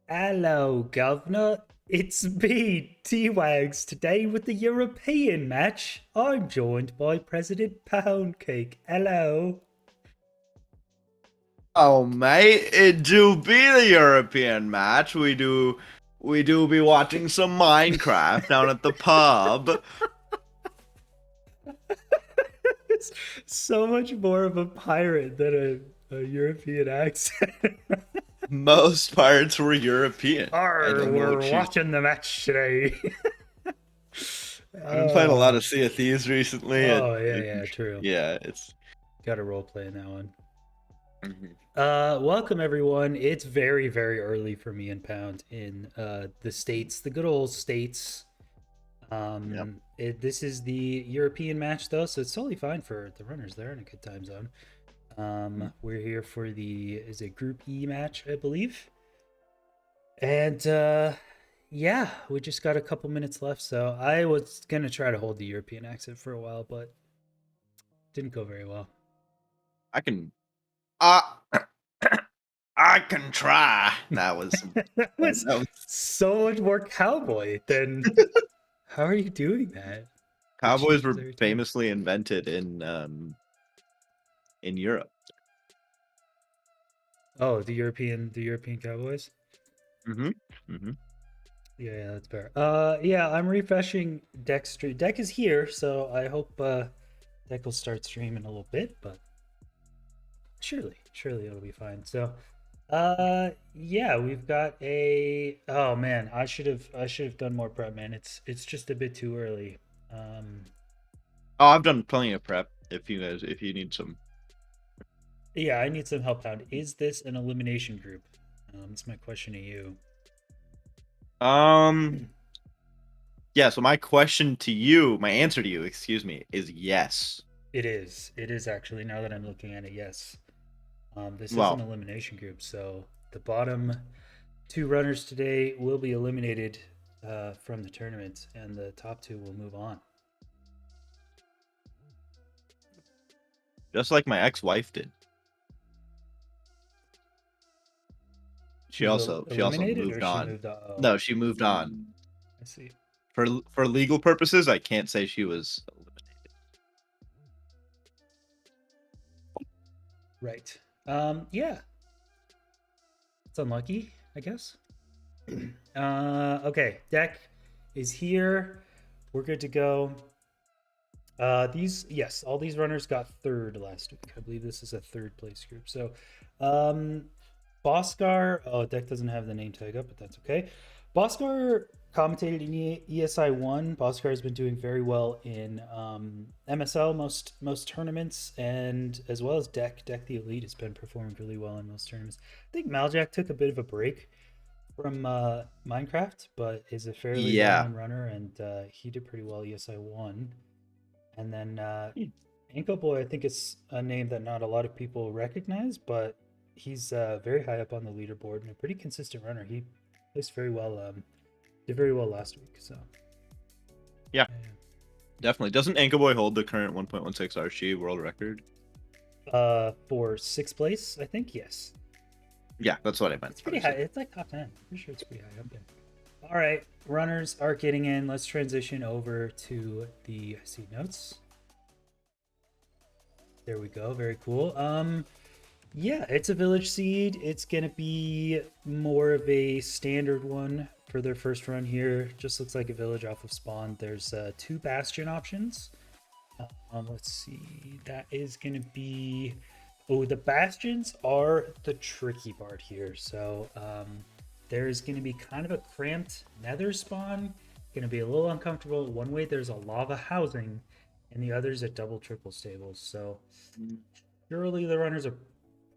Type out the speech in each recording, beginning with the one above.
Hello, Governor. It's me, T-Wags, today with the European match. I'm joined by President Poundcake. Hello. Oh, mate, it do be the European match. We do be watching some Minecraft down at the pub. It's so much more of a pirate than a European accent. Most parts were European. I Arr, don't know we're what you. watching the match today. I've been playing a lot uh, of Sea of Thieves recently, and oh, yeah, yeah, true. yeah, it's. Got a role play in that one. Mhm. Welcome everyone. It's very, very early for me and Pound in the States, the good old States. Yep. This is the European match though, so it's totally fine for the runners. They're in a good time zone. We're here for the is it Group E match, I believe. And yeah, we just got a couple minutes left, so I was gonna try to hold the European accent for a while, but didn't go very well. I can. Uh, I can try. That was. That was That was. so much more cowboy than how are you doing that? It Cowboys changes were every time. famously invented in Europe. Oh, the European Cowboys. Mm-hmm. Mm-hmm. Yeah, yeah, that's fair. Yeah, I'm refreshing Deck stream. Deck is here, so I hope Deck will start streaming a little bit, but surely it'll be fine. So, yeah, we've got a. Oh man, I should have done more prep, man. It's just a bit too early. Um, Oh, I've done plenty of prep. If you need some. yeah, I need some help. Pound. Is this an elimination group? That's my question to you. Um. Yeah. So my answer to you, excuse me, is yes. It is. It is actually. Now that I'm looking at it, yes. This is an Well, elimination group, so the bottom two runners today will be eliminated from the tournament, and the top two will move on. just like my ex-wife did. She She's also eliminated, or moved she on. moved on. Oh, No, she moved on. I see. For legal purposes, I can't say she was eliminated. Right. Yeah, it's unlucky, I guess. Okay, deck is here. We're good to go. Yes, all these runners got third last week. I believe this is a third place group. So, um, Boscar. Oh, deck doesn't have the name tag up, but that's okay. Boscar commentated in ESI1. Boscar has been doing very well in MSL most tournaments, and as well as Deck the Elite has been performing really well in most tournaments. I think Maljak took a bit of a break from Minecraft, but is a fairly Yeah. well-known runner, and he did pretty well ESI1. And then Hmm. Anko Boy, I think it's a name that not a lot of people recognize, but he's very high up on the leaderboard and a pretty consistent runner. He placed very well, did very well last week. So, Yeah, yeah. definitely. Doesn't Anchorboy hold the current 1.16 RC world record? For sixth place, I think yes. Yeah, that's what I meant. It's pretty high. It's like top 10. Pretty sure it's pretty high up there. All right, runners are getting in. Let's transition over to the seed notes. There we go. Very cool. Yeah, it's a village seed. It's gonna be more of a standard one for their first run here. Just looks like a village off of spawn. There's two bastion options. Let's see. That is gonna be. Oh, the bastions are the tricky part here. So there's gonna be kind of a cramped nether spawn. Gonna be a little uncomfortable. One way there's a lava housing, and the other's a double triple stables. So surely the runners are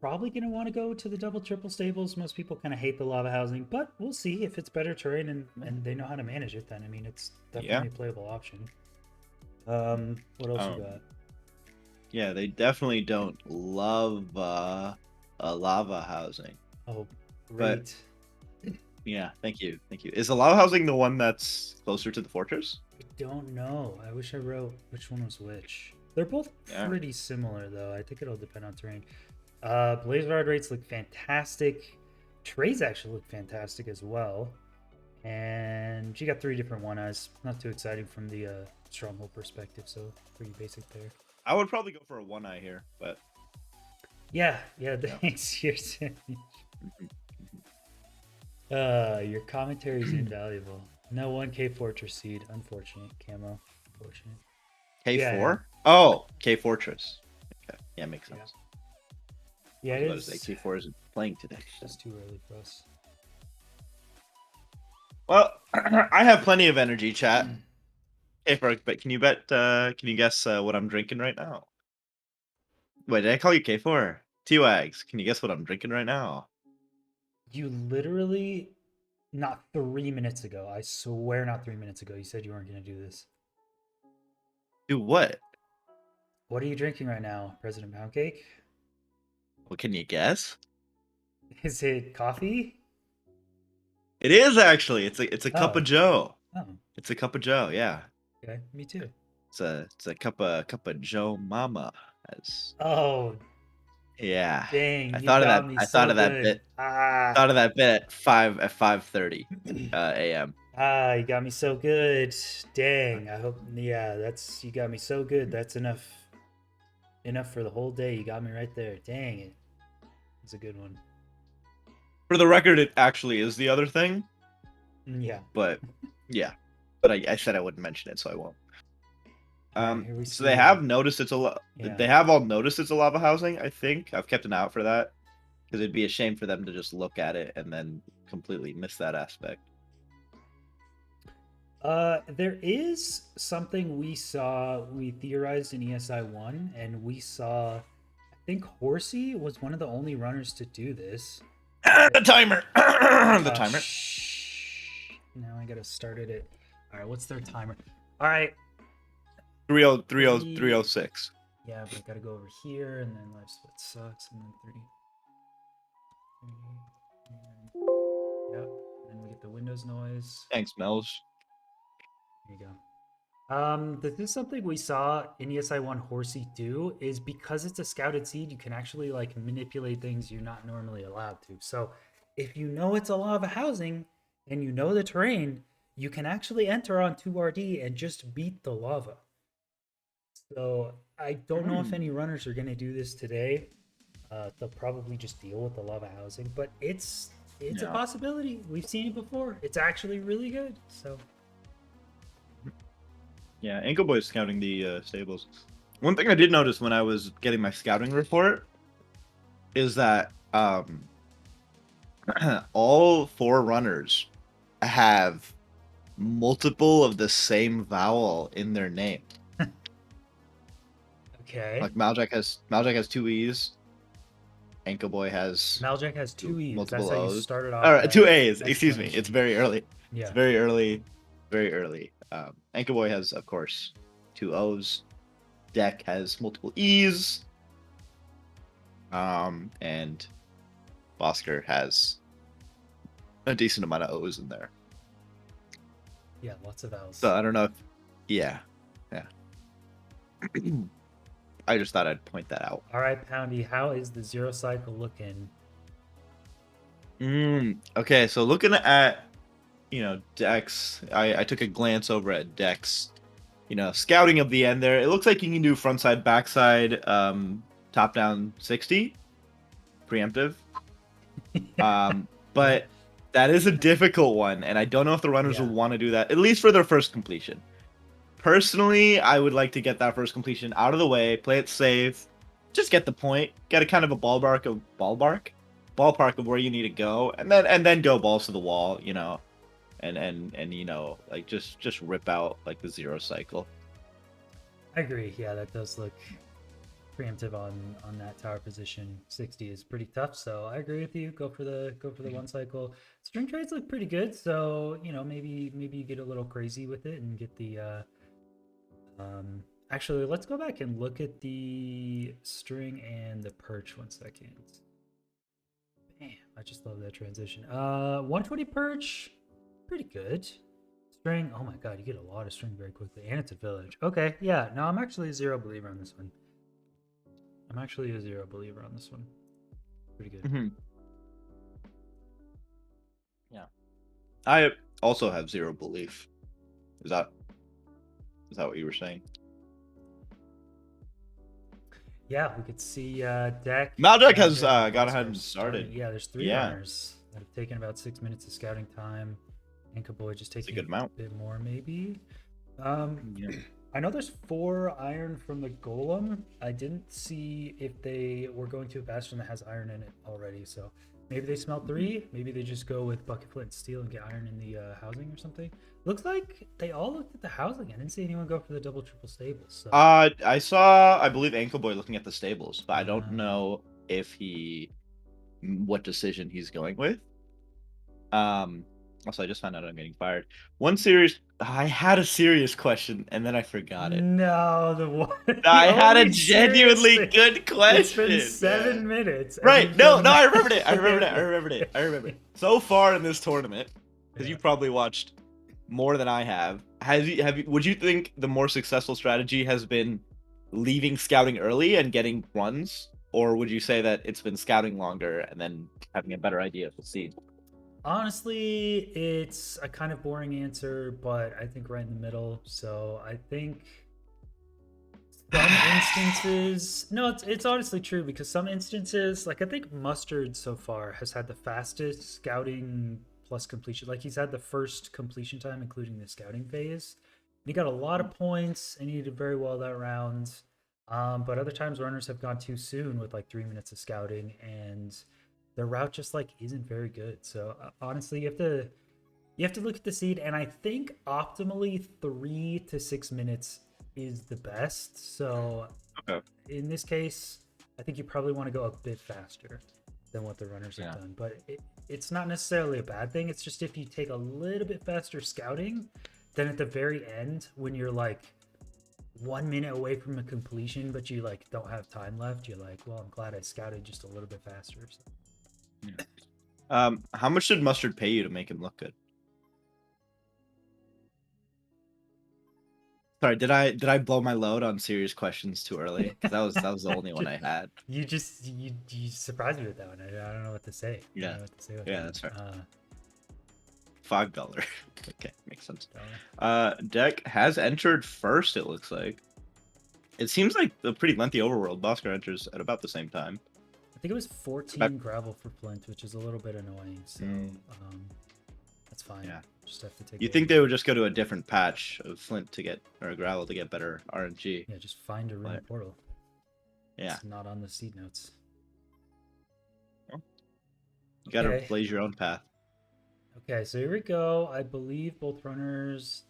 probably going to want to go to the double triple stables. Most people kind of hate the lava housing, but we'll see if it's better terrain and they know how to manage it. Then I mean, it's Yeah. definitely a playable option. What else you Um. got? Yeah, they definitely don't love a lava housing. Oh, But great. yeah, thank you. Is the lava housing the one that's closer to the fortress? I don't know. I wish I wrote which one was which. They're both Yeah. pretty similar though. I think it'll depend on terrain. Blaze rod rates look fantastic. Trays actually look fantastic as well. And she got 3 different one eyes. Not too exciting from the stronghold perspective, so pretty basic there. I would probably go for a one eye here, but Yeah, yeah, yeah. thanks. Your commentary is invaluable. No 1K Fortress seed. Unfortunate. Camo. Unfortunate. Yeah, K4? Oh, K Fortress. Okay. Yeah, makes yeah. sense. I Yeah, was it about to say is K4 isn't playing today. just too early for us. Well, I have plenty of energy, chat. Hey, but can you bet? Can you guess what I'm drinking right now? Wait, did I call you K4? T-Wags, can you guess what I'm drinking right now? You literally, not 3 minutes ago, I swear not 3 minutes ago, you said you weren't going to do this. Do what? What are you drinking right now, President Poundcake? What can you guess? Is it coffee? It is actually. It's a cup Oh, of Joe. oh, It's a cup of Joe. Yeah. okay, me too. It's a cup of Joe Mama. As Oh, yeah. dang, I you thought of got that. me I thought so of that good. bit. Ah, Thought of that bit at 5:30 a.m. you got me so good. Dang, I hope, yeah, you got me so good. That's enough for the whole day. You got me right there. Dang it. It's a good one. For the record, it actually is the other thing, Yeah. but yeah. But I said I wouldn't mention it, so I won't. All right, here we So they see. have noticed it's a Yeah. They have all noticed it's a lava housing. I think I've kept an eye out for that because it'd be a shame for them to just look at it and then completely miss that aspect. There is something we theorized in ESI1, and we saw, I think Horsey was one of the only runners to do this. The timer, the timer. Shh. Now I gotta start it at. All right, what's their timer? All right, 3. 306. Yeah, but I gotta go over here, and then life split sucks, and then 3. Yep, and then we get the Windows noise. Thanks, Melge. There you go. This is something we saw in ESI1 Horsey do, is because it's a scouted seed, you can actually like manipulate things you're not normally allowed to. So if you know it's a lava housing and you know the terrain, you can actually enter on 2RD and just beat the lava. So I don't know if any runners are gonna do this today. They'll probably just deal with the lava housing, but it's a Yeah. possibility. We've seen it before. It's actually really good. So Yeah, Ankle Boy's scouting the stables. One thing I did notice when I was getting my scouting report is that all 4 runners have multiple of the same vowel in their name. okay. Like Maljack has 2 E's. Ankle Boy has Maljack has 2 E's. That's multiple how you O's. started All off right, that 2 A's. Excuse me. It's explanation. very early. It's Yeah. very early. Very early. Ankle Boy has, of course, 2 O's. Deck has multiple E's. And Bosker has a decent amount of O's in there. Yeah, lots of vowels. So I don't know if, yeah. I just thought I'd point that out. All right, Poundy, how is the zero cycle looking? Okay, so looking at, decks, I took a glance over at decks, scouting of the end there. It looks like you can do frontside, backside, top down 60, preemptive. But that is a difficult one, and I don't know if the runners Yeah. will want to do that, at least for their first completion. Personally, I would like to get that first completion out of the way, play it safe, just get the point, get a kind of a ballpark of where you need to go, and then go balls to the wall, and like just rip out like the zero cycle. I agree. Yeah, that does look preemptive on that tower position. 60 is pretty tough, so I agree with you. Go for the one cycle. String trades look pretty good, so maybe you get a little crazy with it and get the actually, let's go back and look at the string and the perch 1 second. Bam, I just love that transition. 120 perch, pretty good. String, oh my god, you get a lot of string very quickly, and it's a village. Okay, yeah, no, I'm actually a zero believer on this one. Pretty good. I also have zero belief. Is that what you were saying? Yeah, we could see Deck, Maldek has Magic, and gone Oscar ahead are and starting. started. Yeah, there's three Yeah, runners that have taken about 6 minutes of scouting time. Boy just it's a taking good amount. a bit more, maybe. Um, Yeah. I know there's 4 iron from the Golem. I didn't see if they were going to a Bastion that has iron in it already, so maybe they smelt Mhm. 3. Maybe they just go with Bucket, Flint, and Steel and get iron in the housing or something. Looks like they all looked at the housing. I didn't see anyone go for the double, triple stables. So, I saw, I believe, Ankle Boy looking at the stables, but I don't uh, know if what decision he's going with. Um, Also, I just found out I'm getting fired. I had a serious question and then I forgot it. no, the one, the I had a only serious genuinely thing. good It's been question, man. 7 minutes, and Right? you've No, done no, I remembered it. I remembered it. I nothing. remembered it. I remembered it. So far in this tournament, because Yeah. you've probably watched more than I have. Would you think the more successful strategy has been leaving scouting early and getting runs, or would you say that it's been scouting longer and then having a better idea of the seed? Honestly, it's a kind of boring answer, but I think right in the middle. So I think some instances, no, it's honestly true because some instances, like I think Mustard so far has had the fastest scouting plus completion. Like he's had the first completion time, including the scouting phase. And he got a lot of points and he did very well that round. But other times runners have gone too soon with like 3 minutes of scouting and their route just like isn't very good. So honestly, you have to look at the seed, and I think optimally 3 to 6 minutes is the best. So Okay. in this case, I think you probably want to go a bit faster than what the runners have Yeah. done. But it's not necessarily a bad thing. It's just if you take a little bit faster scouting, then at the very end, when you're like 1 minute away from a completion, but you like don't have time left, you're like, well, I'm glad I scouted just a little bit faster. So. Yeah. How much did Mustard pay you to make him look good? Sorry, did I blow my load on serious questions too early? Because that was the only one I had. You surprised me with that one. I don't know what to say. I don't Yeah. know what to say with Yeah, that that's right. one. $5. Okay, makes sense. Dollar. Deck has entered first, it looks like. It seems like a pretty lengthy overworld. Bosker enters at about the same time. I think it was Back- 14 gravel for Flint, which is a little bit annoying. So that's fine. Yeah. Just have to take. You think they would just go to a different patch of Flint to get, or gravel to get better RNG? Yeah, just find a rune But, portal. yeah. It's not on the seed notes. Well, you gotta Okay. blaze your own path. Okay, so here we go. I believe both runners.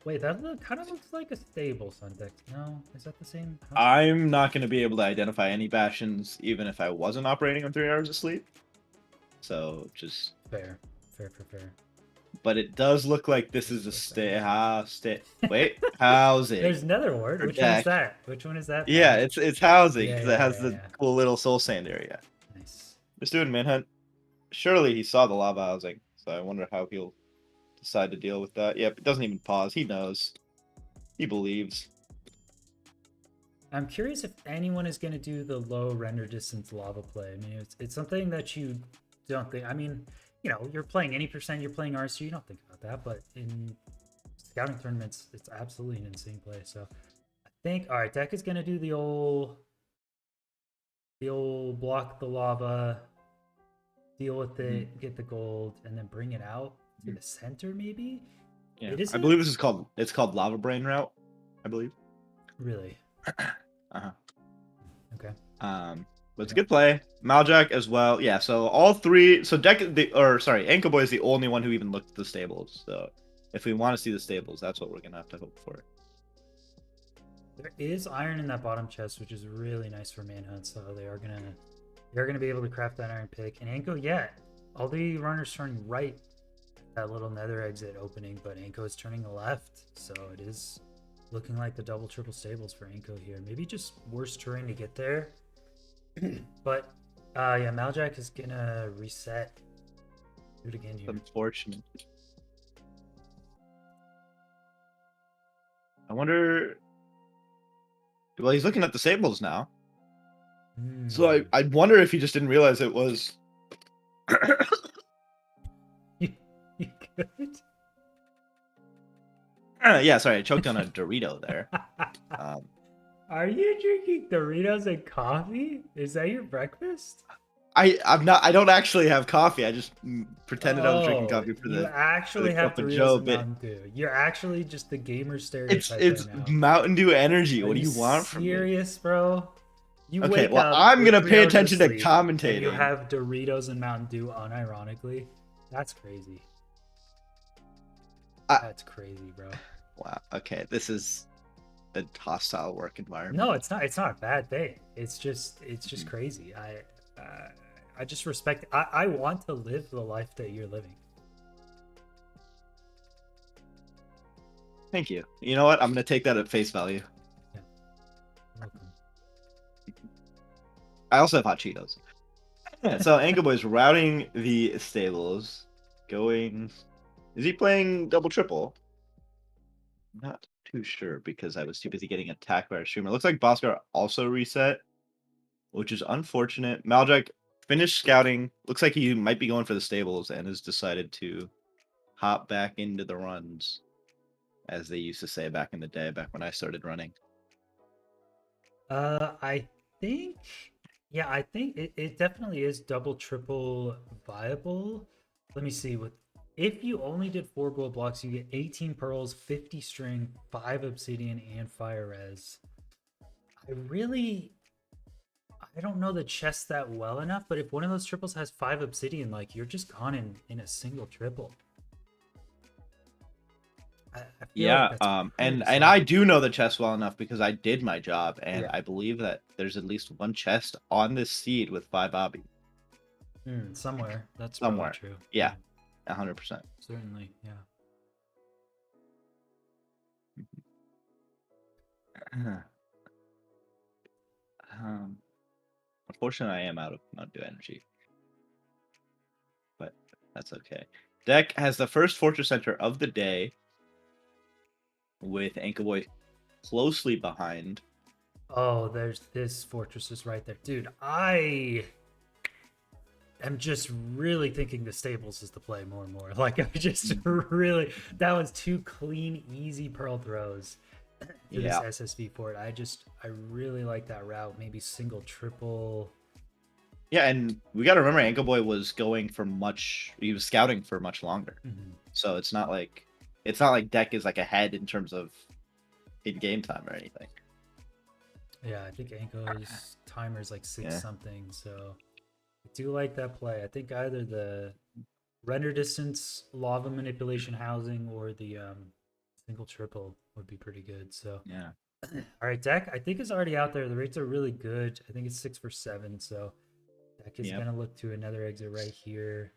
Wait, that kind of looks like a stable Sundex. No, is that the same? I'm not going to be able to identify any Bastions, even if I wasn't operating on 3 hours of sleep. So just Fair, fair. but it does look like this is a wait, housing. There's another word. For Which one is deck. that? Which one is that? Yeah, Pal? it's housing Yeah, because yeah, it has yeah, the yeah. cool little soul sand area. Nice. Just doing manhunt. Surely he saw the lava housing, so I wonder how he'll decide to deal with that. Yep, it doesn't even pause. He knows. He believes. I'm curious if anyone is going to do the low render distance lava play. I mean, it's something that you don't think. I mean, you're playing any percent, you're playing RSG, you don't think about that. But in scouting tournaments, it's absolutely an insane play. So I think, all right, Deck is going to do the old block the lava, deal with it, get the gold, and then bring it out to the center, maybe. Yeah, It is I believe this is called Lava Brain Route. I believe. really Uh-huh. okay. But it's a good play. Maljack as well. Yeah, so all three. So Ankle Boy is the only one who even looked at the stables. So if we want to see the stables, that's what we're gonna have to hope for. There is iron in that bottom chest, which is really nice for manhunt. So they're gonna be able to craft that iron pick. And Anko, yeah, all the runners turning right, that little nether exit opening, but Anko is turning left, so it is looking like the double triple stables for Anko here. Maybe just worse terrain to get there. But yeah, Maljack is gonna reset. Do it again here. Unfortunate. I wonder. Well, he's looking at the stables now. So I wonder if he just didn't realize it was. Yeah, sorry, I choked on a Dorito there. Um, Are you drinking Doritos and coffee? Is that your breakfast? I'm not. I don't actually have coffee. I just pretended I was drinking Oh, coffee you for the actually have cup of Doritos Joe. and But Mountain Dew. You're actually just the gamer it's stereotype right it's now. Mountain Dew energy. Are What do you you want from me? serious, bro? You Okay, wake well up I'm with gonna three pay hours of attention to sleep and you commentating. have Doritos and Mountain Dew unironically. That's crazy. I, That's crazy, bro. wow. Okay, this is a hostile work No, environment. it's not. It's not a bad thing. It's just Mhm. crazy. I just respect. I want to live the life that you're living. Thank you. You know what? I'm gonna take that at face value. Yeah, welcome. I also have hot Cheetos. Yeah, so Anchor Boy's routing the stables. Going. Is he playing double triple? Not too sure because I was too busy getting attacked by a streamer. Looks like Boscar also reset, which is unfortunate. Maldrek finished scouting. Looks like he might be going for the stables and has decided to hop back into the runs, as they used to say back in the day, back when I started running. I think, yeah, I think it definitely is double triple viable. Let me see. With if you only did 4 gold blocks, you get 18 pearls, 50 string, 5 obsidian, and fire res. I really, I don't know the chest that well enough, but if one of those triples has 5 obsidian, like you're just gone in a single triple. I feel like Yeah, that's pretty and I solid. do know the chest well enough because I did my job, and Yeah. I believe that there's at least one chest on this seed with 5 obby Somewhere. That's probably somewhere. true. Yeah, Yeah, 100%. certainly. Yeah. Um, Unfortunately, I am out of Mountain Dew energy, but that's okay. Deck has the first Fortress Center of the day, with Anchorboy closely behind. Oh, there's this fortress is right there. Dude, I am just really thinking the stables is the play more and more. Like I'm just Mhm. really that was 2 clean, easy pearl throws to this Yeah, SSV fort. I really like that route. Maybe single, triple. yeah, and we got to remember Anchorboy was going for much. He was scouting for much longer, Mhm. so it's not like Deck is like ahead in terms of in game time or anything. Yeah, I think Anko's timer is like six Yeah, something. So I do like that play. I think either the render distance, lava manipulation housing, or the single triple would be pretty good. So yeah, all right, deck I think is already out there. The rates are really good. I think it's 6 for 7. So deck is yep. gonna look to another exit right here.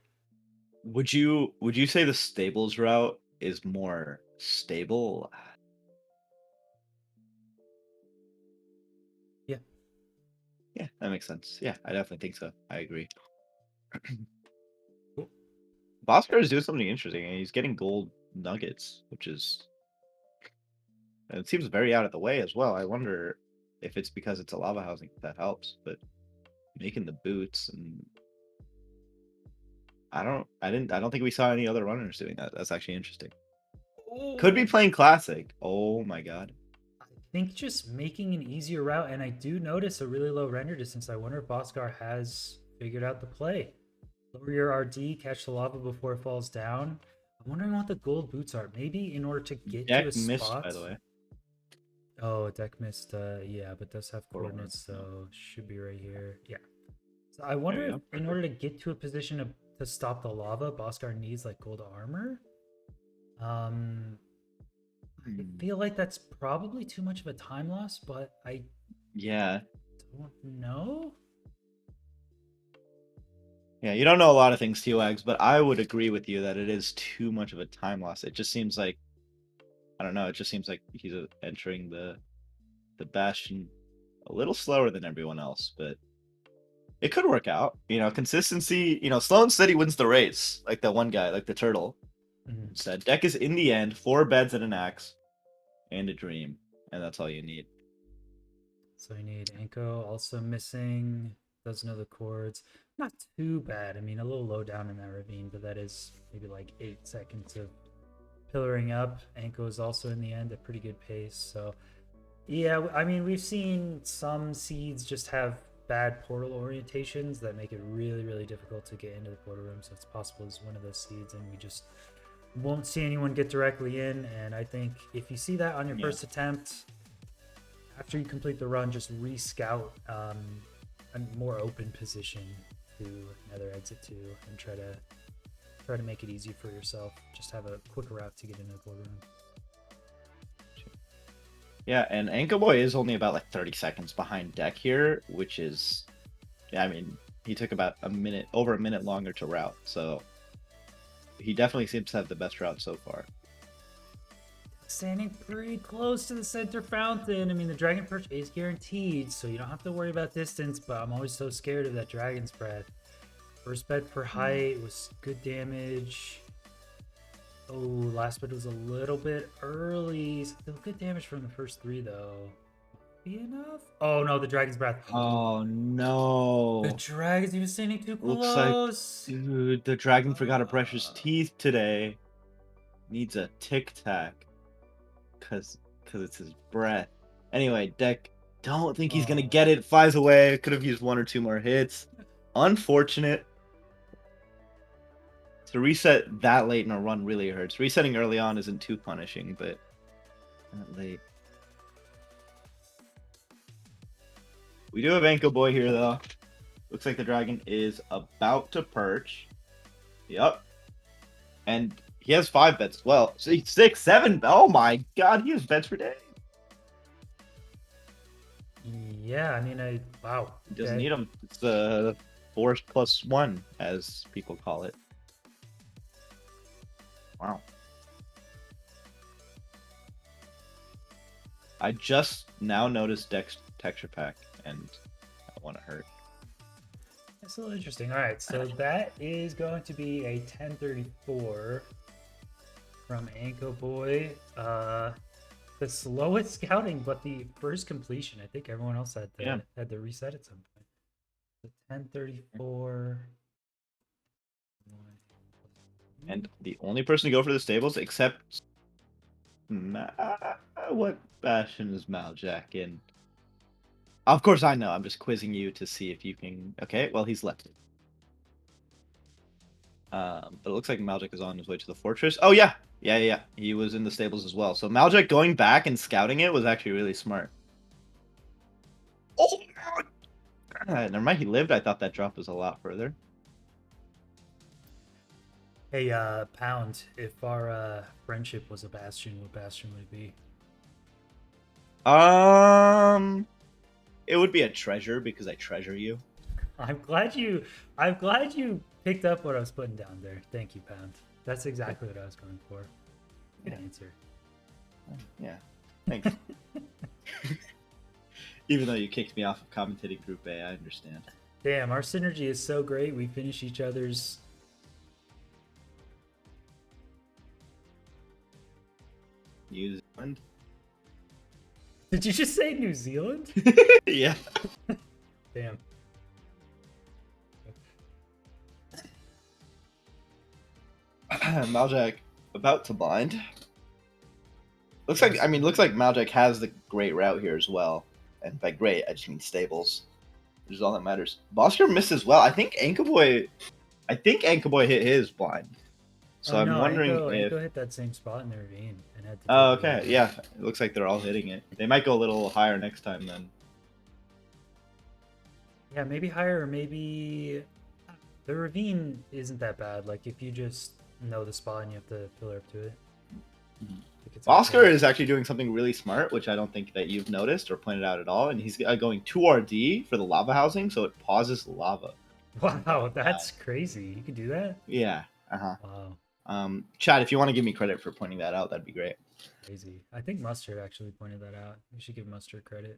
Would you say the stables route is more stable? Yeah. Yeah, that makes sense. Yeah, I definitely think so. I agree. Cool. Boscar is doing something interesting, and he's getting gold nuggets, which is and it seems very out of the way as well. I wonder if it's because it's a lava housing that helps, but making the boots and I don't think we saw any other runners doing that. That's actually interesting. Could be Oh, playing classic. Oh my god. I think just making an easier route, and I do notice a really low render distance. I wonder if Boscar has figured out the play. Lower your RD, catch the lava before it falls down. I'm wondering what the gold boots are. Maybe in order to get to a Deck missed, by spot. the way. Oh, deck missed. Yeah, but does have Portal run. coordinates, No. so should be right here. Yeah. So I There wonder you if go. in Perfect. order to get to a position to stop the lava, Boscar needs like gold armor. Um, I Hmm. feel like that's probably too much of a time loss, but I Yeah. don't know. Yeah, you don't know a lot of things, T-Wags, but I would agree with you that it is too much of a time loss. It just seems like I don't know, it just seems like he's entering the Bastion a little slower than everyone else, but it could work out. Consistency, slow and steady wins the race. Like that one guy, like the turtle Mhm. said. Deck is in the end, 4 beds and an axe and a dream, and that's all you need. So I need Anko also missing. Doesn't know the chords. Not too bad. I mean, a little low down in that ravine, but that is maybe like 8 seconds of pillaring up. Anko is also in the end at pretty good pace. So yeah, I mean, we've seen some seeds just have bad portal orientations that make it really, really difficult to get into the portal room. So it's possible it's one of those seeds, and we just won't see anyone get directly in. And I think if you see that on your Yeah. first attempt, after you complete the run, just re-scout a more open position to Nether Exit 2 and try to make it easy for yourself. Just have a quicker route to get into the portal room. Yeah, and Anko Boy is only about like 30 seconds behind Deck here, which is, yeah, I mean, he took about over a minute longer to route, so he definitely seems to have the best route so far. Standing pretty close to the center fountain. I mean, the dragon perch is guaranteed, so you don't have to worry about distance, but I'm always so scared of that dragon's breath. First bed per height was good damage. Oh, last bed was a little bit early. Still good damage from the first three, though. Be enough? Oh, no, the dragon's breath. Oh The no. dragon's even standing too Looks like, close. dude, the dragon forgot to brush his teeth today. Needs a tic tac. Cause it's his breath. Anyway, Deck, don't think he's gonna get it. Flies away. Could have used one or two more hits. Unfortunate. To reset that late in a run really hurts. Resetting early on isn't too punishing, but that late. We do have Anko Boy here, though. Looks like the dragon is about to perch. Yup. And he has 5 bets as well. 6, 7. Oh my god, he has bets for days. Yeah, I mean, wow. He doesn't need them. It's the 4+1, as people call it. Wow. I just now noticed Deck's texture pack, and I want to hurt. That's a little interesting. All right, so that is going to be a 1034 from Anko Boy. The slowest scouting, but the first completion. I think everyone else had to reset at some point. So 1034. And the only person to go for the stables, except what Bastion is Maljack in? Of course I know. I'm just quizzing you to see if you can. Okay, well he's left it. But it looks like Maljack is on his way to the fortress. Oh yeah, yeah. He was in the stables as well. So Maljack going back and scouting it was actually really smart. Oh, never mind. He lived. I thought that drop was a lot further. Hey, Pound, if our friendship was a bastion, what bastion would it be? It would be a treasure because I treasure you. I'm glad you picked up what I was putting down there. Thank you, Pound. That's exactly what I was going for. Good answer. Yeah, thanks. Even though you kicked me off of commentating Group A, I understand. Damn, our synergy is so great. We finish each other's. New Zealand? Did you just say New Zealand? Yeah. Damn. Maljack about to bind. Looks like Maljack has the great route here as well. And by great, I just mean stables. Which is all that matters. Bosker missed as well. I think Anko Boy hit his blind. So I'm wondering if Anko hit that same spot in the ravine and had to. Oh, okay. Yeah. It looks like they're all hitting it. They might go a little higher next time then. Yeah, maybe higher, or maybe the ravine isn't that bad. Like if you just know the spot and you have to pillar up to it. Oscar is actually doing something really smart, which I don't think that you've noticed or pointed out at all. And he's going 2RD for the lava housing, so it pauses the lava. Wow, that's crazy. You can do that? Yeah. Uh-huh. Wow. Chad, if you want to give me credit for pointing that out, that'd be great. Crazy. I think Mustard actually pointed that out. We should give Mustard credit.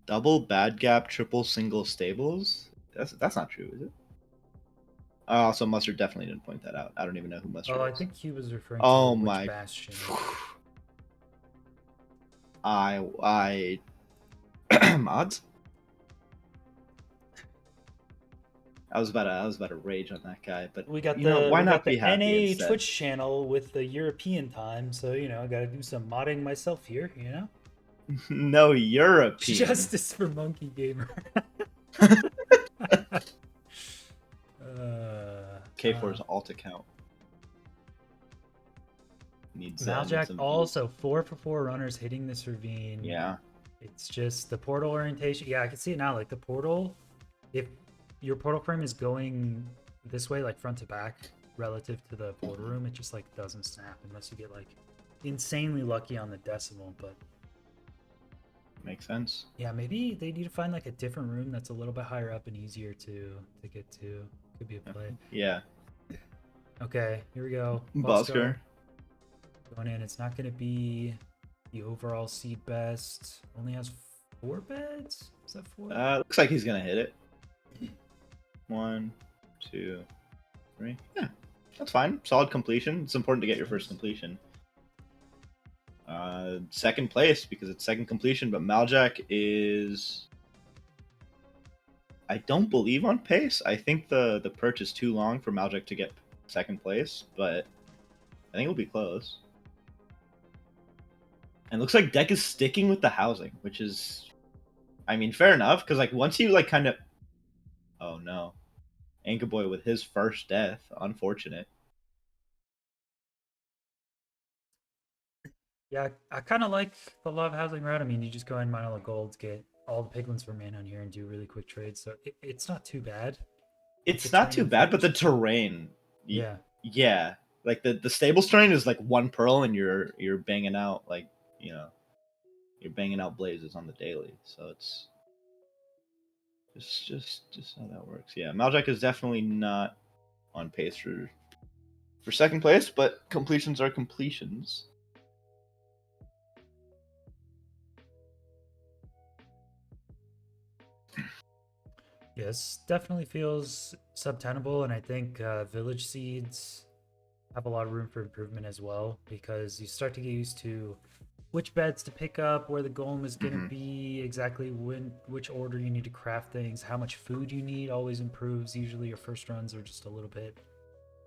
Double bad gap, triple single stables? That's not true, is it? So Mustard definitely didn't point that out. I don't even know who Mustard is. I think he was referring to which bastion. I mods? I was about to rage on that guy, but We got you know, the why we got not be the happy NA instead? Twitch channel with the European time, so I got to do some modding myself here. No European. Justice for Monkey Gamer. uh, K4's alt account needs Maljack some views. also 4 for 4 runners hitting this ravine. Yeah. It's just the portal orientation. Yeah, I can see it now. Like the portal, if your portal frame is going this way, like front to back, relative to the portal room, it just like doesn't snap unless you get like insanely lucky on the decimal. But Makes sense. yeah, maybe they need to find like a different room that's a little bit higher up and easier to get to. Could be a play. Yeah. Okay, here we go. Busker. Going in. It's not going to be the overall seed best. Only has 4 beds. Is that 4? Looks like he's gonna hit it. 1, 2, 3. Yeah, that's fine. Solid completion. It's important to get your first completion. Second place because it's second completion, but Maljack is, I don't believe, on pace. I think the perch is too long for Maljack to get second place, but I think it'll be close. And it looks like Deck is sticking with the housing, which is, I mean, fair enough, because like once you like kind of, oh no, Anchor Boy with his first death, unfortunate. Yeah, I kind of like the love housing route. I mean, you just go and mine all the gold, get all the piglins for mana on here, and do really quick trades. So it's not too bad. It's The not too terrain bad, but the fits. terrain, Yeah. yeah, like the stables terrain is like 1 pearl, and you're banging out like, you know, you're banging out blazes on the daily. So it's just how that works. Yeah, Maljack is definitely not on pace for second place, but completions are completions. Yes, definitely feels subtenable, and I think village seeds have a lot of room for improvement as well because you start to get used to which beds to pick up, where the golem is going to Hmm. be, exactly which order you need to craft things, how much food you need always improves. Usually your first runs are just a little bit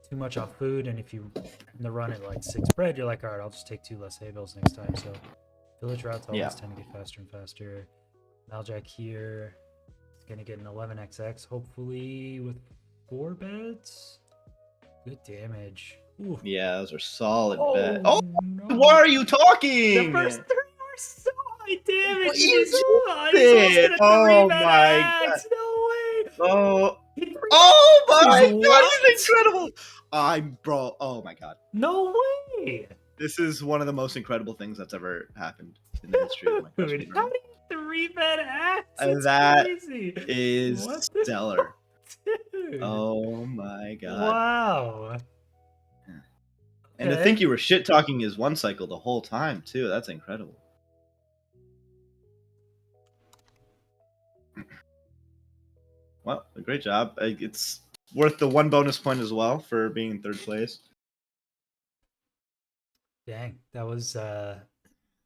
too much off food, and if you in the run at like 6 bread, you're like, all right, I'll just take 2 less hay bales next time. So village routes Yeah. always tend to get faster and faster. Maljack here is going to get an 11xx, hopefully with 4 beds. Good damage. Ooh. Yeah, those are solid bet. Oh Oh, why no. are you The talking? first 3 were so high damage, What and you he's just he's also did? gonna 3 Oh bet my god. axe. No way. Oh, He 3 oh axes. my god, he's What? incredible. Bro. Oh my god. No way. This is one of the most incredible things that's ever happened in the history of my Crash Dude, how tournament. do you 3 bet axe? It's That crazy. is What the stellar. fuck, dude? Oh my god. Wow. And to think Okay. you were shit talking his one cycle the whole time too. That's incredible. Well, great job. It's worth the 1 bonus point as well for being in third place. Dang, that was That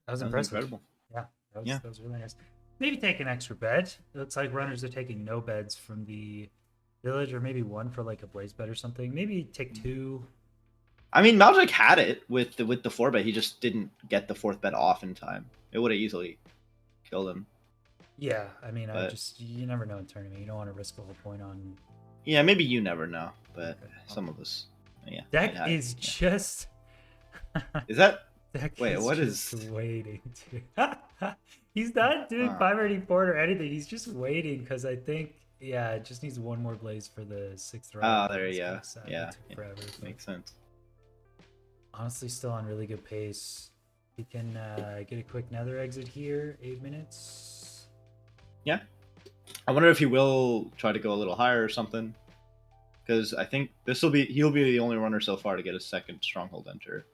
was impressive. incredible. Yeah, that was Yeah. that was really nice. Maybe take an extra bed. It looks like runners are taking no beds from the village, or maybe 1 for like a blaze bed or something. Maybe take 2. I mean, Maljack had it with the 4 bet. He just didn't get the 4th bet off in time. It would have easily killed him. Yeah, I mean, But you never know in tournament. You don't want to risk a whole point on. yeah, maybe you never know. But Okay. some of us, yeah. Deck yeah. is just. Is that? Deck Wait, is what just is? waiting to. He's not doing 584 or anything. He's just waiting because I think, yeah, it just needs 1 more blaze for the 6th round. Oh, there It's you kind go. of sad. Yeah, It took forever. But makes sense. honestly, still on really good pace. He can get a quick nether exit here. 8 minutes. Yeah, I wonder if he will try to go a little higher or something. Because I think he'll be the only runner so far to get a second stronghold enter.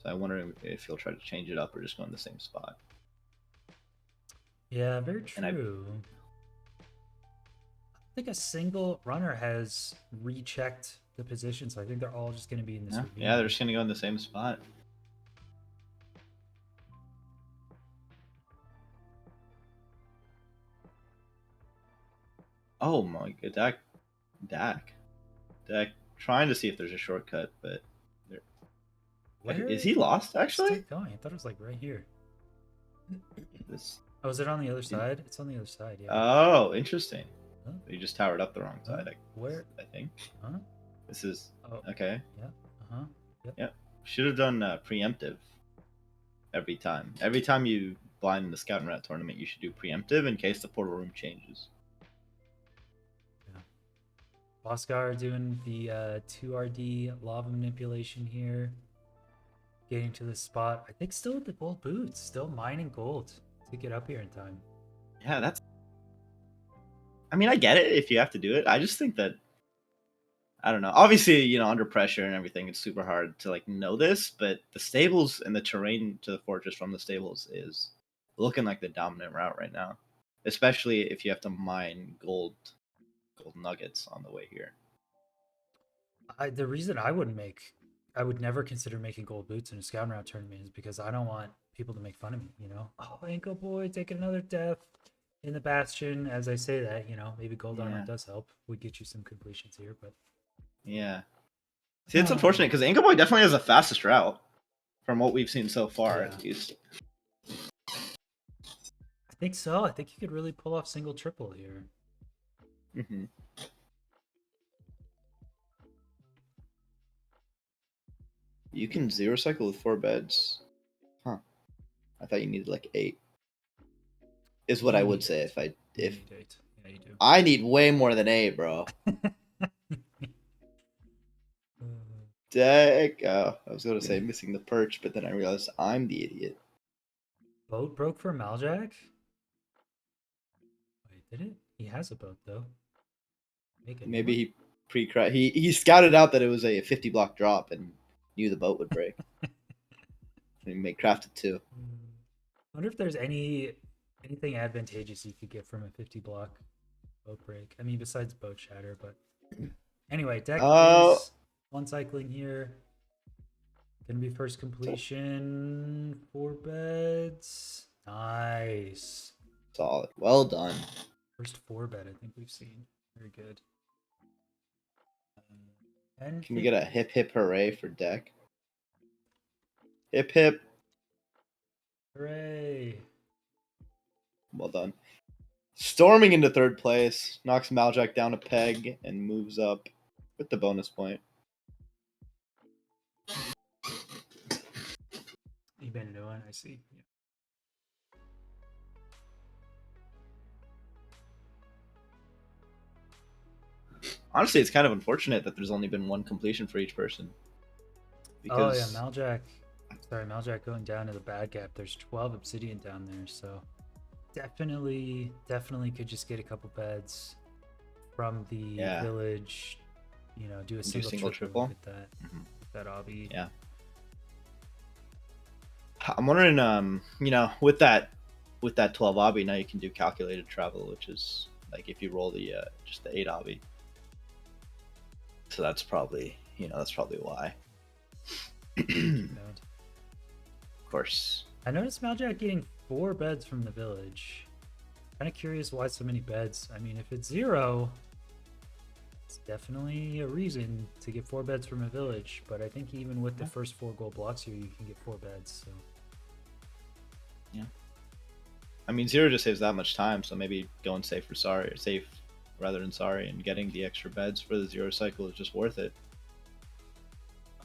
So I wonder if he'll try to change it up or just go in the same spot. Yeah, very And true. I think a single runner has rechecked the position, so I think they're all just going to be in this ravine. Yeah, they're just gonna go in the same spot. Oh my god, Dak. Dak trying to see if there's a shortcut, but there, Where is is he lost actually? it going? I thought it was like right here. This Oh, is it on the other side? It's on the other side, yeah. Oh, interesting. Huh? You just towered up the wrong Huh? side. Where? I think Huh? this is Oh, okay. yeah. Uh-huh. Yep. Yep. Should have done preemptive every time. Every time you blind in the scout and rat tournament, you should do preemptive in case the portal room changes. Yeah. Boscar doing the 2RD lava manipulation here. Getting to this spot. I think still with the gold boots. Still mining gold to get up here in time. Yeah, that's. I mean, I get it if you have to do it. I just think that I don't know. Obviously, under pressure and everything, it's super hard to like know this, but the stables and the terrain to the fortress from the stables is looking like the dominant route right now. Especially if you have to mine gold nuggets on the way here. The reason I would never consider making gold boots in a scout round tournament is because I don't want people to make fun of me. Oh, ankle boy taking another death in the bastion. As I say that, maybe gold armor Yeah. does help. Would get you some completions here, but Yeah. See, it's unfortunate because Anchor Boy definitely has the fastest route from what we've seen so far, Yeah. at least. I think so. I think you could really pull off single triple here. Mm-hmm. You can zero cycle with 4 beds. Huh. I thought you needed like 8. Is what I would say if I You if need 8. Yeah, you do. I need way more than 8, bro. Deck. Oh, I was gonna say missing the perch, but then I realized I'm the idiot. Boat broke for Maljack? Wait, did it? He has a boat though. Make a new Maybe one? he he scouted out that it was a 50 block drop and knew the boat would break. And he made crafted 2. I wonder if there's anything advantageous you could get from a 50 block boat break. I mean, besides boat shatter, but anyway, deck Oh, is one cycling here. Gonna be first completion. 4 beds. Nice. solid. Well done. First 4 bed I think we've seen. Very good. And Can we get a hip hip hooray for deck? Hip hip. hooray. Well done. Storming into 3rd place, knocks Maljack down a peg and moves up with the bonus point. You been doing? I see. Yeah. Honestly, it's kind of unfortunate that there's only been 1 completion for each person. Oh yeah, Because Maljack. Sorry, Maljack going down to the bad gap. There's 12 obsidian down there, so definitely could just get a couple beds from the village. Do a single triple. Look at that. Mm-hmm. That obby. Yeah. I'm wondering, with that 12 obby, now you can do calculated travel, which is like if you roll the just the 8 obby. So that's probably why. Of course. I noticed Maljack getting 4 beds from the village. Kind of curious why so many beds. I mean, if it's 0, it's definitely a reason to get 4 beds from a village. But I think even with the first 4 gold blocks here, you can get 4 beds. So yeah. I mean, 0 just saves that much time, so maybe going safe rather than sorry, and getting the extra beds for the 0 cycle is just worth it.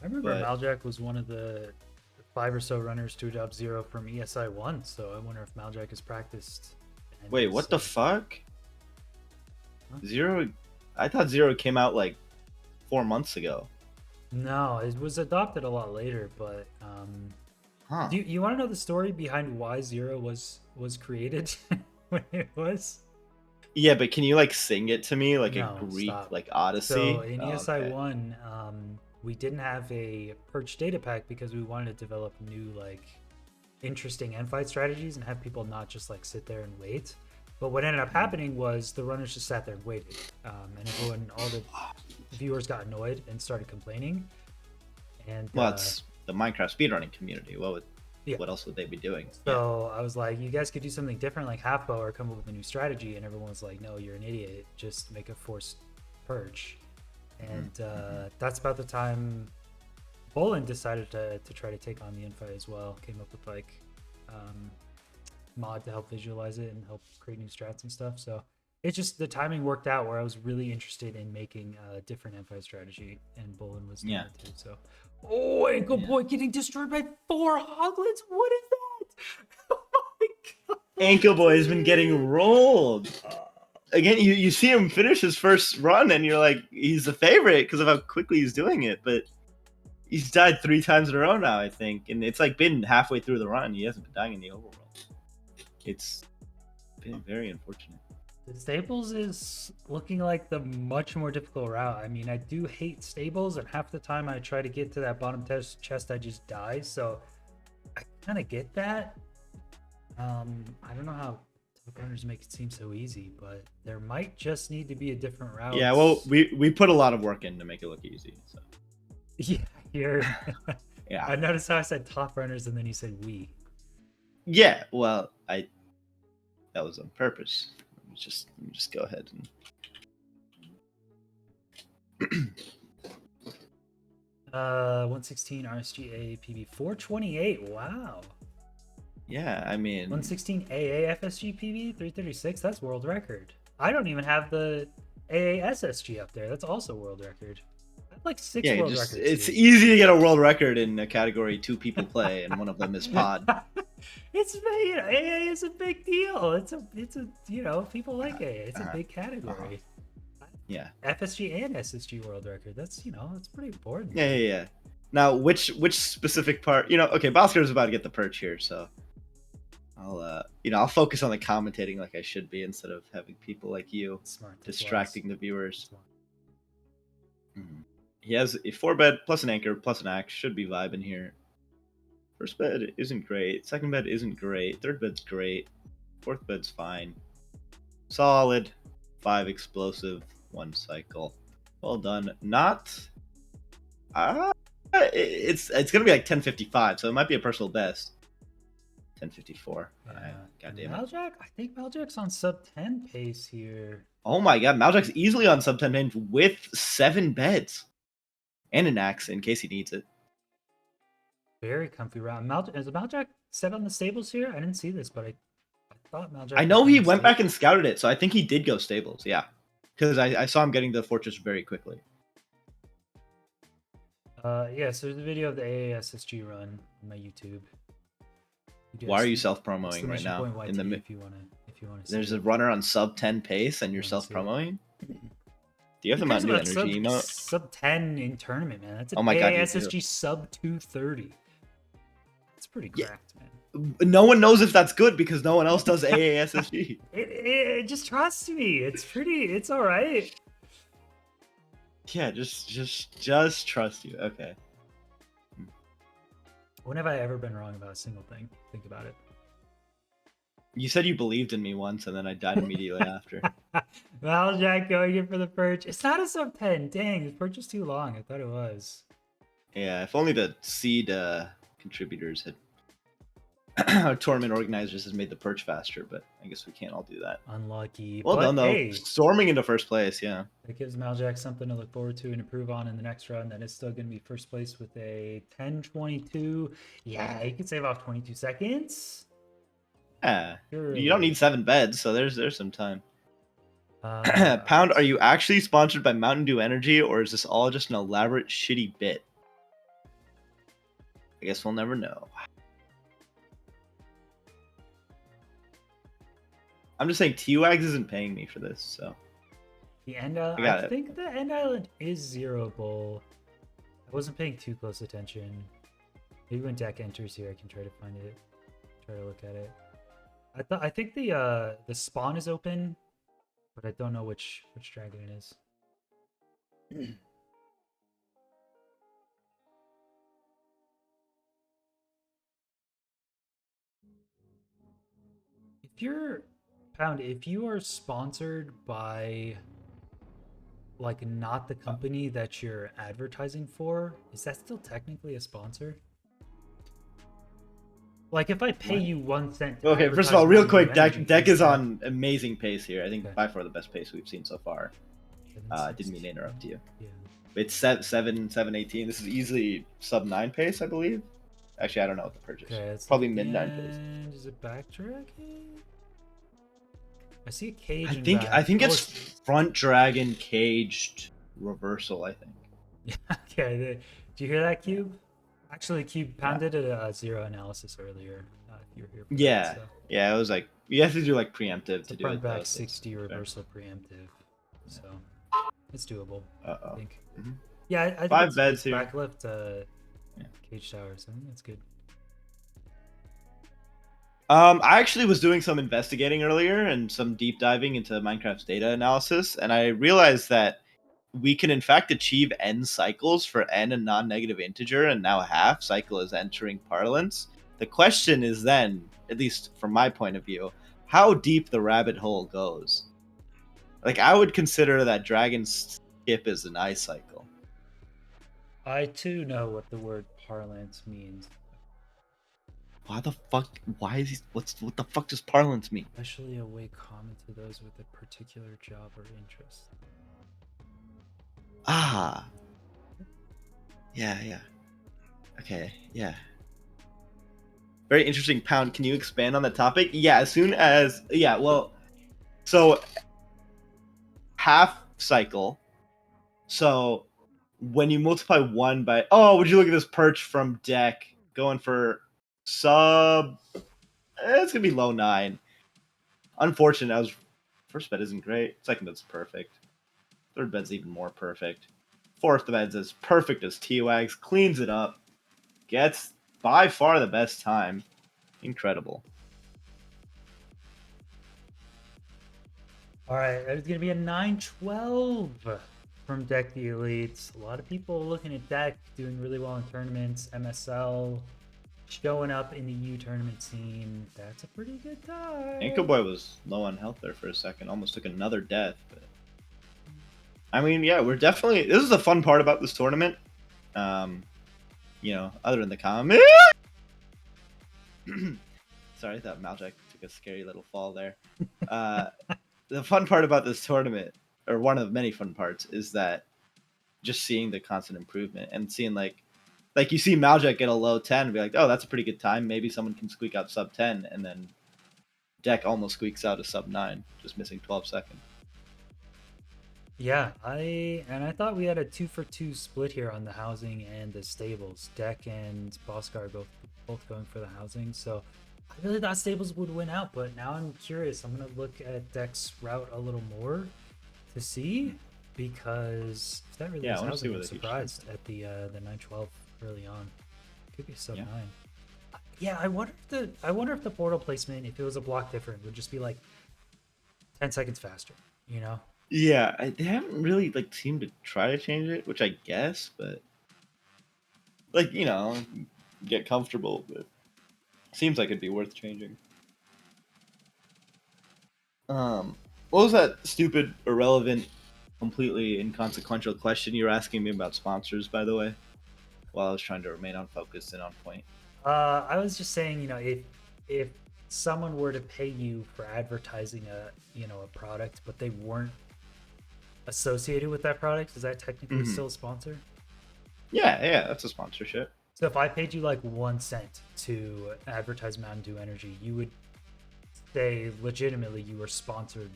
I remember Maljack was one of the 5 or so runners to adopt 0 from ESI1, so I wonder if Maljack has practiced. Wait, what the fuck? Huh? 0? I thought 0 came out like 4 months ago. No, it was adopted a lot later, but do you want to know the story behind why 0 was created when it was? Yeah, but can you like sing it to me like No, a Greek stop. like Odyssey? So in ESI1, we didn't have a perch data pack because we wanted to develop new like interesting end fight strategies and have people not just like sit there and wait. But what ended up happening was the runners just sat there and waited, and all the viewers got annoyed and started complaining. And it's the Minecraft speedrunning community. What else would they be doing? So I was like, you guys could do something different, like half bow, or come up with a new strategy. And everyone was like, no, you're an idiot. Just make a forced perch, and that's about the time Bolin decided to try to take on the infight as well. Came up with like mod to help visualize it and help create new strats and stuff. So it's just the timing worked out where I was really interested in making a different infight strategy, and Bolin was doing it too. So, oh, Ankle Boy getting destroyed by 4 hoglets. What is that? Oh my god! Ankle Boy has been getting rolled. Again, you see him finish his first run, and you're like, he's the favorite because of how quickly he's doing it. But he's died 3 times in a row now, I think, and it's like been halfway through the run. He hasn't been dying in the overworld. It's been very unfortunate. The stables is looking like the much more difficult route. I mean, I do hate stables, and half the time I try to get to that bottom chest, I just die. So I kind of get that. I don't know how top runners make it seem so easy, but there might just need to be a different route. Yeah, well, we put a lot of work in to make it look easy. So. Yeah, you're. Yeah. I noticed how I said top runners and then you said we. Yeah, well, that was on purpose. Let me just go ahead and 116 RSGA PB 428. Wow. Yeah, I mean 116 AA FSG PB 336. That's world record. I don't even have the AA SSG up there. That's also world record. I have like 6 world records. It's easy to get a world record in a category 2 people play, and one of them is pod. It's, you know, AA is a big deal. It's a you know, people like AA. It's a big category. Yeah. FSG and SSG world record. That's, you know, that's pretty important. Yeah. Now, which specific part? You know, okay, Bosker's about to get the perch here, so I'll focus on the commentating like I should be instead of having people like you distracting the viewers. Mm-hmm. He has a 4-bed plus an anchor plus an axe. Should be vibing here. First bed isn't great. Second bed isn't great. Third bed's great. Fourth bed's fine. Solid. 5 explosive. 1 cycle. Well done. Not. It's gonna be like 10:55, so it might be a personal best. 10:54. Yeah. God damn it. Maljack, I think Maljack's on sub 10 pace here. Oh my god, Maljack's easily on sub 10 range with 7 beds and an axe in case he needs it. Very comfy round. Is Maljack set on the stables here? I didn't see this, but I thought Maljack. I know he went back and scouted it, so I think he did go stables. Yeah, because I saw him getting to the fortress very quickly. Yeah. So there's a video of the AASSG run on my YouTube. Why are you self-promoting right now? In the if you want to. There's a runner on sub 10 pace, and you're self-promoting. Do you have the Mountain Dew energy emote? Sub 10 in tournament, man. That's an God, AASSG sub 230. That's pretty cracked, man. No one knows if that's good because no one else does AASSG. It just trust me. It's all right. Yeah, just trust you. Okay. When have I ever been wrong about a single thing? Think about it. You said you believed in me once, and then I died immediately after. Maljack going in for the perch. It's not a sub 10. Dang, the perch is too long. I thought it was. Yeah, if only the seed contributors had tournament organizers has made the perch faster, but I guess we can't all do that. Unlucky. Well done, though. Hey, storming into first place, yeah. It gives Maljack something to look forward to and improve on in the next run. That is still going to be first place with a 10:22. Yeah, he can save off 22 seconds. Yeah, you don't need 7 beds, so there's some time. Pound, are you actually sponsored by Mountain Dew Energy, or is this all just an elaborate shitty bit? I guess we'll never know. I'm just saying T-Wags isn't paying me for this, so. The end island, I think the end island is zeroable. I wasn't paying too close attention. Maybe when deck enters here, I can try to find it. Try to look at it. I think the spawn is open, but I don't know which dragon it is. If you are sponsored by like not the company that you're advertising for, is that still technically a sponsor? Like if I pay you 1 cent. Okay, first of all, real quick, deck is on amazing pace here. I think by far the best pace we've seen so far. Didn't mean to 716. interrupt you. Yeah. It's 7:18. This is easily sub 9 pace, I believe. Actually, I don't know what the purchase. Okay, let's look Probably at the mid 9 pace. end. Is it backtracking? I see a cage I in think back. I think Oh, it's front dragon caged reversal. I think. yeah. Okay. Did you hear that, Cube? Actually, Cube Yeah. pounded a zero analysis earlier. If you were here for that, Yeah. so Yeah. It was like you have to do like preemptive it's a to do front it though. back So it's 60 fair. reversal preemptive, so it's doable. Uh I oh. think. Mm-hmm. Yeah, I think 5 beds it's here. back left Yeah. cage tower, so I think that's good. I actually was doing some investigating earlier and some deep diving into Minecraft's data analysis, and I realized that we can in fact achieve n cycles for n a non-negative integer, and now a half cycle is entering parlance. The question is then, at least from my point of view, how deep the rabbit hole goes. Like I would consider that dragon skip is an I cycle. I too know what the word parlance means, Why the fuck? Why is he? What the fuck does parlance mean? especially a way common to those with a particular job or interest. Ah, yeah. Okay, yeah. Very interesting, Pound. Can you expand on the topic? Yeah, as soon as well, so half cycle. So when you multiply one by would you look at this perch from deck going for sub? It's gonna be low 9. Unfortunate. I was first bed isn't great. Second bed's perfect. Third bed's even more perfect. Fourth bed's as perfect as T-Wags. Cleans it up. Gets by far the best time. Incredible. All right, it's gonna be a 912 from Deck the Elites. A lot of people looking at Deck doing really well in tournaments, MSL, showing up in the U tournament scene. That's a pretty good time. Anko Boy was low on health there for a second. Almost took another death. But I mean, yeah, we're definitely. This is the fun part about this tournament. Other than the comment. Sorry, I thought Maljack took a scary little fall there. The fun part about this tournament, or one of many fun parts, is that just seeing the constant improvement and seeing like you see Maljack get a low 10 and be like, oh, that's a pretty good time. Maybe someone can squeak out sub 10, and then Deck almost squeaks out a sub 9, just missing 12 seconds. Yeah, I thought we had a 2-for-2 split here on the housing and the stables. Deck and Boscar both going for the housing, so I really thought stables would win out, but now I'm curious. I'm gonna look at Deck's route a little more to see, because if that really Yeah, I is wanna see housing, where I'm the huge surprised at the 912 early on. Could be sub Yeah. 9. Yeah, I wonder if the portal placement, if it was a block different, would just be like 10 seconds faster, you know? Yeah, they haven't really seemed to try to change it, which I guess, but get comfortable. But seems like it'd be worth changing. What was that stupid, irrelevant, completely inconsequential question you were asking me about sponsors? By the way, while I was trying to remain on focus and on point. I was just saying, if someone were to pay you for advertising a product, but they weren't associated with that product, is that technically Mhm. still a sponsor? Yeah, that's a sponsorship. So if I paid you like 1 cent to advertise Mountain Dew Energy, you would say legitimately you were sponsored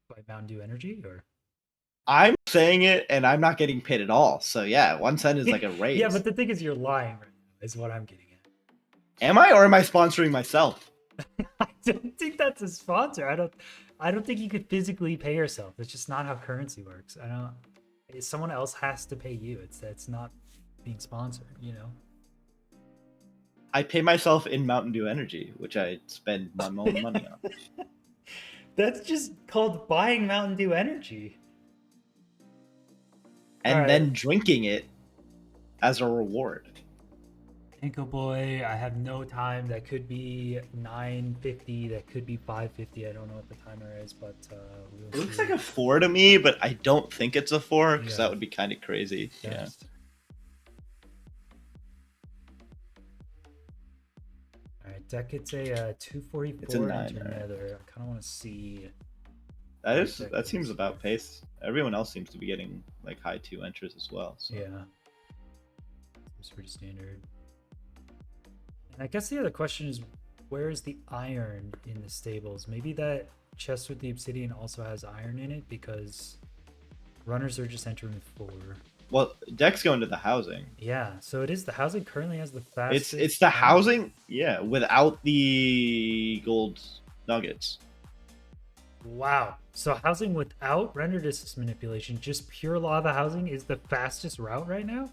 by Mountain Dew Energy, or? I'm saying it, and I'm not getting paid at all. So yeah, 1 cent is like a Yeah, raise. but the thing is, you're lying right now, is what I'm getting Am I, or am I sponsoring myself? at. I don't think that's a sponsor. I don't think you could physically pay yourself. It's just not how currency works. I don't. Someone else has to pay you. It's not being sponsored. I pay myself in Mountain Dew Energy, which I spend my own money on, That's just called buying Mountain Dew Energy. All and right. then drinking it as a reward. Anko Boy, I have no time. That could be 9:50. That could be 5:50. I don't know what the timer is, but we'll It looks see. like a 4 to me, but I don't think it's a 4 because Yeah. that would be kind of crazy. Yeah. Test. All right, Deck gets a It's a 244 9, into right? Nether. I kind of want to see That seems about pace. Everyone else seems to be getting like high 2 enters as well. So. Yeah. Seems pretty standard. And I guess the other question is, where is the iron in the stables? Maybe that chest with the obsidian also has iron in it, because runners are just entering 4. Well, Deck's going to the housing. Yeah, so it is the housing currently has the fastest. It's the iron. housing, yeah, without the gold nuggets. Wow. So housing without render distance manipulation, just pure lava housing, is the fastest route right now?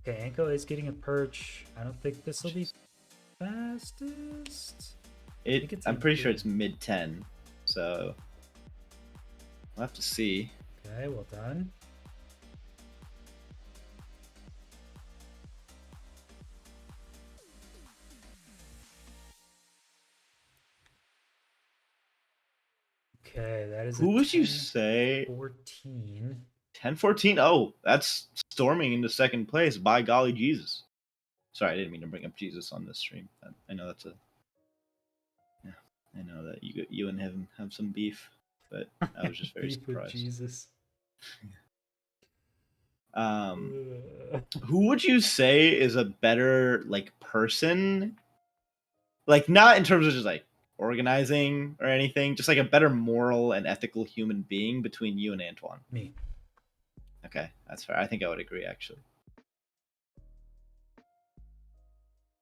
Okay, Anko is getting a perch. I don't think this will be fastest. I'm pretty sure it's mid 10, so we'll have to see. Okay, well done. Okay, that is. Who would you say? 14. 10-14. Oh, that's storming into second place. By golly, Jesus. Sorry, I didn't mean to bring up Jesus on this stream. I know that's a. Yeah, I know that you and him have some beef, but I was just very surprised. Jesus. Who would you say is a better like person? Like not in terms of just like organizing or anything, just like a better moral and ethical human being between you and Antoine. Me. Okay, that's fair. I think I would agree actually.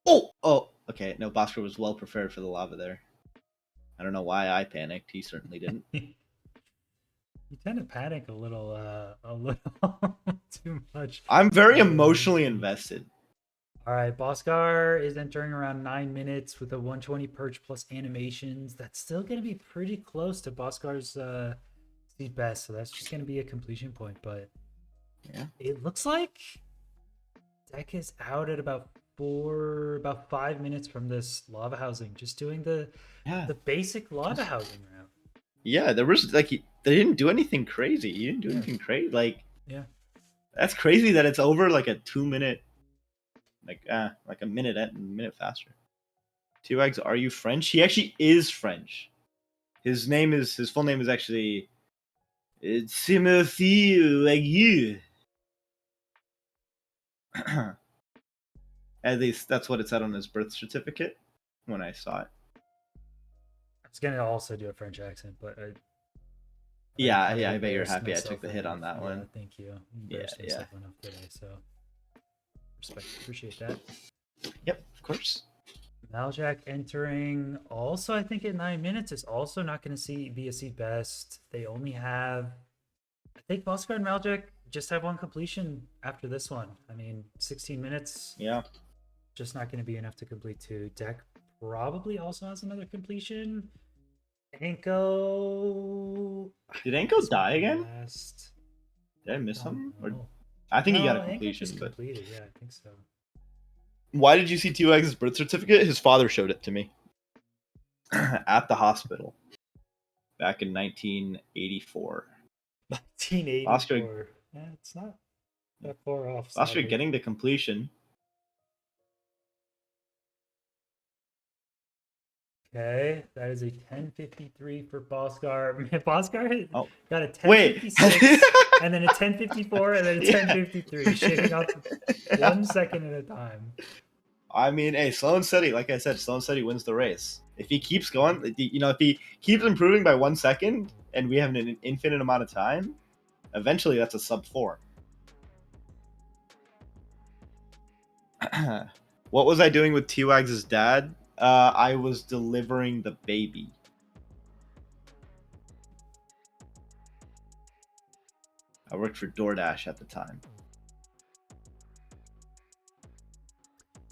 Oh, okay. No, Bosco was well prepared for the lava there. I don't know why I panicked. He certainly didn't. You tend to panic a little too much. I'm very emotionally invested. All right, Boscar is entering around 9 minutes with a 120 perch plus animations. That's still going to be pretty close to Boscar's speed best, so that's just going to be a completion point. But yeah, it looks like Deck is out at about 5 minutes from this lava housing, just doing the basic lava housing route. Yeah, there was like they didn't do anything crazy. You didn't do anything crazy. Like that's crazy that it's over like a 2 minute, like a minute faster. T-Wags, are you French? He actually is French. His full name is actually Timothy Lagu. At least that's what it said on his birth certificate when I saw it. I was gonna also do a French accent, but I I bet you're happy I took the hit on that one. Thank you. Embarrassed myself enough today, so respect, appreciate that. Yep, of course. Maljack entering also, I think, at 9 minutes is also not going to be a seed best. They only have, I think, Boscar and Maljack just have one completion after this one. I mean, 16 minutes. Yeah. Just not going to be enough to complete 2. Deck probably also has another completion. Anko. Did Anko die again? Did I miss him? Or I think he got a completion, but completed. Yeah, I think so. Why did you see T-Wags' birth certificate? His father showed it to me at the hospital back in 1984. 1984. Oscar, yeah, it's not that far off. Oscar getting to completion. Okay, that is a 10:53 for Boscar. Boscar got a 10:56 and then a 10:54 and then a 10:53, shaving off 1 second at a time. I mean, hey, Sloan said he, like I said, Sloan said he wins the race. If he keeps going, if he keeps improving by 1 second, and we have an infinite amount of time, eventually that's a sub 4. What was I doing with T-Wags' dad? I was delivering the baby. I worked for DoorDash at the time.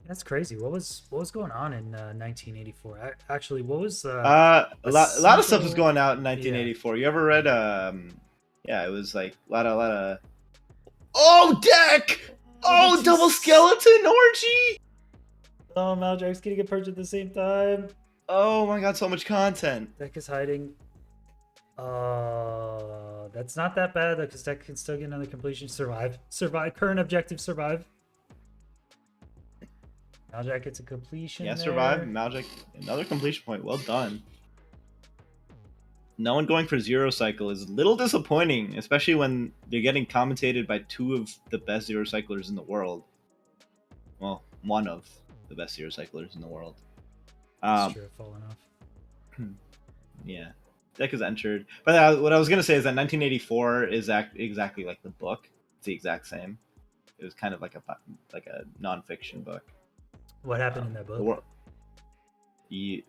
That's crazy. What was going on in 1984? Actually, what was a lot of stuff was going out in 1984. You ever read it was like a lot of Deck! Oh, double skeleton orgy! Oh, Maljack's getting a perch at the same time. Oh my god, so much content. Deck is hiding. That's not that bad though, because Deck can still get another completion. Survive. Current objective, survive. Maljack gets a completion. Yeah, survive. Maljack, another completion point. Well done. no one going for Zero Cycle is a little disappointing, especially when they're getting commentated by two of the best Zero Cyclers in the world. Well, one of the best Zero Cyclers in the world. It's Um, true, falling off. yeah, deck is entered. But what I was gonna say is that 1984 is exactly like the book. It's the exact same. It was kind of like a nonfiction book. What happened in that The book? world. You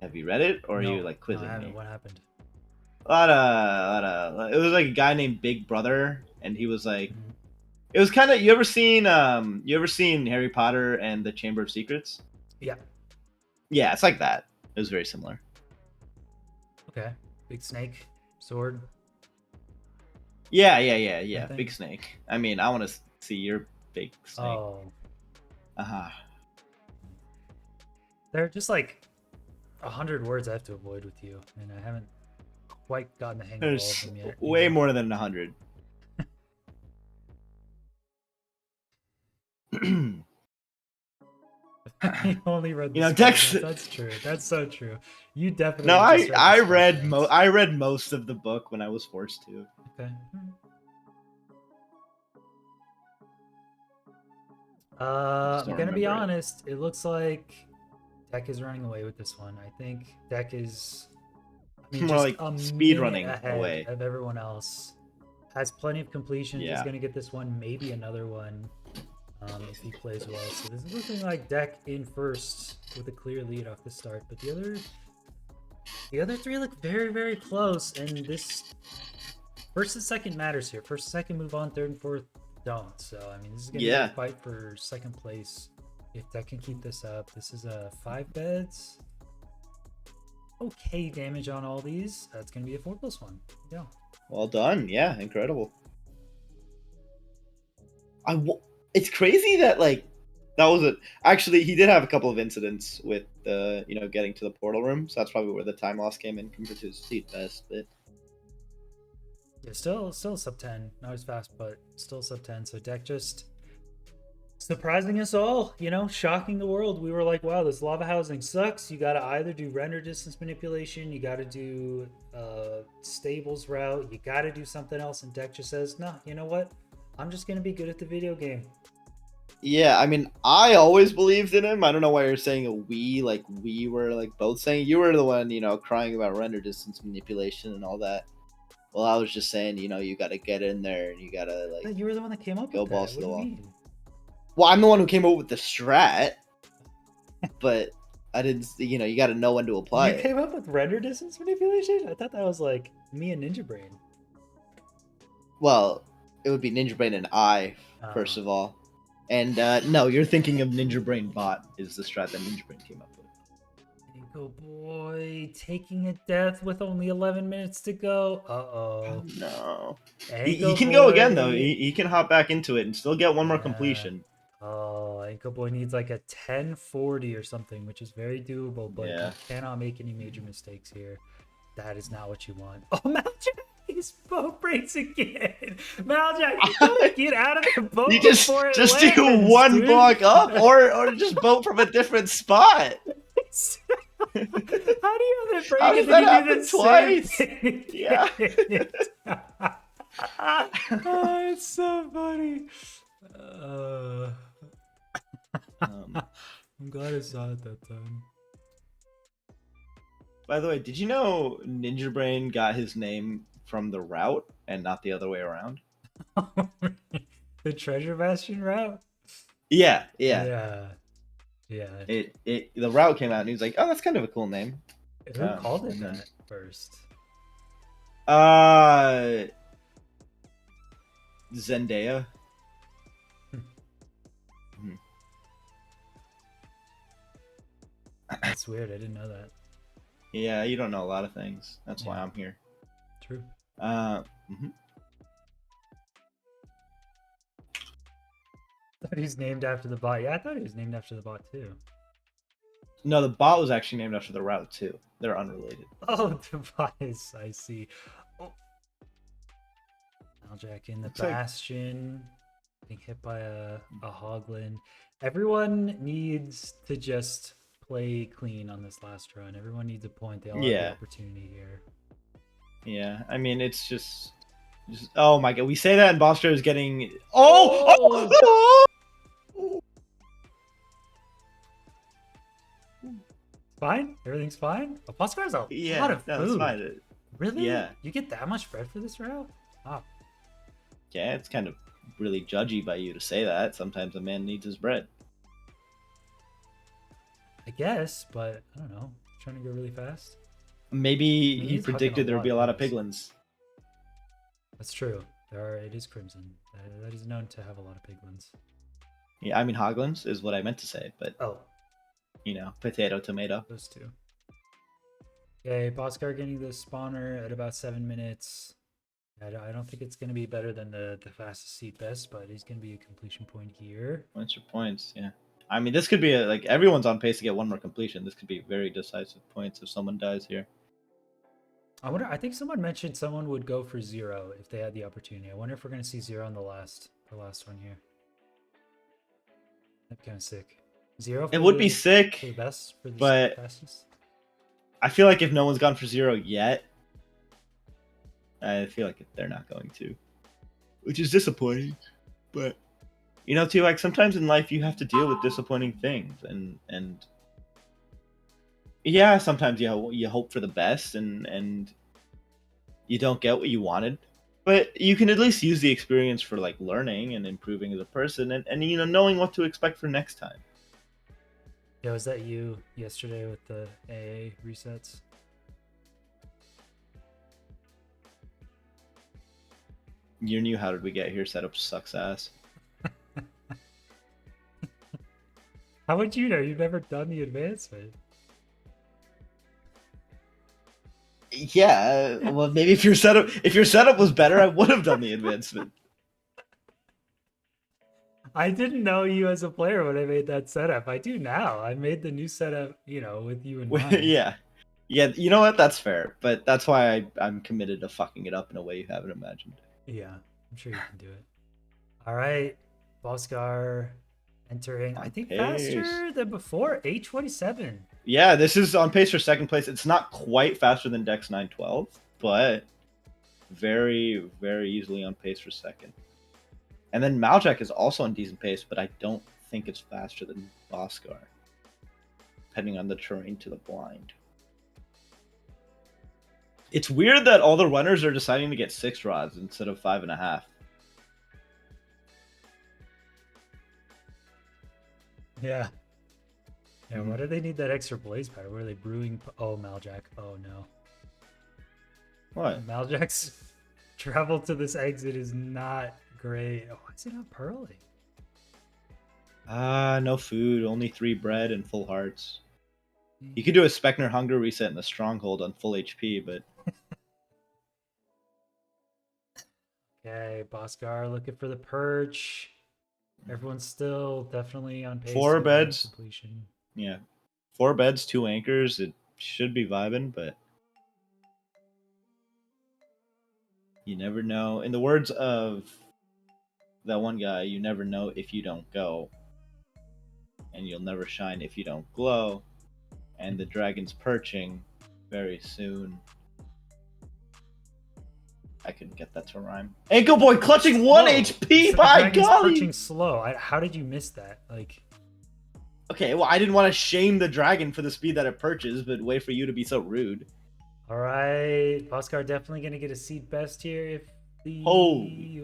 have you read it, or are you No, like no, I quizzing haven't. me? What happened? It was like a guy named Big Brother, and he was like, Mhm. it was kind of. You ever seen Harry Potter and the Chamber of Secrets? Yeah. Yeah, it's like that. It was very similar. Okay. Big snake, sword, Yeah. anything? Big Snake. I mean, I want to see your big snake. Oh, Uh-huh. there are just like 100 words I have to avoid with you, and I haven't quite gotten the hang of all of There's them yet. You way know? more than 100. You only read the You know, spell Dex. guides. That's true. That's so true. You No, definitely just read the spell guides. I read most of the book when I was forced to. Okay. I just I'm don't gonna be remember it. honest. It looks like Deck is running away with this one. I think Deck is, I mean, More just like a speed minute running ahead away. of everyone else. Has plenty of completions. Is Yeah. gonna get this one, maybe another one, if he plays well. So this is looking like Deck in first with a clear lead off the start. But the other three look very, very close. And this first and second matters here. First and second move on, third and fourth don't. So I mean, this is gonna be a Yeah. fight for second place. If Deck can keep this up, this is a 5 beds. Okay, damage on all these. That's gonna be a 4+1. Yeah. Well done. Yeah, incredible. It's crazy that like that was it. Actually, he did have a couple of incidents with getting to the portal room, so that's probably where the time loss came in compared to his speed best. But Yeah, still sub 10. Not as fast, but still sub 10. So Deck just surprising us all, shocking the world. We were like, wow, this lava housing sucks. You got to either do render distance manipulation, you got to do stables route, you got to do something else. And Deck just says, no, you know what? I'm just going to be good at the video game. yeah, I mean, I always believed in him. I don't know why you're saying a we. Like we were like both saying you were the one, crying about render distance manipulation and all that. Well, I was just saying, you got to get in there and you got to like You were the one that came up go with that. balls to What the do you wall. mean? Well, I'm the one who came up with the strat, but I didn't. You got to know when to apply You it. came up with render distance manipulation? I thought that was like me and Ninja Brain. Well, it would be Ninja Brain and I, first Oh. of all. And no, you're thinking of Ninja Brain Bot is the strat that Ninja Brain came up with. Ankle boy taking a death with only 11 minutes to go. Oh, Uh-oh. no. He Ankle can go again, though. boy. He can hop back into it and still get one more Yeah. completion. Oh, Ankle boy needs like a 1040 or something, which is very doable, but Yeah. you cannot make any major mistakes here. That is not what you want. Oh, Maljack! His boat breaks again. Maljack, you gotta get out of the boat You just before it do lands, one dude. block up, or just boat from a different spot. How do you have it break How and does then that you do happen the twice? same thing? Yeah. Oh, it's so funny. I'm glad I saw it that time. By the way, did you know Ninja Brain got his name from the route and not the other way around? The treasure bastion route? Yeah. Yeah. The route came out and he was like, "Oh, that's kind of a cool name." Who called it And then, that first? Zendaya. That's weird. I didn't know that. Yeah, you don't know a lot of things. That's why Yeah. I'm here. True. Mhm. I thought he was named after the bot. Yeah, I thought he was named after the bot too. No, the bot was actually named after the route too. They're unrelated. Oh, device. I see. Oh. Maljack in the Looks like- bastion. Getting hit by a hoglin. Everyone needs to just play clean on this last run. Everyone needs a point. They all have Yeah. the opportunity here. Yeah, I mean, it's just oh my god, we say that and Bostro is getting oh, Oh, oh! fine. Everything's fine. Oh, Poscar's a lot Yeah, of no, it's food. fine. Really? Yeah, You get that much bread for this route? Oh, yeah, it's kind of really judgy by you to say that. Sometimes a man needs his bread. I guess, but I don't know. Trying to go really fast. Maybe I mean, he he's hugging a predicted there would lot be a of lot of pigs. piglins. That's true. There are. It is crimson. That is known to have a lot of piglins. Yeah, I mean hoglins is what I meant to say, but Oh, potato, tomato. those two. Okay, Boscar getting the spawner at about 7 minutes. I don't think it's going to be better than the fastest seat best, but he's going to be a completion point here. Points for points, yeah. I mean, this could be like everyone's on pace to get one more completion. This could be very decisive points if someone dies here. I wonder. I think someone mentioned someone would go for 0 if they had the opportunity. I wonder if we're going to see 0 on the last one here. That'd be kind of sick. 0 It for would be for the sick, best for the but fastest. I feel like if no one's gone for 0 yet, I feel like they're not going to, which is disappointing. But too, like sometimes in life you have to deal with disappointing things, and yeah, sometimes you hope for the best, and you don't get what you wanted, but you can at least use the experience for like learning and improving as a person, and knowing what to expect for next time. Yeah, was that you yesterday with the AA resets? Your new how did we get here setup sucks ass. How would you know? You've never done the advancement. Yeah, well, maybe if your setup was better, I would have done the advancement. I didn't know you as a player when I made that setup. I do now. I made the new setup, with you in mind. Yeah, yeah. You know what? That's fair, but that's why I'm committed to fucking it up in a way you haven't imagined. Yeah, I'm sure you can do it. All right, Boscar entering, I On think pace. faster than before, 8:27. Yeah, this is on pace for second place. It's not quite faster than Dex 912, but very, very easily on pace for second. And then Maljack is also on decent pace, but I don't think it's faster than Boscar, depending on the terrain to the blind. It's weird that all the runners are deciding to get 6 rods instead of 5.5. Yeah. Yeah, why do they need that extra blaze powder? Were they brewing? Oh, Maljack. Oh, no. What? Maljack's travel to this exit is not great. Oh, why is it not pearly? No food, only 3 bread and full hearts. You could do a Spectre Hunger reset in a Stronghold on full HP, but... Okay, Boscar looking for the perch. Everyone's still definitely on pace 4 to get beds. completion. Yeah. 4 beds, 2 anchors. It should be vibing, but... You never know. In the words of that one guy, you never know if you don't go. And you'll never shine if you don't glow. And the dragon's perching very soon. I couldn't get that to rhyme. Ankle Boy clutching 1 HP, by dragon's golly! perching slow. How did you miss that? Like, Okay, well, I didn't want to shame the dragon for the speed that it perches, but wait for you to be so rude. all right, Boscar definitely gonna get a seed best here if the Holy.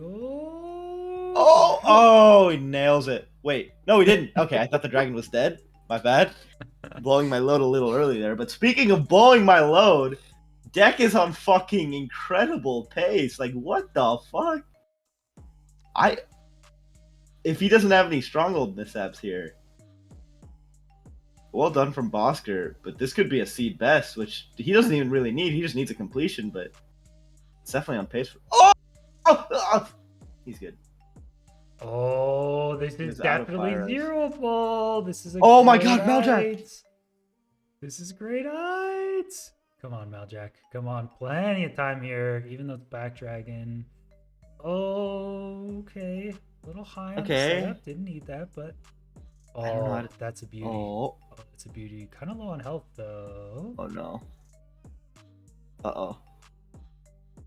oh Oh, he nails it. Wait, no, he didn't. Okay, I thought the dragon was dead. My bad. Blowing my load a little early there. But speaking of blowing my load, Deck is on fucking incredible pace. Like, what the fuck? If he doesn't have any stronghold mishaps here, well done from Bosker. But this could be a seed best, which he doesn't even really need. He just needs a completion, but it's definitely on pace for. Oh! He's good. Oh, this is definitely zeroable. This is a oh my god, Maljack! This is great height. Come on, Maljack. Come on, plenty of time here, even though it's back dragon. Oh, okay. A little high on the setup. Didn't need that, but oh, that's a beauty. Oh, that's a beauty. Kind of low on health though. Oh no. Uh-oh.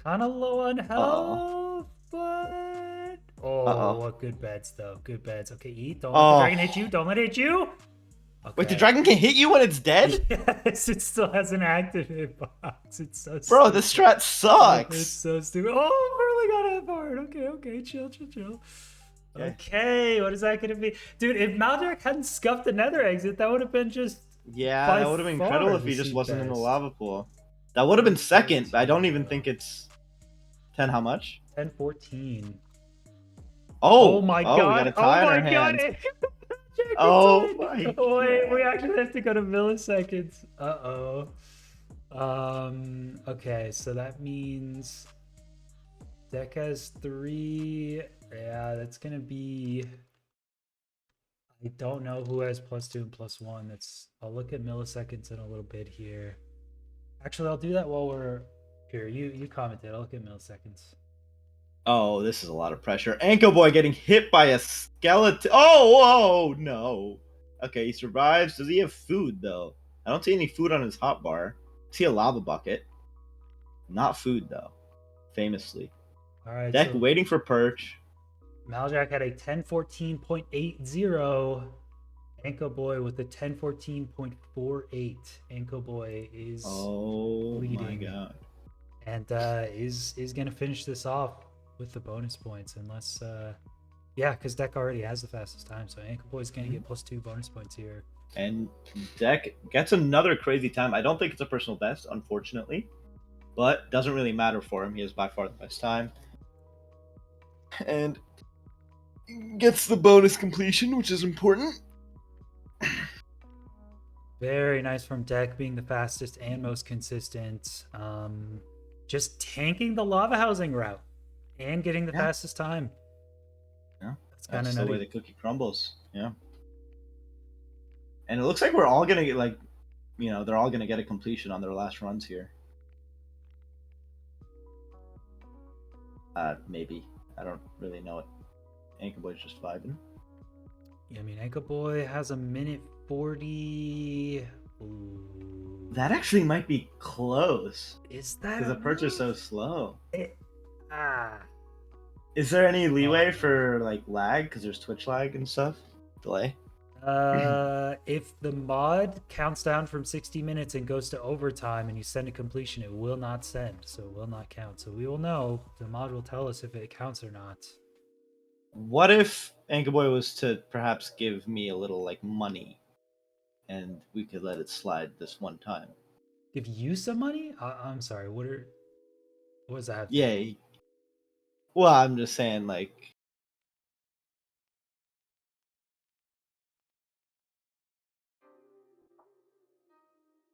Kind of low on Uh-oh. health, but oh, Uh-oh. what good bets though. Good bets. Okay, eat. Don't let the Oh. dragon hit you. Don't let it hit you. Wait, the Okay. dragon can hit you when it's dead? Yes, it still has an active hitbox. It's so Bro, this stupid. strat It's sucks. so stupid. Oh, barely got hit hard. Okay, okay, chill, chill, chill. Okay. Okay, what is that gonna be, dude? If Maldrak hadn't scuffed the Nether exit, that would have been just Yeah, by that would have been incredible far if the he just seed wasn't in the best. lava pool. That would have been second, but I don't even 10-14, think it's 10 how much? 10-14. Oh Oh, my oh, we got a god! Oh tie on my our god! hands. Jack, we Oh tied. my Oh, wait, we god. actually have to go to milliseconds. Okay, so that means deck has 3. Yeah, that's gonna be. I don't know who has +2 and +1. That's. I'll look at milliseconds in a little bit here. Actually, I'll do that while we're here. You commented. I'll look at milliseconds. Oh, this is a lot of pressure. Anko Boy getting hit by a skeleton. Oh, no. Okay, he survives. Does he have food, though? I don't see any food on his hotbar. I see a lava bucket. Not food, though. Famously. All right, Deck so waiting for perch. Maljak had a 1014.80. Anko Boy with a 1014.48. Anko Boy is Oh my leading god. and is gonna finish this off with the bonus points unless yeah, because deck already has the fastest time, so Anko Boy's gonna get +2 bonus points here. And Deck gets another crazy time. I don't think it's a personal best, unfortunately, but doesn't really matter for him. He has by far the best time. And gets the bonus completion, which is important. Very nice from deck being the fastest and most consistent. Just tanking the lava housing route and getting the Yeah. fastest time. Yeah, That's kind of that's the way nutty. the cookie crumbles. Yeah. And it looks like we're all gonna get they're all gonna get a completion on their last runs here. Maybe. I don't really know it. Anchor Boy's just vibing. Yeah, I mean, Anko Boy has a minute 40. Ooh. That actually might be close. Is that Because a the perch is so move? slow. Ah. Is there any leeway Oh, for like lag? Because there's Twitch lag and stuff. Delay. if the mod counts down from 60 minutes and goes to overtime and you send a completion, it will not send, so it will not count. So we will know. The mod will tell us if it counts or not. What if Anchor Boy was to perhaps give me a little like money, and we could let it slide this one time? Give you some money? I'm sorry. What does that have to Yeah. do? Well, I'm just saying like.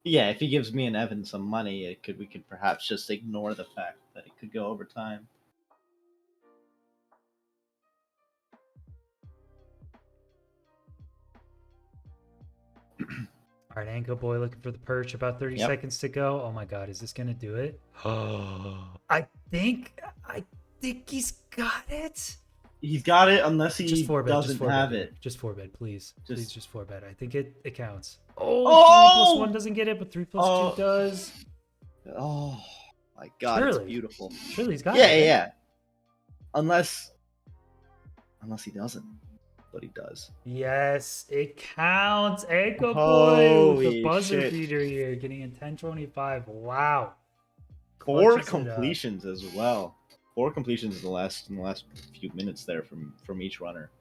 Yeah, if he gives me and Evan some money, we could perhaps just ignore the fact that it could go over time. All right, Anko Boy looking for the perch. About 30 Yep. seconds to go. Oh my god, is this gonna do it? I think he's got it. He's got it unless he Just 4 bet, just doesn't 4 bet have here. it. Just 4 bet, please. Please Just just 4 bet. I think it counts. Oh, 3+1 oh doesn't get it, but 3+2 oh does. oh my god, it's Surely. beautiful. Surely he's got Yeah, it, right? yeah. Unless he doesn't, but he does. Yes, it counts. Anko Boy with the Holy buzzer shit! beater here, getting in 10-25. Wow. 4 Clutches it up. completions as well. 4 completions in the last few minutes there from each runner.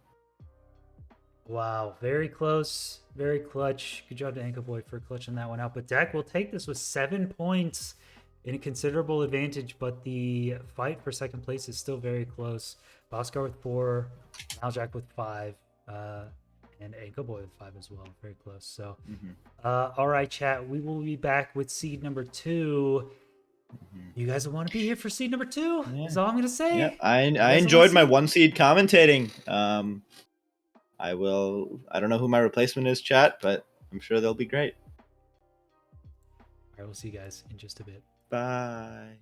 Wow, very close, very clutch. Good job to Anko Boy for clutching that one out. But Deck will take this with 7 points in a considerable advantage, but the fight for second place is still very close. Boscar with 4, Maljak with 5, and Anko Boy with 5 as well. Very close. So, all right, chat. We will be back with seed number 2. You guys will want to be here for seed number 2. Yeah. Is all I'm gonna say. Yeah, I You guys will enjoyed my see. 1 seed commentating. I don't know who my replacement is, chat, but I'm sure they'll be great. All right, we'll see you guys in just a bit. Bye.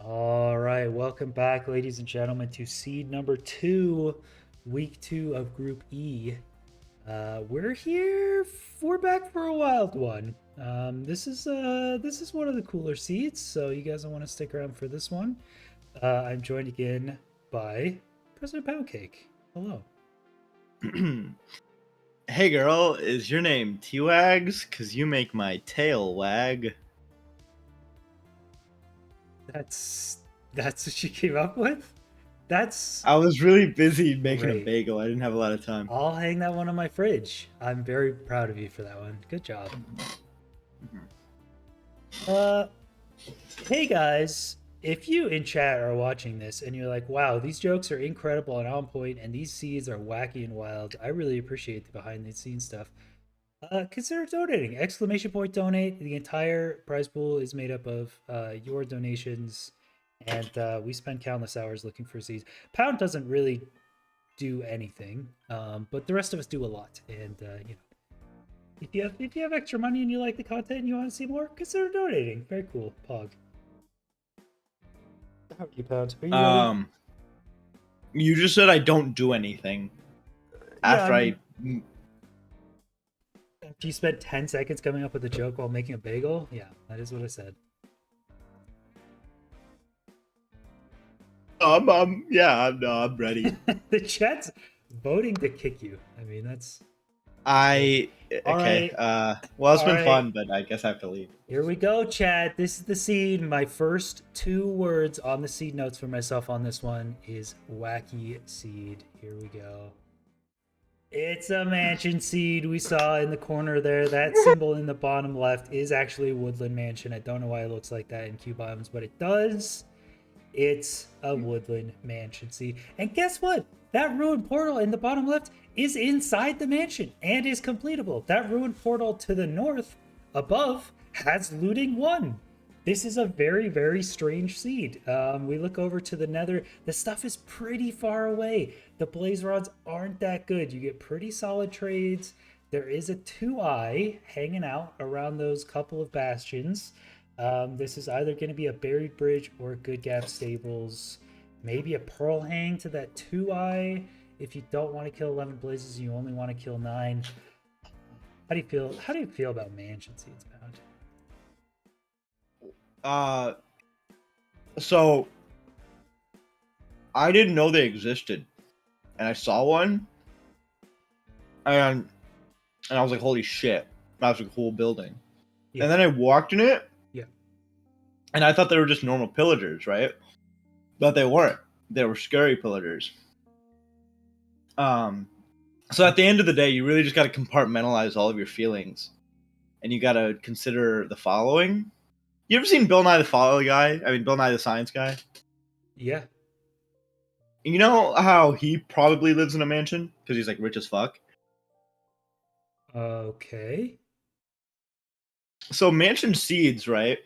All right, welcome back, ladies and gentlemen, to seed number 2, week 2 of Group E. We're here. We're back for a wild one. This is one of the cooler seeds, so you guys don't want to stick around for this one. I'm joined again by President Poundcake. Hello. Hey girl, is your name T-Wags? Cause you make my tail wag. That's what you came up with. That's I was really busy making a great. bagel. I didn't have a lot of time. I'll hang that one on my fridge. I'm very proud of you for that one. Good job. Uh, hey guys, if you in chat are watching this and you're like, wow, these jokes are incredible and on point, and these seeds are wacky and wild, I really appreciate the behind the scenes stuff. Consider donating! Exclamation point donate. The entire prize pool is made up of your donations, and we spend countless hours looking for seeds. Pound doesn't really do anything, but the rest of us do a lot. And you know, if you have extra money and you like the content and you want to see more, consider donating. Very cool, Pog. How are you, Pound? Are you ready? You just said I don't do anything Yeah, I after mean, after you spent 10 seconds coming up with a joke while making a bagel, yeah, that is what I said. I'm ready. The chat's voting to kick you. I mean, that's I all okay. right. Well, it's All been right. fun, but I guess I have to leave. Here we go, chat. This is the seed. My first 2 words on the seed notes for myself on this one is wacky seed. Here we go. It's a mansion seed we saw in the corner there. That symbol in the bottom left is actually a woodland mansion. I don't know why it looks like that in cube items, but it does. It's a woodland mansion seed. And guess what? That ruined portal in the bottom left is inside the mansion and is completable. That ruined portal to the north above has looting 1. This is a very, very strange seed. We look over to the nether. The stuff is pretty far away. The blaze rods aren't that good. You get pretty solid trades. There is a 2-eye hanging out around those couple of bastions. This is either going to be a buried bridge or a good gap stables. Maybe a pearl hang to that 2-eye if you don't want to kill 11 blazes, you only want to kill 9. How do you feel? How do you feel about mansion seeds, Pound? Uh, so I didn't know they existed, and I saw one, and I was like, "Holy shit, that's a cool building." Yeah. And then I walked in it, Yeah. and I thought they were just normal pillagers, right? But they weren't. They were scary pillagers. So at the end of the day, you really just got to compartmentalize all of your feelings, and you got to consider the following. You ever seen Bill Nye the Follow Guy? I mean, Bill Nye the Science Guy. Yeah. You know how he probably lives in a mansion because he's like rich as fuck. Okay. So mansion seeds, right?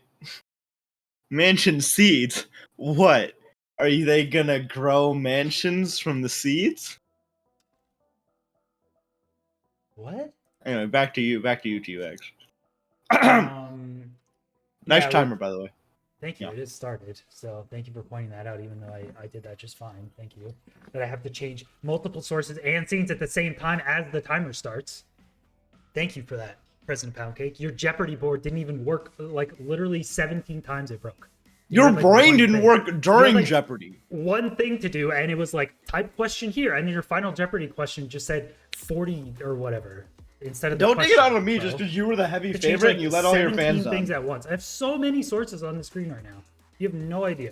Mansion seeds. What? They gonna grow mansions from the seeds? What? Anyway, back to you. Back to you, TUX. Nice Yeah, timer, by the way. thank you. Yeah. It is started. So thank you for pointing that out, even though I did that just fine. Thank you. But I have to change multiple sources and scenes at the same time as the timer starts. Thank you for that, President Poundcake. Your Jeopardy board didn't even work. Like literally 17 times it broke. Your like, brain didn't work during like, Jeopardy. One thing to do, and it was like type question here, and then your final Jeopardy question just said 40 or whatever instead of the Don't take it question, out on me bro. just because you were the heavy To change, favorite like, and you let all your 17 fans down. things at once. I have so many sources on the screen right now. You have no idea.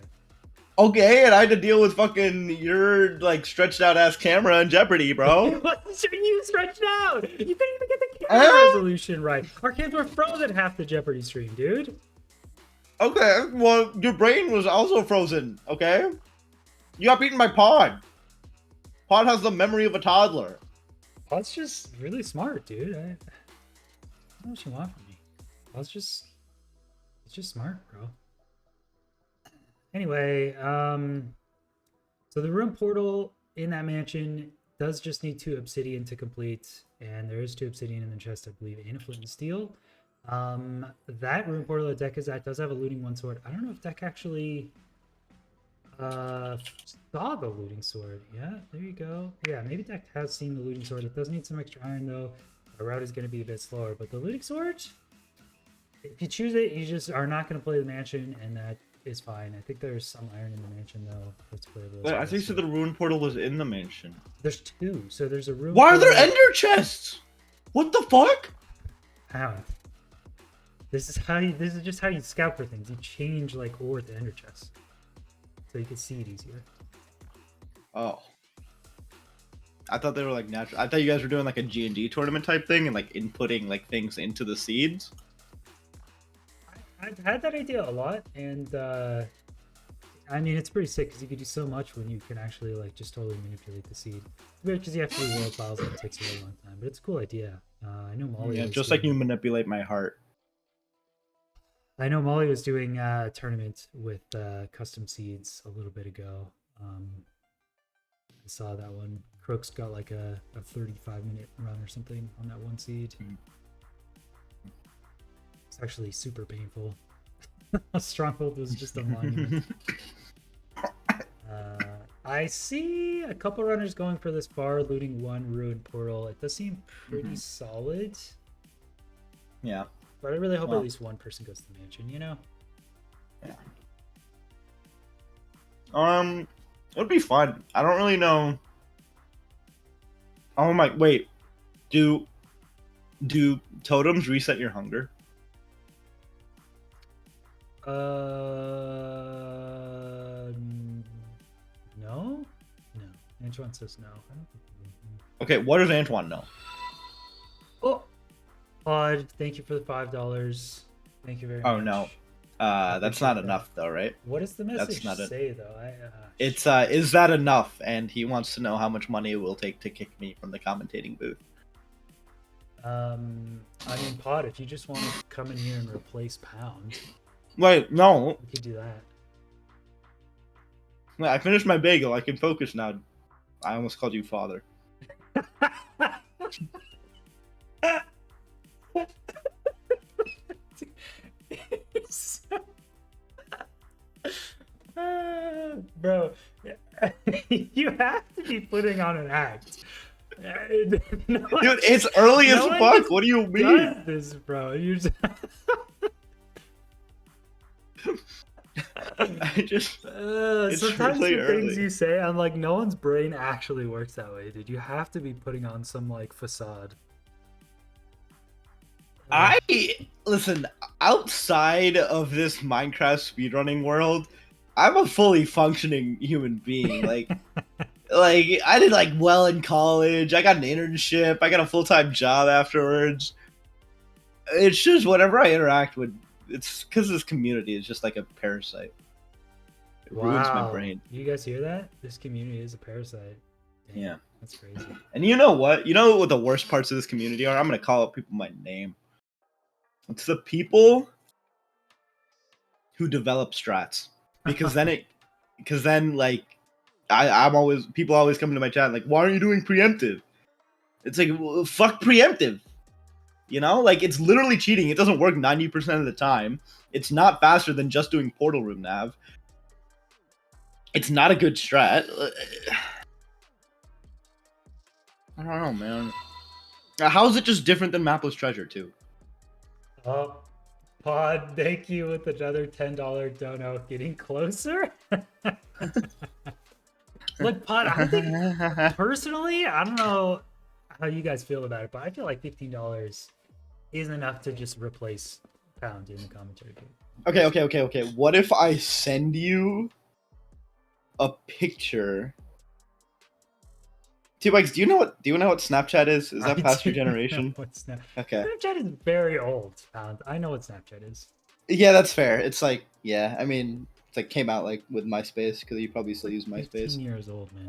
Okay, and I had to deal with fucking your like stretched out ass camera in Jeopardy, bro. What you stretched out? You couldn't even get the camera resolution right. Our kids were frozen half the Jeopardy stream, dude. Okay, well, your brain was also frozen, okay? You got beaten by Pod. Pod has the memory of a toddler. Pod's just really smart, dude. I don't know what you want from me. It's just smart, bro. Anyway, so the room portal in that mansion does just need 2 obsidian to complete, and there is 2 obsidian in the chest, I believe, and a flint and steel. That room portal that Deck is at does have a looting 1 sword. I don't know if Deck actually Saw the looting sword. Yeah, there you go. Yeah, maybe deck has seen the looting sword. It does need some extra iron though. Our route is going to be a bit slower, but the looting sword, if you choose it, you just are not going to play the mansion, and that is fine. I think there's some iron in the mansion though that's playable as But I well. think So so the ruin portal was in the mansion. there's two. So there's a room. Why are there ender chests? What the fuck? How? This is how you. This is just how you scout for things. You change like ore to ender chests, so you can see it easier. Oh. I thought they were like natural. I thought you guys were doing like a G&G tournament type thing and like inputting like things into the seeds. I've had that idea a lot, and I mean it's pretty sick because you can do so much when you can actually like just totally manipulate the seed. Weird because you have to do world files and it takes a really long time, but it's a cool idea. I know Molly. Yeah, was just doing, like you manipulate my heart. I know Molly was doing a tournament with custom seeds a little bit ago. I saw that one. Crooks got like a 35-minute run or something on that one seed. It's actually super painful. Stronghold was just a monument. I see a couple runners going for this bar, looting one ruined portal. It does seem pretty solid. Yeah. But I really hope at least one person goes to the mansion, you know? Yeah. It would be fun. I don't really know. Oh my, wait. Do totems reset your hunger? No? No. Antoine says no. I don't think Okay, what does Antoine know? Oh! Pod, thank you for the $5. Thank you very much. Oh no. That's not enough though, right? What does the message not say though? It's is that enough? And he wants to know how much money it will take to kick me from the commentating booth. I mean, Pod, if you just want to come in here and replace Pound, Wait, no. we could do that. I finished my bagel. I can focus now. I almost called you father. Bro, you have to be putting on an act. Dude, it's early as fuck. What do you mean? This, bro. You just... I just sometimes really the things early. you say, I'm like, no one's brain actually works that way, dude. You have to be putting on some like facade. Listen, outside of this Minecraft speedrunning world, I'm a fully functioning human being. Like I did like well in college. I got an internship. I got a full-time job afterwards. It's just whenever I interact with, it's because this community is just like a parasite. It ruins my brain. You guys hear that? This community is a parasite. Damn, Yeah, that's crazy. And you know what? You know what the worst parts of this community are? I'm gonna call out people by name. It's the people who develop strats, because then like I'm always, people always come to my chat like, why aren't you doing preemptive? It's like, well, fuck preemptive. You know, like it's literally cheating. It doesn't work 90% of the time. It's not faster than just doing portal room nav. It's not a good strat. I don't know, man. How is it just different than Mapless Treasure too? Oh, Pod, thank you with another $10 dono. Getting closer. Look, Pod, I think personally, I don't know how you guys feel about it, but I feel like $15 isn't enough to just replace Pound in the commentary game. Okay. What if I send you a picture? T-Bikes, do you know what Snapchat is? Is that past your generation? Okay. Snapchat is very old, Pound. I know what Snapchat is. Yeah, that's fair. It's like, yeah, I mean, it's like came out like with MySpace, because you probably still use MySpace. 15 years old, man.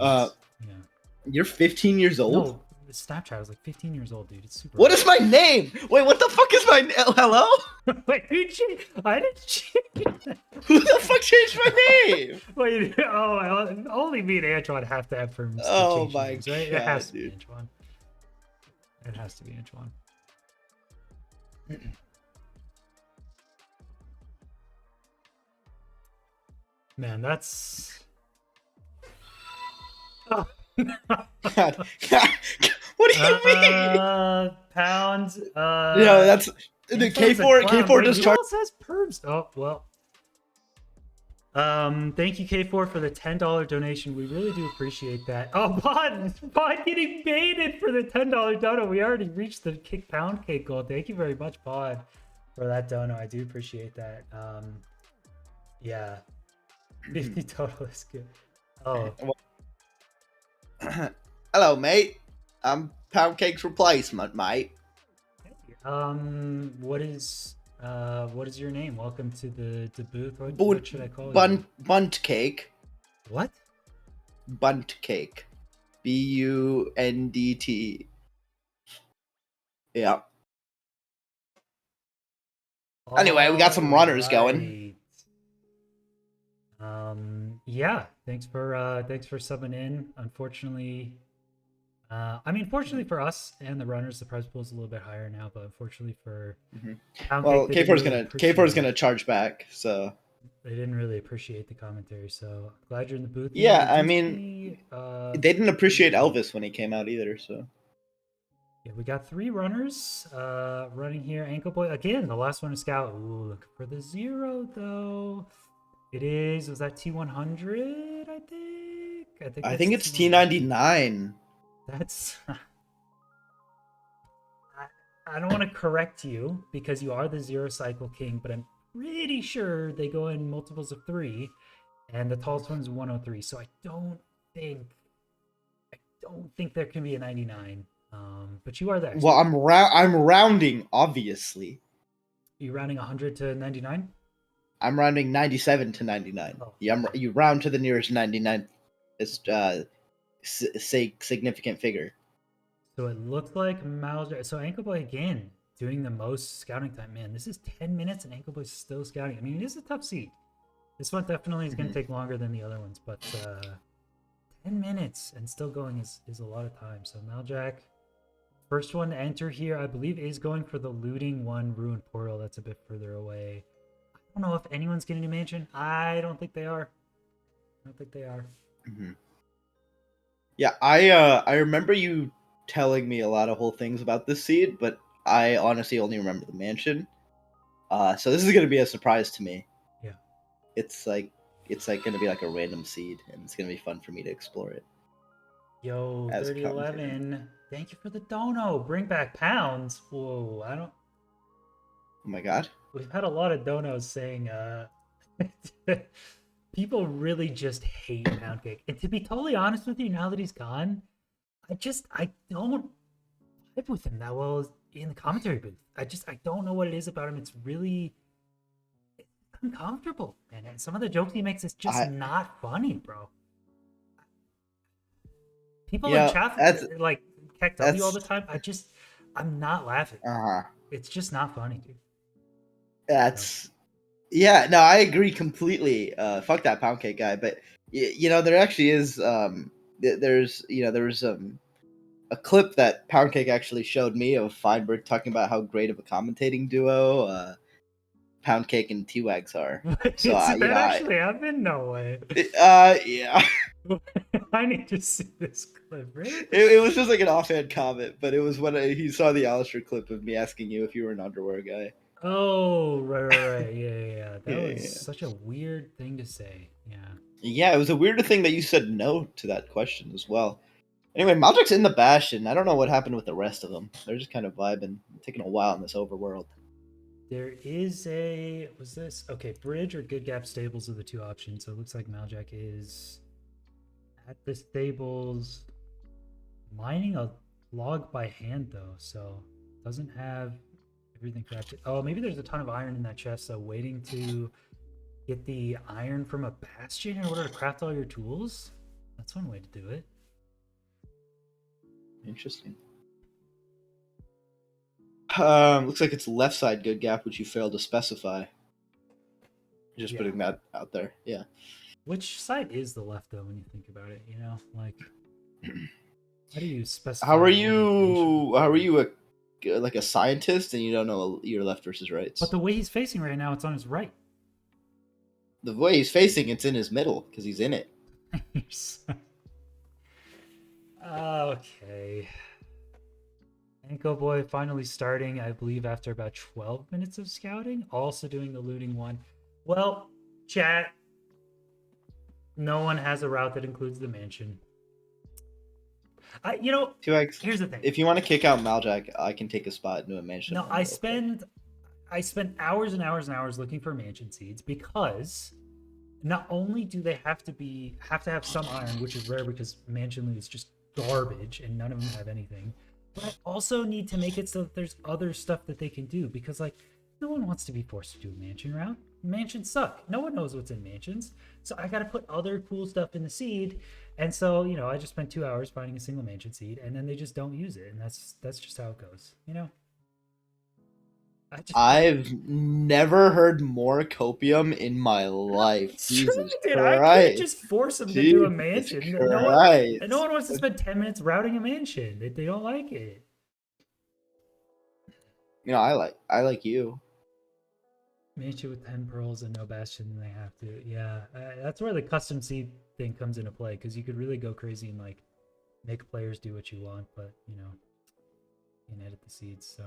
Yeah. You're 15 years old? No, Snapchat was like 15 years old, dude. It's super. What is my name? Wait, what the fuck is my name? Hello? Wait, who changed? I didn't change. Who the fuck changed my name? Wait, only me and Antoine have to have perms. Oh my names, right? God, It has to dude. be Antoine. It has to be Antoine. Man, that's Oh. God. What do you mean? Pounds. No, that's the Antone's a K4. clown. K4 Wait, does who charge. else has perms? Oh well. Thank you, K4, for the $10 donation. We really do appreciate that. Oh, Bod getting baited for the $10 dono. We already reached the kick pound cake goal. Thank you very much, Bod, for that dono. I do appreciate that. Yeah, 50 total is good. Oh, Hello, mate. I'm Pound Cake's replacement, mate. what is your name? Welcome to the booth. Bunt, What should I call you? bunt cake. What? Bunt cake. BUNDT. Yeah. Anyway, we got some All runners going. right. Yeah, thanks for subbing in. Unfortunately, I mean, fortunately for us and the runners, the prize pool is a little bit higher now, but unfortunately for Pound Cake, Well, they didn't K4's really gonna appreciate K4's it. gonna charge back. So They didn't really appreciate the commentary. So glad you're in the booth here. yeah, We I do mean, see they didn't appreciate Elvis when he came out either. So yeah, we got 3 runners running here. Ankle Boy again. The last one is Scout. Ooh, looking for the 0 though. It is. Was that T100? I think I that's think it's T100. T99. That's. I don't want to correct you because you are the 0 cycle king, but I'm pretty sure they go in multiples of 3, and the tallest one is 103. So I don't think there can be a 99. But you are the expert. Well, I'm rounding, obviously. You rounding 100 to 99? I'm rounding 97 to 99. Oh, You round to the nearest 99 significant figure. so it looks like Mauser. So Ankle Boy again doing the most scouting time. Man, this is 10 minutes and Ankle Boy's still scouting. I mean, it is a tough seat. This one definitely is going to take longer than the other ones, but 10 minutes and still going is a lot of time. So Maljack, first one to enter here, I believe, is going for the looting one, Ruined Portal. That's a bit further away. I don't know if anyone's getting a mansion. I don't think they are. Mm-hmm. Yeah, I remember you telling me a lot of whole things about this seed, but I honestly only remember the mansion. So this is gonna be a surprise to me. Yeah. It's like gonna be like a random seed, and it's gonna be fun for me to explore it. Yo, As a commentator. 3011. Thank you for the dono. Bring back pounds. Whoa, I don't. Oh my god. We've had a lot of donos saying people really just hate pound cake. And to be totally honest with you, now that he's gone, I don't vibe with him that well in the commentary booth. I don't know what it is about him. It's really uncomfortable. And some of the jokes he makes is just not funny, bro. People in chat like Keck W all the time. I'm not laughing. It's just not funny, dude. Yeah, no, I agree completely. Fuck that pound cake guy, but there actually is there was a clip that Pound Cake actually showed me of Feinberg talking about how great of a commentating duo Pound Cake and T-Wags are. So that actually happened? No way. Yeah. I need to see this clip. Really? It was just like an offhand comment, but it was when he saw the Alistair clip of me asking you if you were an underwear guy. Oh, right. Yeah. That was such a weird thing to say. Yeah. Yeah, it was a weirder thing that you said no to that question as well. Anyway, Maldrick's in the bash, and I don't know what happened with the rest of them. They're just kind of vibing, taking a while in this overworld. There is okay, Bridge or Good Gap Stables are the 2 options. So it looks like Maljack is at the stables mining a log by hand though, so doesn't have everything crafted. Oh, maybe there's a ton of iron in that chest, so waiting to get the iron from a bastion in order to craft all your tools. That's one way to do it. Interesting. Looks like it's left side good gap, which you failed to specify. Just putting that out there. Yeah. Which side is the left though when you think about it, like how do you specify? How are you a scientist and you don't know your left versus right? But the way he's facing right now, it's on his right. The way he's facing, it's in his middle because he's in it. Okay. Anko Boy finally starting, I believe, after about 12 minutes of scouting. Also doing the looting one. Well, chat, no one has a route that includes the mansion. You know, 2x. here's the thing. If you want to kick out Maljack, I can take a spot into a mansion No, run real quick. I spent hours and hours and hours looking for mansion seeds because not only do they have to have some iron, which is rare because mansion loot is just garbage and none of them have anything. But I also need to make it so that there's other stuff that they can do because like no one wants to be forced to do a mansion route. Mansions suck. No one knows what's in mansions. So I got to put other cool stuff in the seed. And so, I just spent 2 hours finding a single mansion seed and then they just don't use it. And that's just how it goes. I just I've never heard more copium in my No, life. it's true, Jesus dude. I can't Christ. just force them to do a Jesus mansion. No Christ. one wants to spend 10 minutes routing a mansion. They don't like it. I like you. Mansion with 10 pearls and no bastion, and they have to. Yeah, that's where the custom seed thing comes into play because you could really go crazy and like make players do what you want, but you can edit the seeds. So,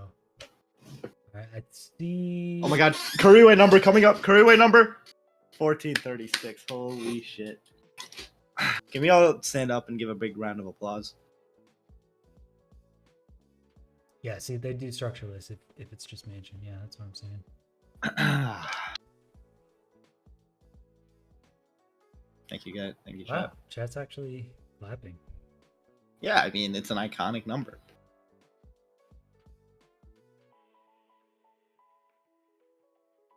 all right, let's see. Oh my god. Curryway number coming up. Curryway number 1436. Holy shit. Can we all stand up and give a big round of applause? Yeah, see, they do structureless if it's just mansion. Yeah, that's what I'm saying. Thank you, guys. Thank you, Wow, chat. chat's actually clapping. Yeah, I mean, it's an iconic number.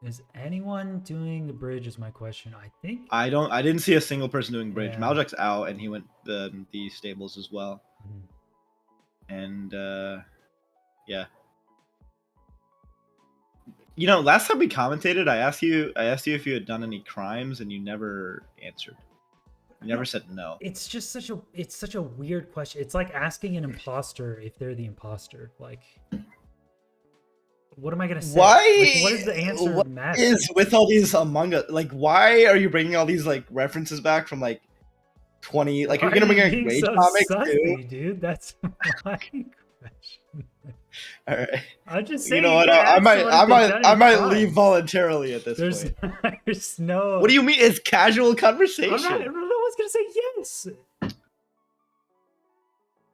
Is anyone doing the bridge? Is my question. I think. I didn't see a single person doing bridge. Yeah. Maljack's out, and he went the stables as well. Mhm. And yeah. Last time we commentated, I asked you if you had done any crimes, and you never answered. You never said no. It's just such a weird question. It's like asking an imposter if they're the imposter. Like, what am I gonna say? Why? Like, what is the answer What matter? is with all these Among Us? Like, why are you bringing all these like references back from like 20? Like, Why you're gonna are you bring like being Rage so comics too? sussy, dude? That's my question. All right. I'm just You saying. know what? You I ask might someone I if they've might done I any might leave crimes. voluntarily at this point. There's no. What do you mean? It's casual conversation. I'm not. No one's gonna say yes.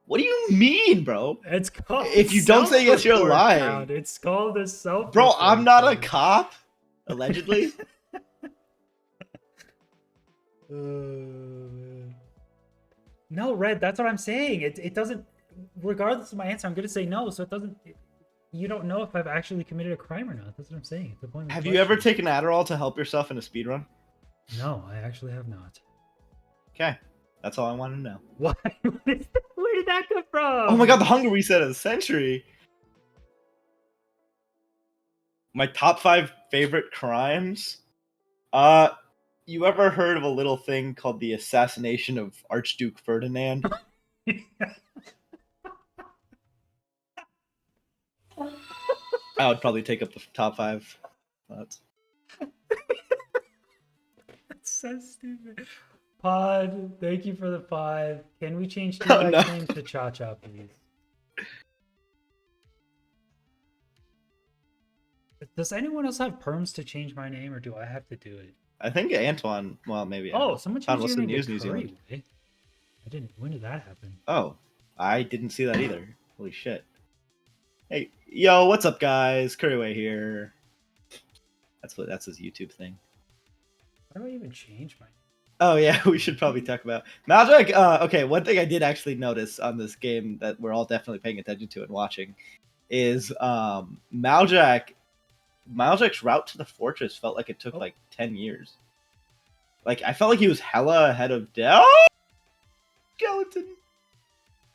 What do you mean, bro? It's called. If you don't say yes, you're lying. Round. It's called a self. Bro, I'm not a cop. Allegedly. No, Red. That's what I'm saying. It doesn't. Regardless of my answer, I'm gonna say no. So it doesn't. You don't know if I've actually committed a crime or not. That's what I'm saying. It's the point of the Have you ever question. taken Adderall to help yourself in a speed run? No, I actually have not. Okay. That's all I want to know. Why? Where did that come from? Oh my god, the hunger reset of the century. My top 5 favorite crimes. You ever heard of a little thing called the assassination of Archduke Ferdinand? I would probably take up the top 5 thoughts. That's so stupid. Pod, thank you for the 5. Can we change Oh, two no. names to Cha Cha, please? Does anyone else have perms to change my name, or do I have to do it? I think Antoine. Well, maybe. Oh, someone changed what's your the name news, to New Zealand? Curryway. I didn't. When did that happen? Oh, I didn't see that either. Holy shit. Hey, yo, what's up, guys? Curryway here. That's his YouTube thing. How do I even change my? Oh yeah, we should probably talk about Maljack. Okay, one thing I did actually notice on this game that we're all definitely paying attention to and watching is Maljack. Maljack's route to the fortress felt like it took like 10 years. Like I felt like he was hella ahead of Dell. Skeleton.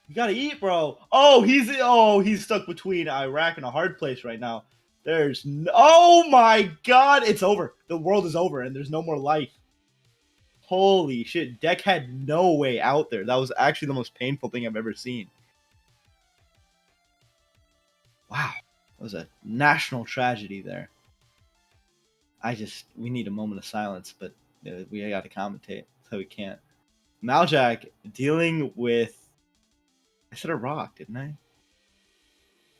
You gotta eat, bro. He's stuck between Iraq and a hard place right now. Oh my god, it's over. The world is over and there's no more life. Holy shit, Deck had no way out there. That was actually the most painful thing I've ever seen. Wow, that was a national tragedy there. We need a moment of silence, but we gotta commentate, so we can't. Maljack dealing with I said a rock, didn't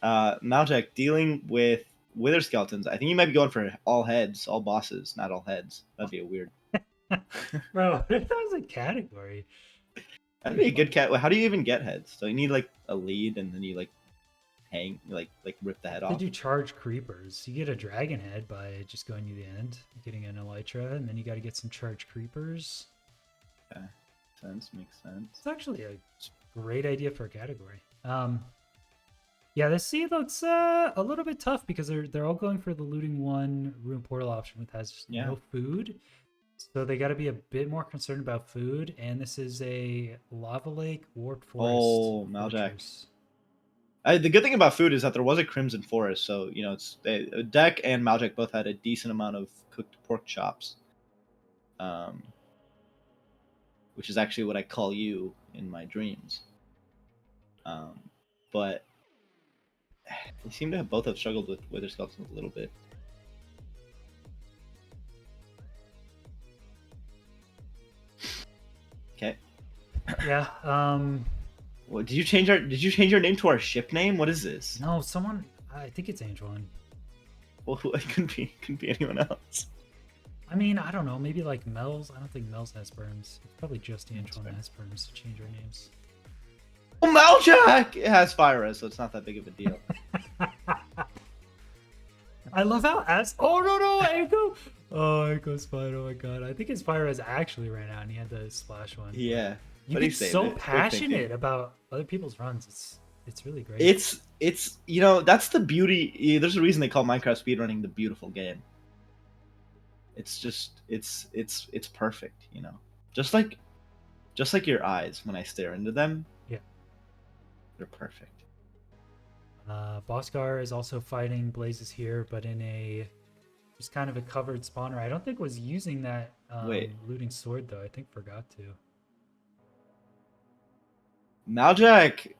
I? Maljack dealing with wither skeletons. I think you might be going for all heads, all bosses, not all heads. That'd be a weird. Bro, that was a category. That'd be a good cat. How do you even get heads? So you need like a lead, and then you like hang, like rip the head They off. do charge creepers. You get a dragon head by just going to the end, getting an elytra, and then you got to get some charge creepers. Okay. Makes sense. It's actually a great idea for a category. Yeah, this seed looks a little bit tough because they're all going for the looting one rune portal option, which has no food. So they got to be a bit more concerned about food. And this is a lava lake warped forest. Oh, Maljack. The good thing about food is that there was a Crimson Forest, so you know Deck and Maljack both had a decent amount of cooked pork chops, which is actually what I call you in my dreams. But they seem to have both have struggled with wither skeletons a little bit. Okay. Yeah. What did you change our? Did you change your name to our ship name? What is this? No, someone. I think it's Angelin. Well, it couldn't be anyone else. I mean, I don't know. Maybe like Mel's. I don't think Mel's has sperms. It's probably just Angelin that has sperms to change our names. Oh, Maljack! It has fire res, so it's not that big of a deal. I love how oh no Echo. Oh, Echo's fine. Oh my god. I think his fire res actually ran out and he had to splash one. Yeah. You get so passionate about other people's runs. It's really great. It's you know, that's the beauty. There's a reason they call Minecraft speedrunning the beautiful game. It's just it's perfect, you know. Just like your eyes when I stare into them. Yeah. They're perfect. Boscar is also fighting Blazes here, but in a just kind of a covered spawner. I don't think was using that looting sword though. I think forgot to. Maljack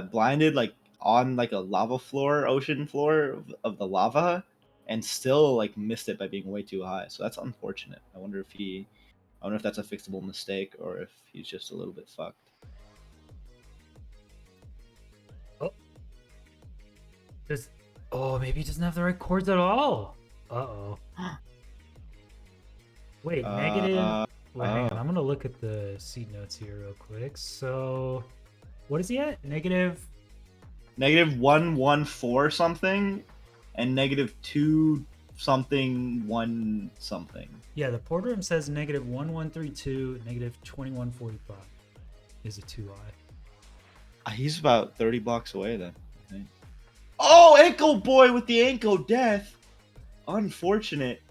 blinded like on like a lava floor, ocean floor of the lava, and still like missed it by being way too high. So that's unfortunate. I wonder if that's a fixable mistake or if he's just a little bit fucked. Maybe he doesn't have the right chords at all. Wait, negative. Wait, hang on. I'm gonna look at the seed notes here real quick. So, what is he at? Negative 114 something, and -2 something 1 something. Yeah, the port room says -1132, -2145 is a 2i. He's about 30 blocks away then, I think. Oh, ankle boy with the ankle death. Unfortunate.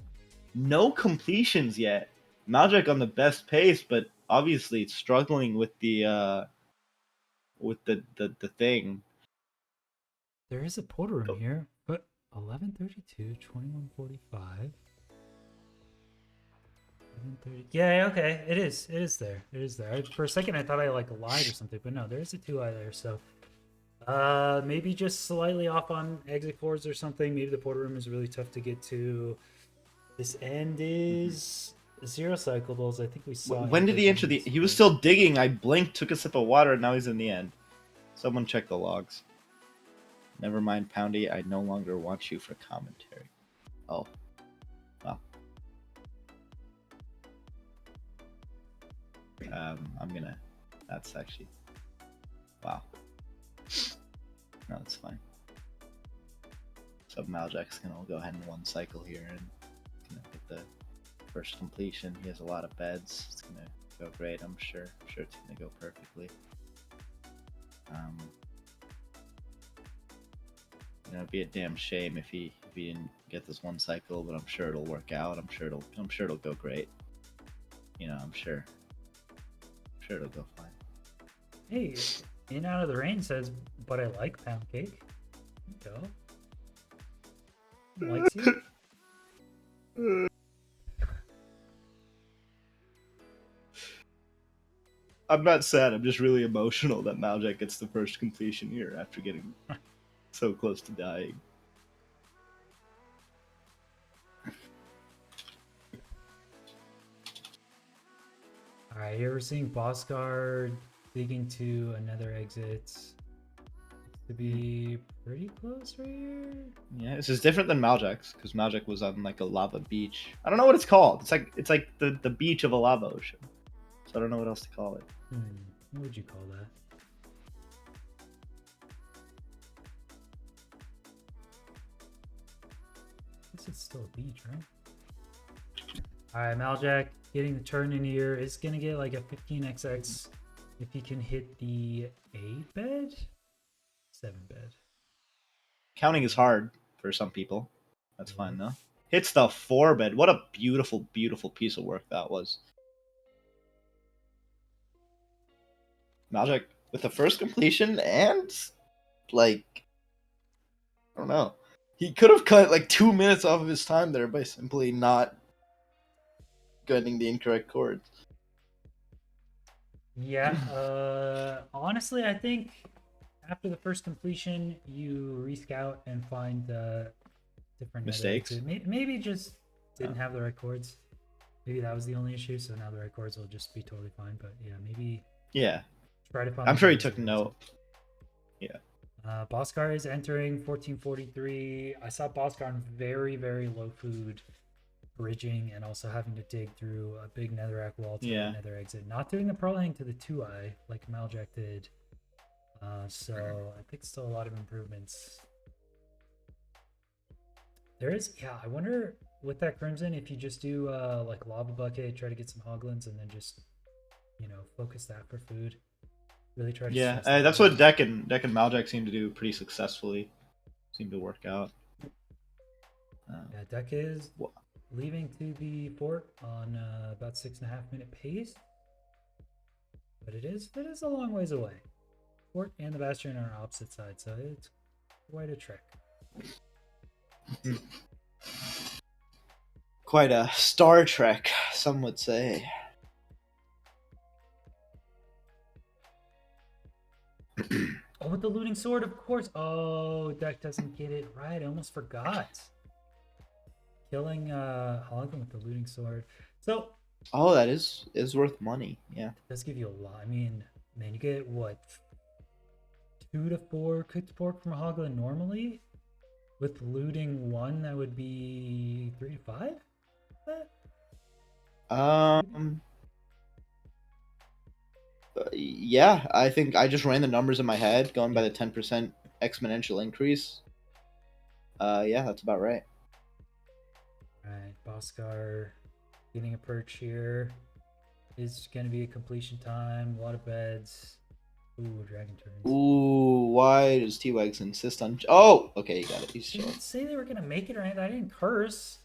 No completions yet. Maljack on the best pace, but obviously it's struggling with the thing. There is a portal room here, but 1132, 2145. Yeah, okay. It is there. It is there. For a second I thought I like lied or something, but no, there is a 2i there, so maybe just slightly off on exit floors or something. Maybe the portal room is really tough to get to. This end is 0 cyclables. I think we saw. When did he enter the? He was still digging. I blinked, took a sip of water, and now he's in the end. Someone check the logs. Never mind, Poundy. I no longer want you for commentary. Oh, well. I'm gonna. That's actually. Wow. No, that's fine. So Maljack's gonna go ahead and one cycle here and gonna get the first completion. He has a lot of beds. It's gonna go great, I'm sure. I'm sure it's gonna go perfectly. You know, it'd be a damn shame if he didn't get this one cycle, but I'm sure it'll work out. I'm sure it'll go great. You know, I'm sure it'll go fine. Hey, In Out of the Rain says, but I like pound cake. There you go. Likes you. I'm not sad. I'm just really emotional that Maljack gets the first completion here after getting so close to dying. Alright, here we're seeing Boscar digging to another exit. to be pretty close right here. Yeah, this is different than Maljek's because Maljek was on like a lava beach. I don't know what it's called. It's like the beach of a lava ocean. So I don't know what else to call it. What would you call that? I guess it's still a beach, right? All right, Maljak getting the turn in here is gonna get like a 15xx if he can hit the 8 bed, 7 bed. Counting is hard for some people. That's fine though. Hits the 4 bed. What a beautiful, beautiful piece of work that was. Maljek with the first completion and like I don't know. He could have cut like 2 minutes off of his time there by simply not getting the incorrect chords. Yeah, honestly, I think after the first completion, you rescout and find different Mistakes. Maybe just didn't have the right chords. Maybe that was the only issue. So now the right chords will just be totally fine. But yeah, maybe Yeah, try to find. I'm sure he took note. Yeah. Boskar is entering 1443. I saw Boskar on very, very low food, bridging, and also having to dig through a big netherrack wall to the nether exit. Not doing the pearl hang to the 2-eye like Maljak did. So I think still a lot of improvements. There is, yeah, I wonder with that Crimson if you just do like Lava Bucket, try to get some Hoglins, and then just, focus that for food. Really try to Yeah, stress that's out. what Deck and Maljek seem to do pretty successfully. Seem to work out. Yeah, Deck is leaving to the fort on about 6.5 minute pace, but it is a long ways away. Fort and the Bastion are on opposite sides, so it's quite a trek. Quite a Star Trek, some would say. Oh, with the looting sword, of course. Oh, Deck doesn't get it right. I almost forgot. Killing Hologram with the looting sword. So oh, that is worth money. Yeah, it does give you a lot. I mean, man, you get what, 2 to 4 cooked pork from a Hoglin normally. With looting 1, that would be 3 to 5. Yeah, I think I just ran the numbers in my head, going by the 10% exponential increase. Yeah, that's about right. All right, Boskar getting a perch here. Is going to be a completion time. A lot of beds. Ooh, dragon turns. Ooh, why does T-Wags insist on? Oh, okay, you got it. He's They didn't say they were going to make it or anything. I didn't curse.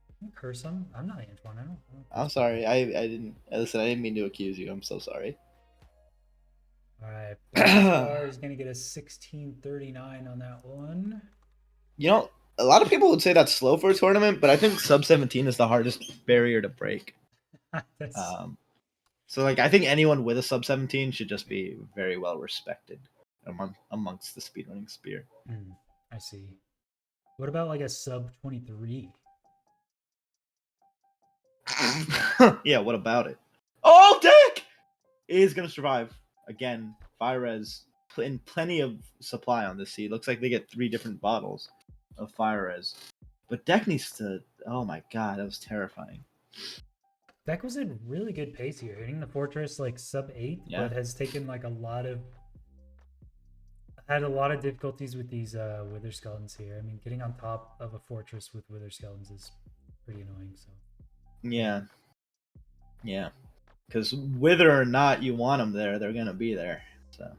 I didn't curse them. I'm not Antoine. I don't I'm sorry. I didn't listen. I didn't mean to accuse you. I'm so sorry. All right, Boskar is going to get a 1639 on that one. You know, a lot of people would say that's slow for a tournament, but I think sub 17 is the hardest barrier to break. So like I think anyone with a sub 17 should just be very well respected amongst the speedrunning sphere. I see. What about like a sub 23? Yeah, what about it? Oh, Deck is gonna survive again. Fire res in plenty of supply on this seed. Looks like they get 3 different bottles of fire res, but Deck needs to. Oh my god, that was terrifying. Deck was in really good pace here, hitting the fortress like sub 8, but has taken like had a lot of difficulties with these wither skeletons here. I mean, getting on top of a fortress with wither skeletons is pretty annoying. So yeah, because whether or not you want them there, they're gonna be there. So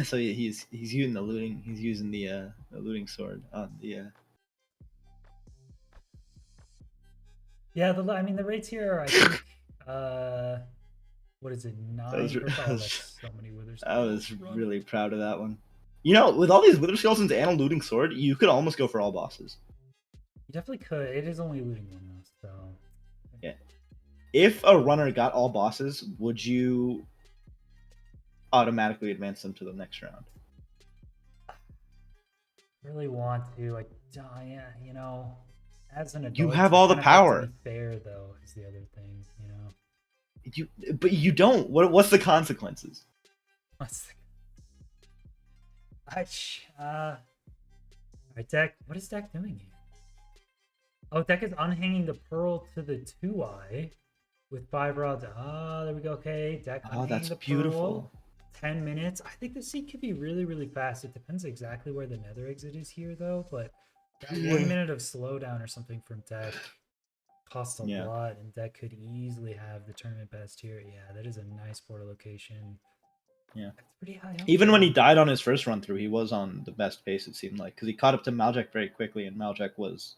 so he's using the looting. He's using the looting sword on the. Yeah, I mean the rates here are, I think, what is it, 9 per that's so many withers. I was really proud of that one. You know, with all these wither skeletons and a looting sword, you could almost go for all bosses. You definitely could. It is only looting one though, so yeah. If a runner got all bosses, would you automatically advance them to the next round? Really want to, like, you know, as an adult, you have all the power. To be fair, though, is the other thing, you know. but you don't. What's the consequences? What's the... Alright, deck. What is deck doing here? Oh, deck is unhanging the pearl to the 2-eye with 5 rods. Ah, there we go. Okay, deck Oh, unhanging that's the beautiful. pearl. 10 minutes. I think the seed could be really, really fast. It depends exactly where the nether exit is here, though. But that 1 minute of slowdown or something from deck costs a Yeah. lot, and deck could easily have the tournament best here. Yeah, that is a nice portal location. Yeah. That's pretty high up. Even when he There. died on his first run through, he was on the best pace, it seemed like, because he caught up to Maljek very quickly, and Maljek was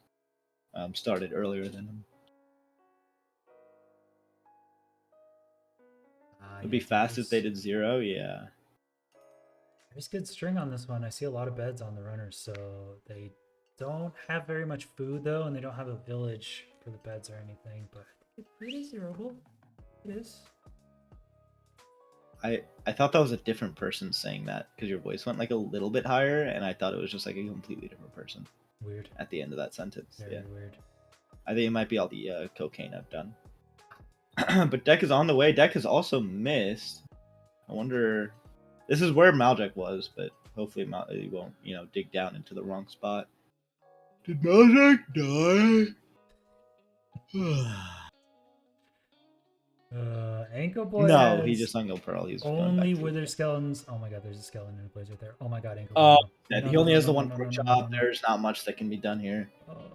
started earlier than him. It'd be fast if they did 0, yeah. There's good string on this one. I see a lot of beds on the runners, so they don't have very much food though, and they don't have a village for the beds or anything. But it is zeroable. It is. I thought that was a different person saying that because your voice went like a little bit higher, and I thought it was just like a completely different person. Weird. At the end of that sentence. Very weird. I think it might be all the cocaine I've done. But Deck is on the way. Deck has also missed. I wonder. This is where Maljek was, but hopefully he won't, dig down into the wrong spot. Did Maljek die? Ankle Boy No, he has just hung Pearl. He's only Wither Skeletons. Oh my god, there's a skeleton in place right there. Oh my god, Ankle Boy. Oh, No. he only has the one pork chop. There's not much that can be done here. Oh.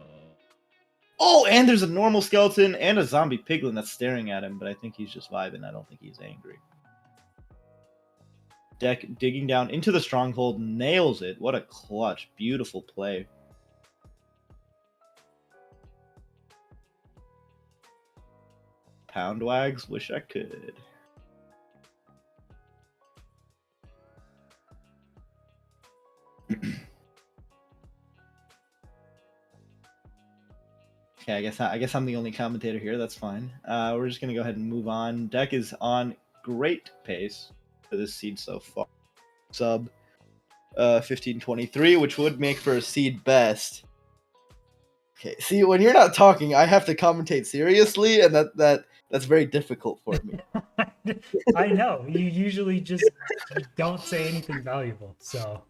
Oh, and there's a normal skeleton and a zombie piglin that's staring at him, but I think he's just vibing. I don't think he's angry. Deck digging down into the stronghold, nails it. What a clutch. Beautiful play. Pound wags, wish I could. Okay, I guess I'm the only commentator here. That's fine. We're just gonna go ahead and move on. Deck is on great pace for this seed so far. Sub 1523, which would make for a seed best. Okay, see, when you're not talking, I have to commentate seriously, and that's very difficult for me. I know. You usually just don't say anything valuable, so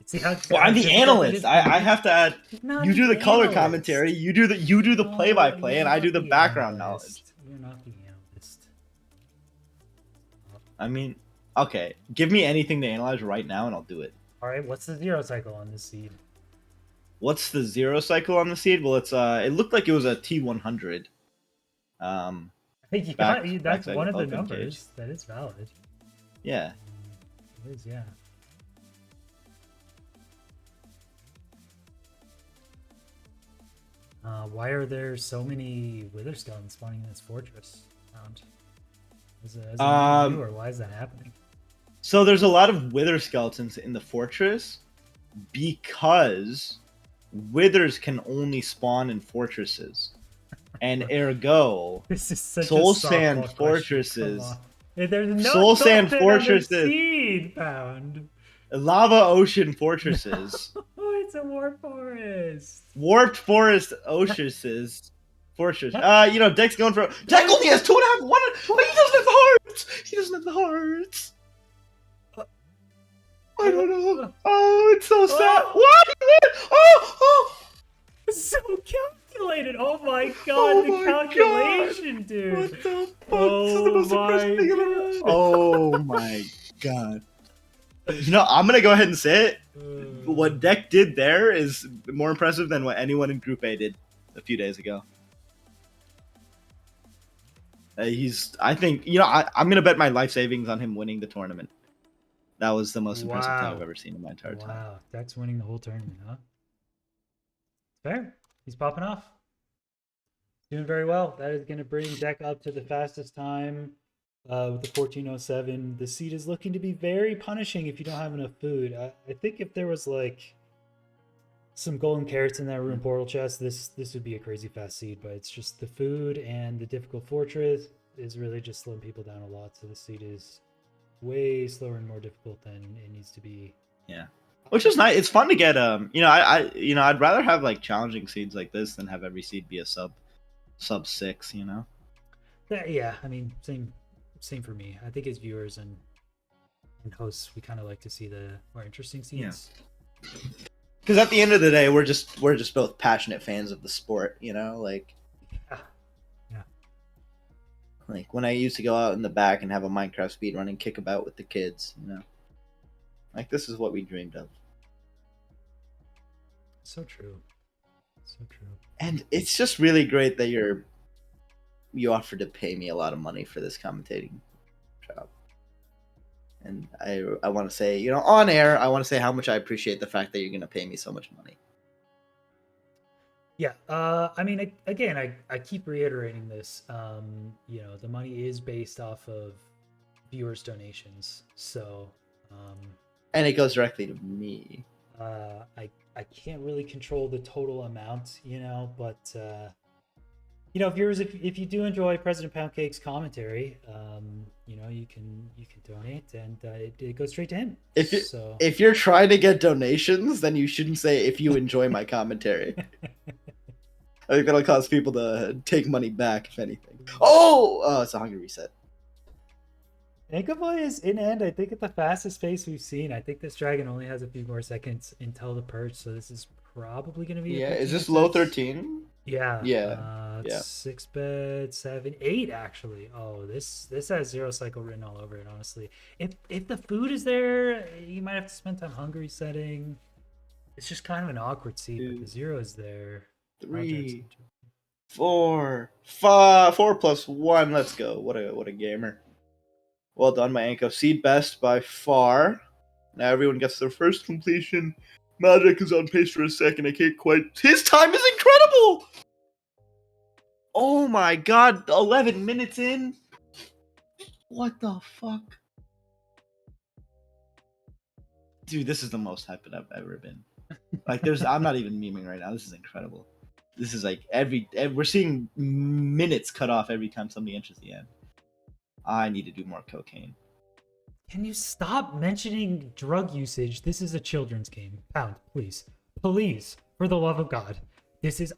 see how. Well, I'm the analyst. I have to add. You do the color commentary. You do the play-by-play, and I do the background knowledge. You're not the analyst. I mean, okay. Give me anything to analyze right now, and I'll do it. All right. What's the 0 cycle on this seed? What's the 0 cycle on the seed? Well, it's it looked like it was a T100. I think that's one of the numbers cage. that is valid. Yeah. It is, yeah. Why are there so many wither skeletons spawning in this fortress? Is it new, or why is that happening? So there's a lot of wither skeletons in the fortress because withers can only spawn in fortresses, and ergo, This is such soul a sand fortresses. There's no soul sand fortresses. Seed found. Lava ocean fortresses. Oh, it's a warp forest. Warped forest oases. Fortress. Deck's going for. Deck only has 2.5. One. But he doesn't have the hearts. He doesn't have the hearts. I don't know. Oh, it's so sad. What? Oh. So calculated. Oh my god, the calculation, dude. What the fuck? Oh my god. Oh my god. I'm gonna go ahead and say it. What Deck did there is more impressive than what anyone in Group A did a few days ago. I think, I'm gonna bet my life savings on him winning the tournament. That was the most impressive thing I've ever seen in my entire time. Wow, Deck's winning the whole tournament, huh? Fair. He's popping off. Doing very well. That is gonna bring Deck up to the fastest time. With the 1407, the seed is looking to be very punishing if you don't have enough food. I think if there was like some golden carrots in that rune portal chest, this would be a crazy fast seed. But it's just the food and the difficult fortress is really just slowing people down a lot. So the seed is way slower and more difficult than it needs to be. Yeah, which is nice. It's fun to get. I'd rather have like challenging seeds like this than have every seed be a sub 6. Yeah, I mean, same for me. I think as viewers and hosts, we kind of like to see the more interesting Yeah. scenes. Because at the end of the day, we're just both passionate fans of the sport, you know. Yeah, yeah. Like when I used to go out in the back and have a Minecraft speedrun and kick about with the kids, you know. Like this is what we dreamed of. So true. So true. And it's just really great that you offered to pay me a lot of money for this commentating job. And I want to say, you know, on air, I want to say how much I appreciate the fact that you're going to pay me so much money. Yeah, I mean, again, I keep reiterating this. You know, the money is based off of viewers' donations, so And it goes directly to me. I can't really control the total amount, you know, but you know, viewers, if you do enjoy President Poundcake's commentary, you know, you can donate, and it goes straight to him. If you So if you're trying to get donations, then you shouldn't say if you enjoy my commentary. I think that'll cause people to take money back, if anything. Oh, it's a hungry reset. Boy is in end, I think, at the fastest pace we've seen. I think this dragon only has a few more seconds until the perch, so this is probably going to be Yeah, a is 15 this low minutes. 13? Yeah. Yeah, It's yeah. 6 bet, 7, 8 actually. Oh, this has zero cycle written all over it. Honestly, if the food is there, you might have to spend time hungry setting. It's just kind of an awkward seat, but the 2, zero is there. Projects 3, into 4, 5, 4 plus 1. Let's go. What a gamer. Well done, my Anko. Seed best by far. Now everyone gets their first completion. Magic is on pace for a second. I can't quite. His time is incredible! Oh my god, 11 minutes in? What the fuck? Dude, this is the most hyped I've ever been. Like, I'm not even memeing right now. This is incredible. This is like we're seeing minutes cut off every time somebody enters the end. I need to do more cocaine. Can you stop mentioning drug usage? This is a children's game. Pound, please. Please, for the love of God. This is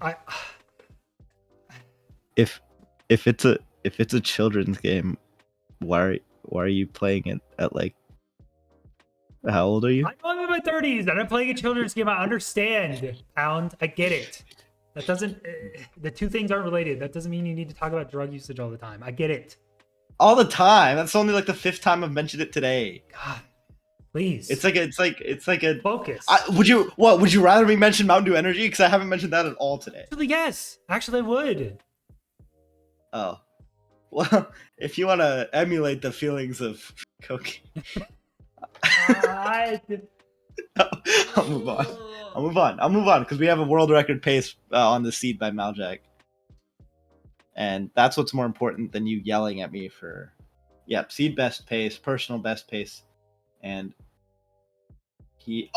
If it's a children's game, why are you playing it at like how old are you? I'm in my 30s and I'm playing a children's game. I understand, Pound. I get it. That doesn't the two things aren't related. That doesn't mean you need to talk about drug usage all the time. I get it. All the time. That's only like the 5th time I've mentioned it today. God, please. It's like a Focus. would you rather me mention Mountain Dew Energy? Because I haven't mentioned that at all today. Actually, yes. Actually, I would. Oh. Well, if you want to emulate the feelings of cocaine, I I'll move on. I'll move on because we have a world record pace on the seed by Maljack, and that's what's more important than you yelling at me for. Yep, seed best pace, personal best pace, and he's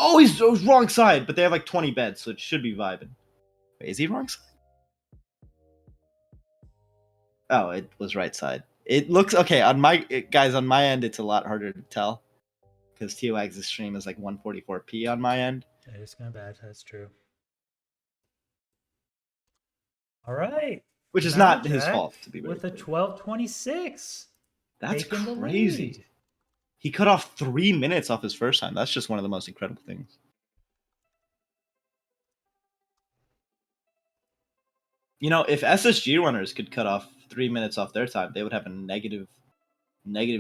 wrong side, but they have like 20 beds, so it should be vibing. Wait, is he wrong side? Oh, it was right side. It looks okay on my guys on my end. It's a lot harder to tell because T-Wag's stream is like 144p on my end. It is kind of bad. That's true. All right. Which is not his fault, to be very with a clear. 12:26. That's crazy. He cut off 3 minutes off his first time. That's just one of the most incredible things. You know, if SSG runners could cut off 3 minutes off their time, they would have a negative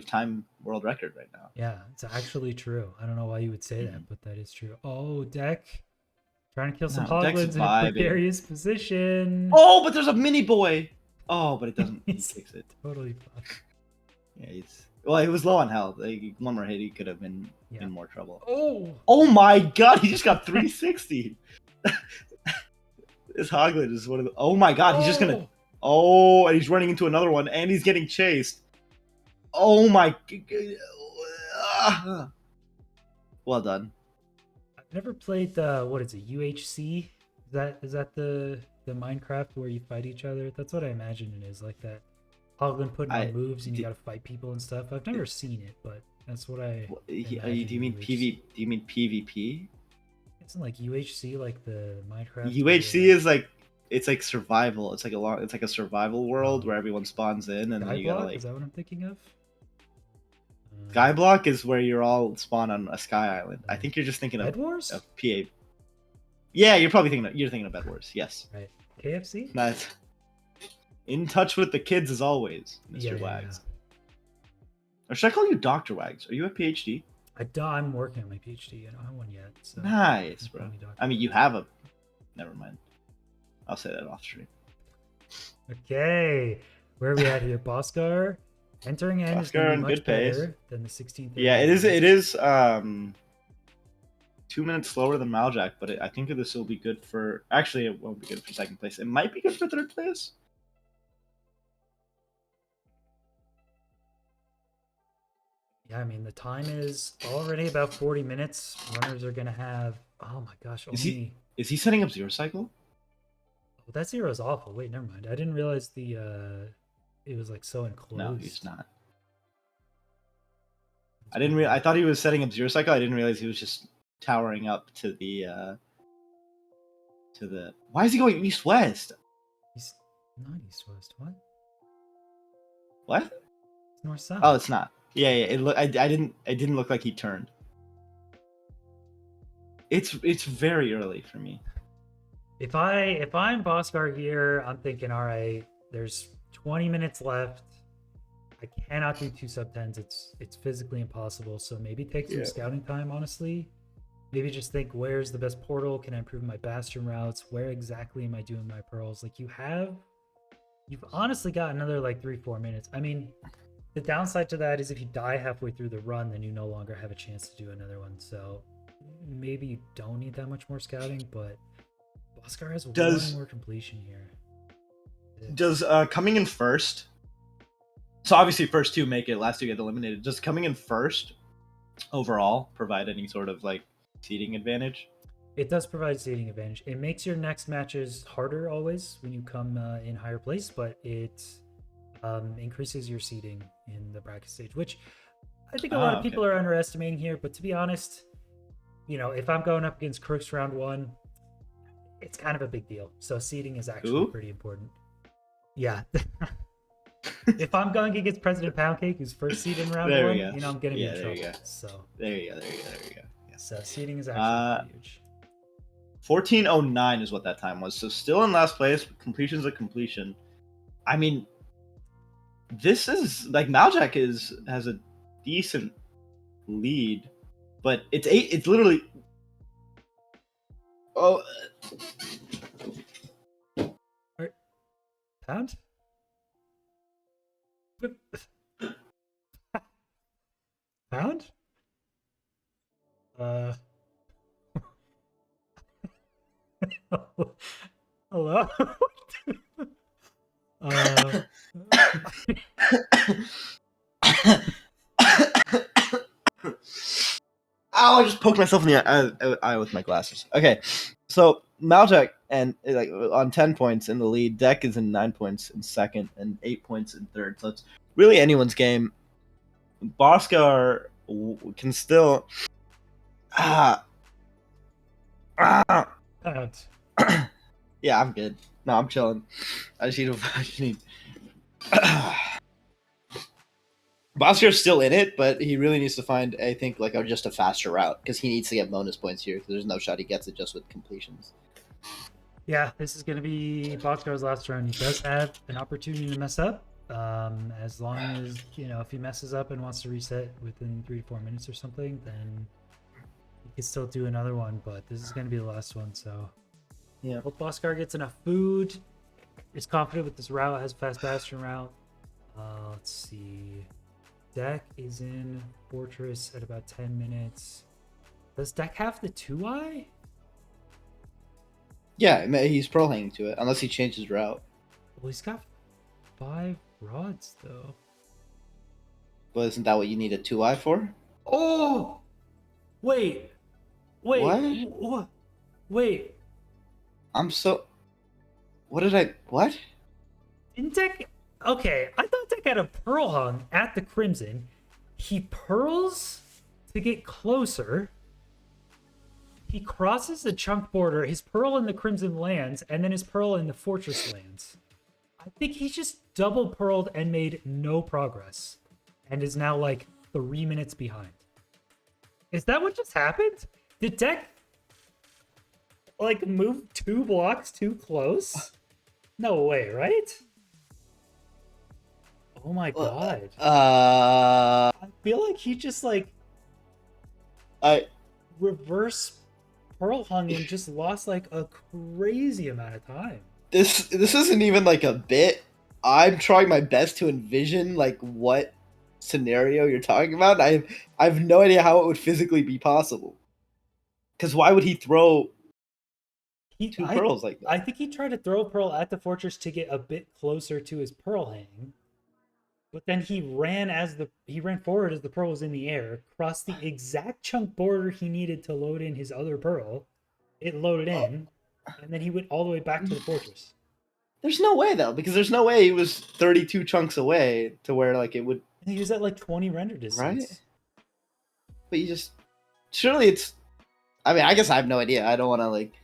time world record right now. Yeah, it's actually true. I don't know why you would say that, but that is true. Oh, Deck. Trying to kill some hoglins in a precarious position. Oh, but there's a mini boy. Oh, but it doesn't. He kicks it. Totally fucked. Yeah, he was low on health. Like, one more hit, he could have been in more trouble. Oh my god, he just got 360. This hoglin is one of the. Oh my god, he's just gonna. Oh, and he's running into another one, and he's getting chased. Oh my. Well done. I've never played the what is it, UHC? Is that the Minecraft where you fight each other? That's what I imagine it is, like that. Hoglin putting on moves and you gotta fight people and stuff. I've never seen it, but that's what I. Do you mean PV? Do you mean PvP? Isn't like UHC like the Minecraft? UHC is like it's like survival. It's like a survival world Oh. where everyone spawns in, and then Sky you gotta block? like Is that what I'm thinking of? Skyblock is where you're all spawn on a sky island. I Uh, think you're just thinking Bed Wars? of PA. Yeah, you're probably thinking of Bed Wars. Yes, Right. KFC? that's in touch with the kids as always, Yeah, Mr. yeah, Wags. Or should I call you Doctor Wags? Are you a PhD? I'm working on my PhD. I don't have one yet. So Nice, you can bro. call me Dr. I mean, you have a. Never mind. I'll say that off stream. Okay. Where are we at here? Boscar. Entering in is going Oscar to be on much good pace. better than the 16th. Yeah, it is. It is 2 minutes slower than Maljack, but I think this will be good for. Actually, it won't be good for second place. It might be good for third place. Yeah, I mean, the time is already about 40 minutes. Runners are going to have, oh my gosh, only. Is he setting up Zero Cycle? Oh, that zero is awful. Wait, never mind. I didn't realize it was like so enclosed. No, he's not. I thought he was setting up Zero Cycle. I didn't realize he was just towering up to the. Why is he going east west? He's not east west. What? What? It's north south. Oh, it's not. Yeah. It didn't look like he turned. It's very early for me. If I'm Boscar here, I'm thinking, all right, there's 20 minutes left. I cannot do 2 sub 10s. It's physically impossible. So maybe take some scouting time, honestly. Maybe just think, where's the best portal? Can I improve my bastion routes? Where exactly am I doing my pearls? Like you've honestly got another like 3-4 minutes. I mean, the downside to that is if you die halfway through the run, then you no longer have a chance to do another one. So maybe you don't need that much more scouting, but Oscar has one more completion here. Does coming in first? So obviously, first 2 make it, last 2 get eliminated. Does coming in first overall provide any sort of like seeding advantage? It does provide seeding advantage. It makes your next matches harder always when you come in higher place, but it increases your seeding in the bracket stage, which I think a lot of people are underestimating here. But to be honest, if I'm going up against Crooks round 1, it's kind of a big deal. So seeding is actually pretty important. Yeah. If I'm going against President Poundcake, who's first seed in round 1, I'm going to be in trouble. So there you go. Yeah. So seeding is actually pretty huge. 14:09 is what that time was. So still in last place. Completion's a completion. I mean, this is like Maljack has a decent lead, but it's literally. Oh. Pound? Pound? Hello? Ow, I just poked myself in the eye with my glasses. Okay, so Maljack and like on 10 points in the lead. Deck is in 9 points in second and 8 points in third. So it's really anyone's game. Boscar can still. Yeah, I'm good. No, I'm chilling. I just need. Boscar's still in it, but he really needs to find, I think, like just a faster route because he needs to get bonus points here. Because there's no shot he gets it just with completions. Yeah, this is going to be Boscar's last turn. He does have an opportunity to mess up. As long as, if he messes up and wants to reset within 3 to 4 minutes or something, then he can still do another one. But this is going to be the last one. So yeah, hope Boscar gets enough food, is confident with this route, has a fast bastion route. Let's see. Deck is in Fortress at about 10 minutes. Does Deck have the 2i? Yeah, he's pearl hanging to it, unless he changes route. Well, he's got 5 rods, though. But isn't that what you need a 2i for? Oh! Wait. What? Wait. I'm so... What? Didn't Deck... Okay, I thought Deck had a pearl hung at the Crimson. He pearls to get closer. He crosses the chunk border, his pearl in the crimson lands, and then his pearl in the fortress lands. I think he just double pearled and made no progress, and is now like 3 minutes behind. Is that what just happened? Did deck like move 2 blocks too close? No way, right? Oh my god. I feel like he just like I reverse pearl hung and just lost like a crazy amount of time. this isn't even like a bit. I'm trying my best to envision like what scenario you're talking about. I have no idea how it would physically be possible. Because why would he throw two pearls like that? I think he tried to throw a pearl at the fortress to get a bit closer to his pearl hang. But then he ran forward as the pearl was in the air, crossed the exact chunk border he needed to load in his other pearl. It loaded in, and then he went all the way back to the fortress. There's no way though, because there's no way he was 32 chunks away to where like it would. And he was at like 20 render distance. Right? But you just surely it's. I mean, I guess I have no idea. I don't want to like.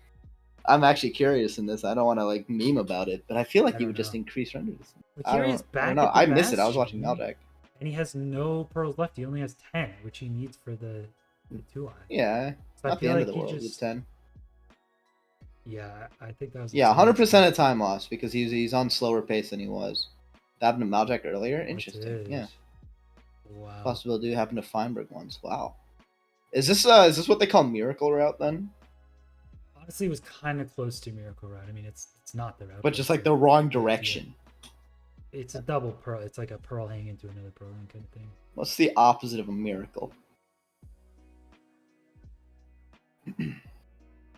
I'm actually curious in this. I don't want to like meme about it, but I feel like he would just increase render distance. But here he's back. I missed it. I was watching Maljack. And he has no pearls left. He only has 10, which he needs for the 2-eye. Yeah, So not the end of the world. It's 10. Yeah, I think that was. Yeah, 100% of time lost because he's on slower pace than he was. That happened to Maljack earlier. Interesting. Yeah. Wow. Possibility happened to Feinberg once. Wow. Is this what they call miracle route then? Honestly, it was kind of close to miracle route. I mean, it's not the route, but just like the wrong direction. It's a double pearl. It's like a pearl hang into another pearl hang kind of thing. What's the opposite of a miracle?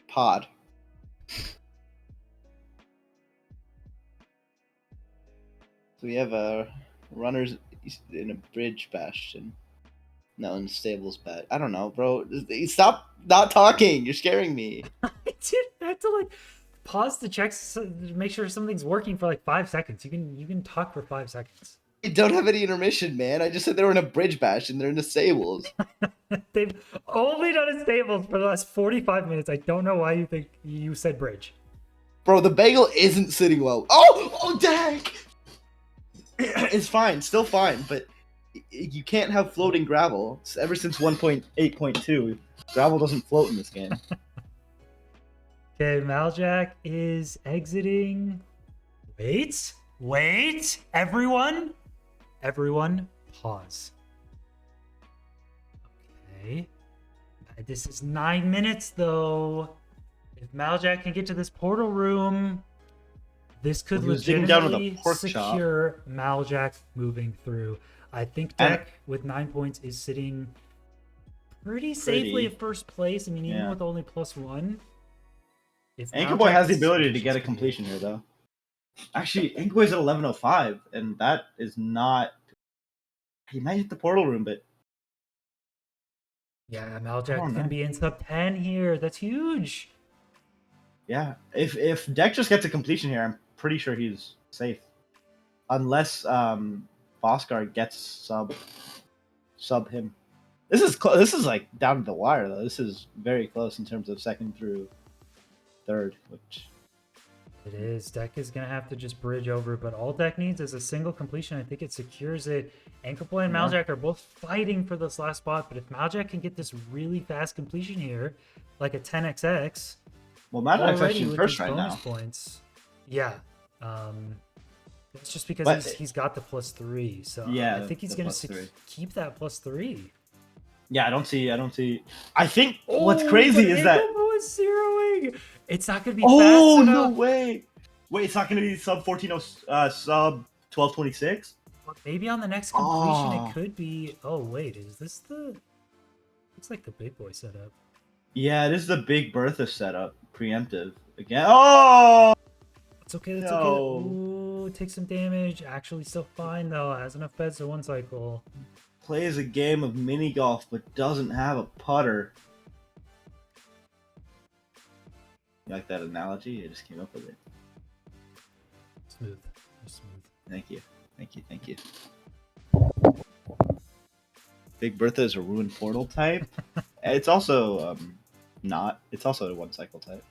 Pod. So we have runners in a bridge bastion. No, in stables bad. I don't know, bro. Stop not talking. You're scaring me. I have to like pause the checks to make sure something's working for like 5 seconds. You can talk for 5 seconds. They don't have any intermission, man. I just said they were in a bridge bastion. They're in the stables. They've only done a stables for the last 45 minutes. I don't know why you think you said bridge. Bro, the bagel isn't sitting well. Oh, dang! It's fine, still fine, but you can't have floating gravel. Ever since 1.8.2, gravel doesn't float in this game. Okay, Maljack is exiting. Wait, everyone, pause. Okay, this is 9 minutes though. If Maljack can get to this portal room, this could legitimately secure Maljack moving through. I think Deck with 9 points is sitting pretty safely at first place. I mean, even with only +1. Anchor Boy has the ability to get a completion here, though. Actually, Anchor Boy's at 11:05, and that is not. He might hit the portal room, but. Yeah, Maljack can be in sub 10 here. That's huge. Yeah, if Deck just gets a completion here, I'm pretty sure he's safe. Unless Boscar gets sub him. This is like down to the wire though. This is very close in terms of second through third, which it is. Deck is gonna have to just bridge over, but all Deck needs is a single completion. I think it secures it. Anchor Boy and Maljack are both fighting for this last spot, but if Maljack can get this really fast completion here, like a 10xx, well, Maljack's actually first right now. Points. Yeah. It's just because he's got the +3, so yeah, I think he's gonna keep that +3. Yeah, I don't see. I think what's crazy is that is zeroing. It's not gonna be. Oh no way! Wait, it's not gonna be sub 14, sub 1226. Maybe on the next completion it could be. Oh wait, is this the? Looks like the big boy setup. Yeah, this is the Big Bertha setup, preemptive again. Oh, it's okay. That's okay. Ooh, take some damage. Actually, still fine though. Has enough beds to one cycle. Plays a game of mini golf but doesn't have a putter. You like that analogy? I just came up with it. Smooth. Smooth. Thank you. Big Bertha is a ruined portal type. It's also not. It's also a 1 cycle type.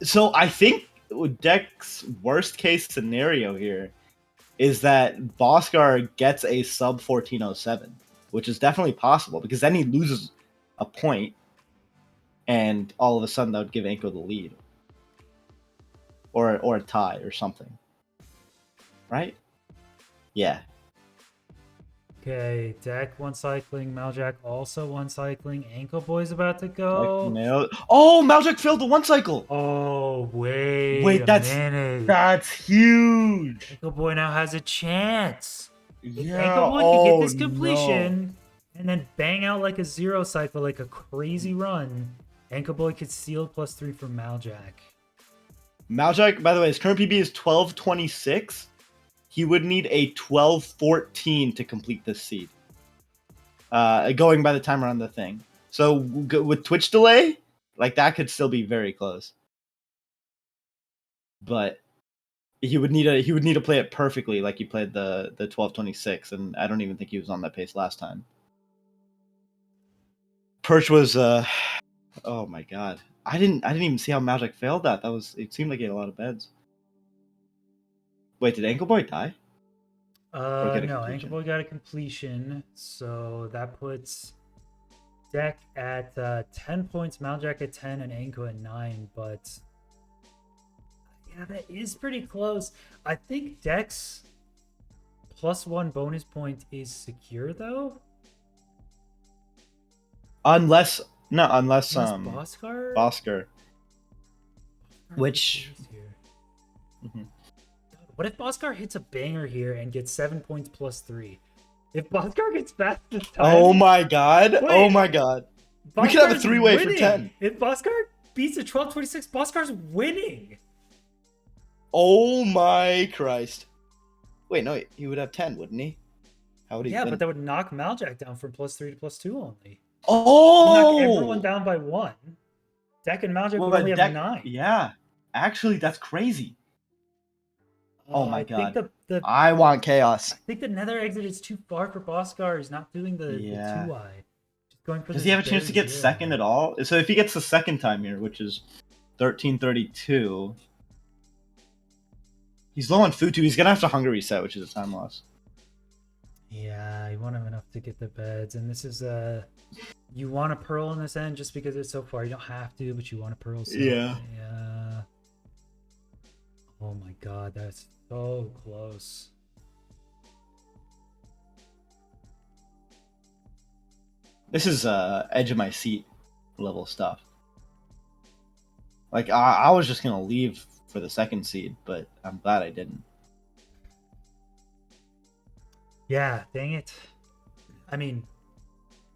So I think Deck's worst case scenario here is that Boscar gets a sub 1407, which is definitely possible because then he loses a point, and all of a sudden that would give Anko the lead, or a tie or something, right? Yeah. Okay, Deck one cycling, Maljack also one cycling. Ankle Boy's about to go. Oh, Maljack failed the 1 cycle. Oh, wait Wait, a minute. that's huge. Ankle Boy now has a chance. If Yeah. Ankle Boy could get this no. completion and then bang out like a 0 cycle, like a crazy run, Ankle Boy could steal +3 from Maljack. Maljack, by the way, his current PB is 1226. He would need a 1214 to complete this seed. Going by the timer on the thing. So with Twitch delay, like that could still be very close. But he would need to play it perfectly, like he played the 1226, and I don't even think he was on that pace last time. Perch was oh my god. I didn't even see how Maljack failed that. It seemed like he had a lot of beds. Wait, did Ankle Boy die? No, Ankle Boy got a completion, so that puts Deck at 10 points, Maljack at 10, and Anko at 9. But yeah, that is pretty close. I think Deck's +1 bonus point is secure though. Unless Boscar. Which What if Boscar hits a banger here and gets 7 points +3? If Boscar gets fast this time, oh my god! Wait, oh my god! We could have a 3-way for 10. If Boscar beats a 1226, Boscar's winning. Oh my Christ! Wait, no, he would have 10, wouldn't he? How would he? Yeah, win? but that would knock Maljack down from +3 to +2 only. Oh! Knock everyone down by 1. Deck and Maljack would only have 9. Yeah, actually, that's crazy. Oh my I god! think I want chaos. I think the Nether exit is too far for Boscar. He's not doing the 2i. Just going for. Does he have a chance to get second at all? So if he gets the second time here, which is 1332, he's low on food too. He's gonna have to hunger reset, which is a time loss. Yeah, you want him enough to get the beds, and this is you want a pearl in this end just because it's so far. You don't have to, but you want a pearl. So, yeah. Oh my god, that's so close. This is edge of my seat level stuff. Like I was just gonna leave for the second seed, but I'm glad I didn't. Yeah, dang it. I mean,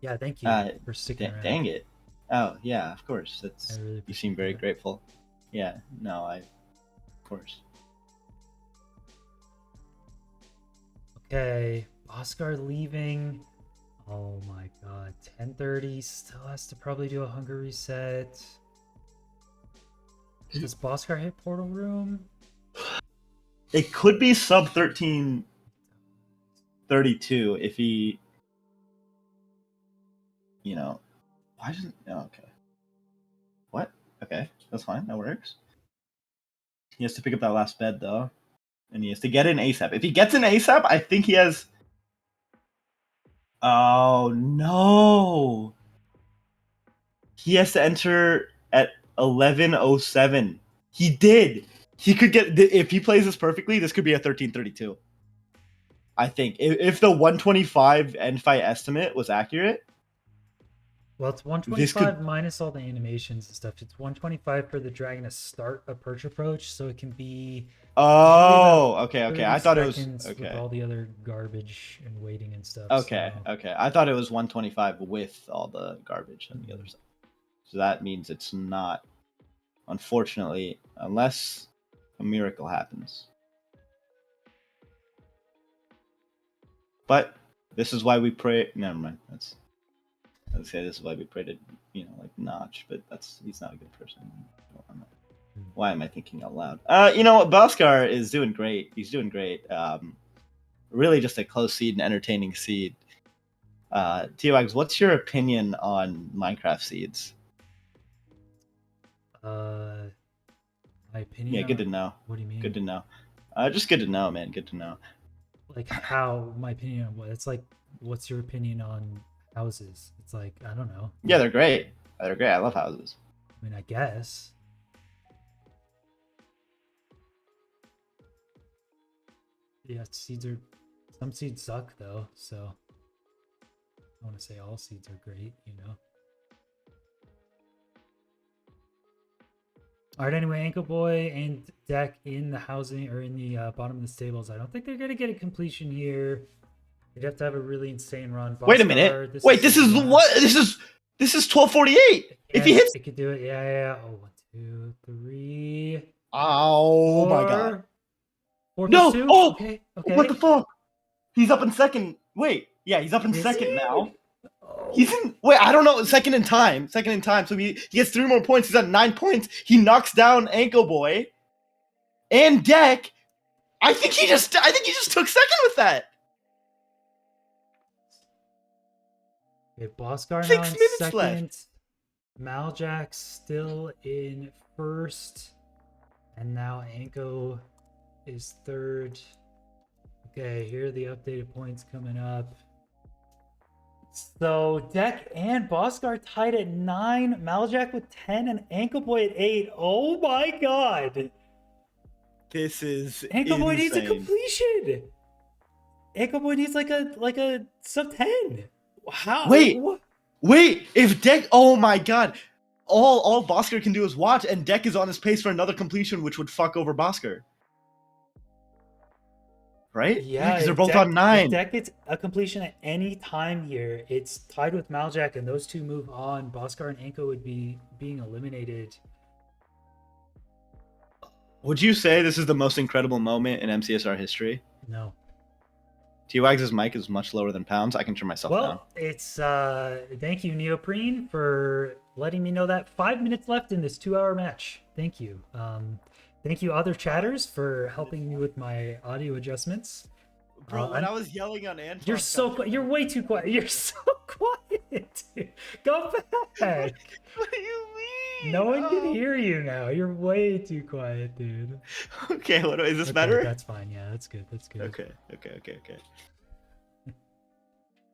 yeah, thank you for sticking around. Dang it. Oh yeah, of course. Really you seem very grateful. Yeah, no, of course. Okay, Oscar leaving. Oh my god, 10:30. Still has to probably do a hunger reset. Does Boscar hit Portal Room? It could be sub 1332 if he, why doesn't? Oh, okay. What? Okay, that's fine. That works. He has to pick up that last bed though, and he has to get in ASAP. If he gets in ASAP, I think he has. Oh no! He has to enter at 11:07. He did. He could get, if he plays this perfectly, this could be a 1332. I think if the 125 end fight estimate was accurate. Well, it's 125 minus all the animations and stuff. It's 125 for the dragon to start a perch approach, so it can be. Oh, okay. I thought it was okay. With all the other garbage and waiting and stuff. Okay. I thought it was 125 with all the garbage on the other side. So that means it's not, unfortunately, unless a miracle happens. But this is why we pray. Never mind. Let's say this is why we pray to, like Notch, but he's not a good person. Why am I thinking out loud? Boscar is doing great. He's doing great. Really just a close seed and entertaining seed. T-Wags, what's your opinion on Minecraft seeds? My opinion. Yeah, good to on- know. What do you mean? Good to know. Just good to know, man. Good to know. Like how my opinion on what? It's like, what's your opinion on houses? It's like I don't know. Yeah, they're great. They're great. I love houses. I mean, I guess. Yeah, seeds are. Some seeds suck though, so I want to say all seeds are great, you know. All right. Anyway, Ankle Boy and Deck in the housing or in the bottom of the stables. I don't think they're gonna get a completion here. You'd have to have a really insane run. Wait a Bosscar, minute. Wait, this is yeah. what? This is 1248. If he hits. It could do it. Yeah. Oh, 1, 2, 3. Oh my god. 4. 4 No! plus 2? Oh! Okay. What the fuck? He's up in second. Wait. Yeah, he's up in Is second he? now. Oh. He's in. Wait, I don't know. Second in time. Second in time. So he gets 3 more points. He's at 9 points. He knocks down Ankle Boy and Deck. I think he just took second with that. Okay, Bosscar 6 now in minutes second. left. Maljack still in first. And now Anko is third. Okay, here are the updated points coming up. So Deck and Bosscar tied at 9, Maljack with 10, and Ankle Boy at 8. Oh my god! This is Ankle Boy needs a insane. completion. Ankle Boy needs like a sub 10. How? Wait. What? Wait, if Deck, oh my god, all Bosker can do is watch, and Deck is on his pace for another completion, which would fuck over Bosker. Right? Yeah, because they're if both Deck- on 9. If Deck gets a completion at any time here, it's tied with Maljack, and those two move on. Boskar and Anko would be being eliminated. Would you say this is the most incredible moment in MCSR history? No. T-Wags' mic is much lower than Pounds. I can turn myself down. Well, it's thank you, Neoprene, for letting me know that 5 minutes left in this 2-hour match. Thank you. Thank you, other chatters, for helping me with my audio adjustments. Bro, when I was yelling on Anton, You're way too quiet. You're so quiet, dude. Go back. What do you mean? No one can hear you now. You're way too quiet, dude. Okay, is this Okay, better? That's fine. Yeah, that's good. That's good. Okay.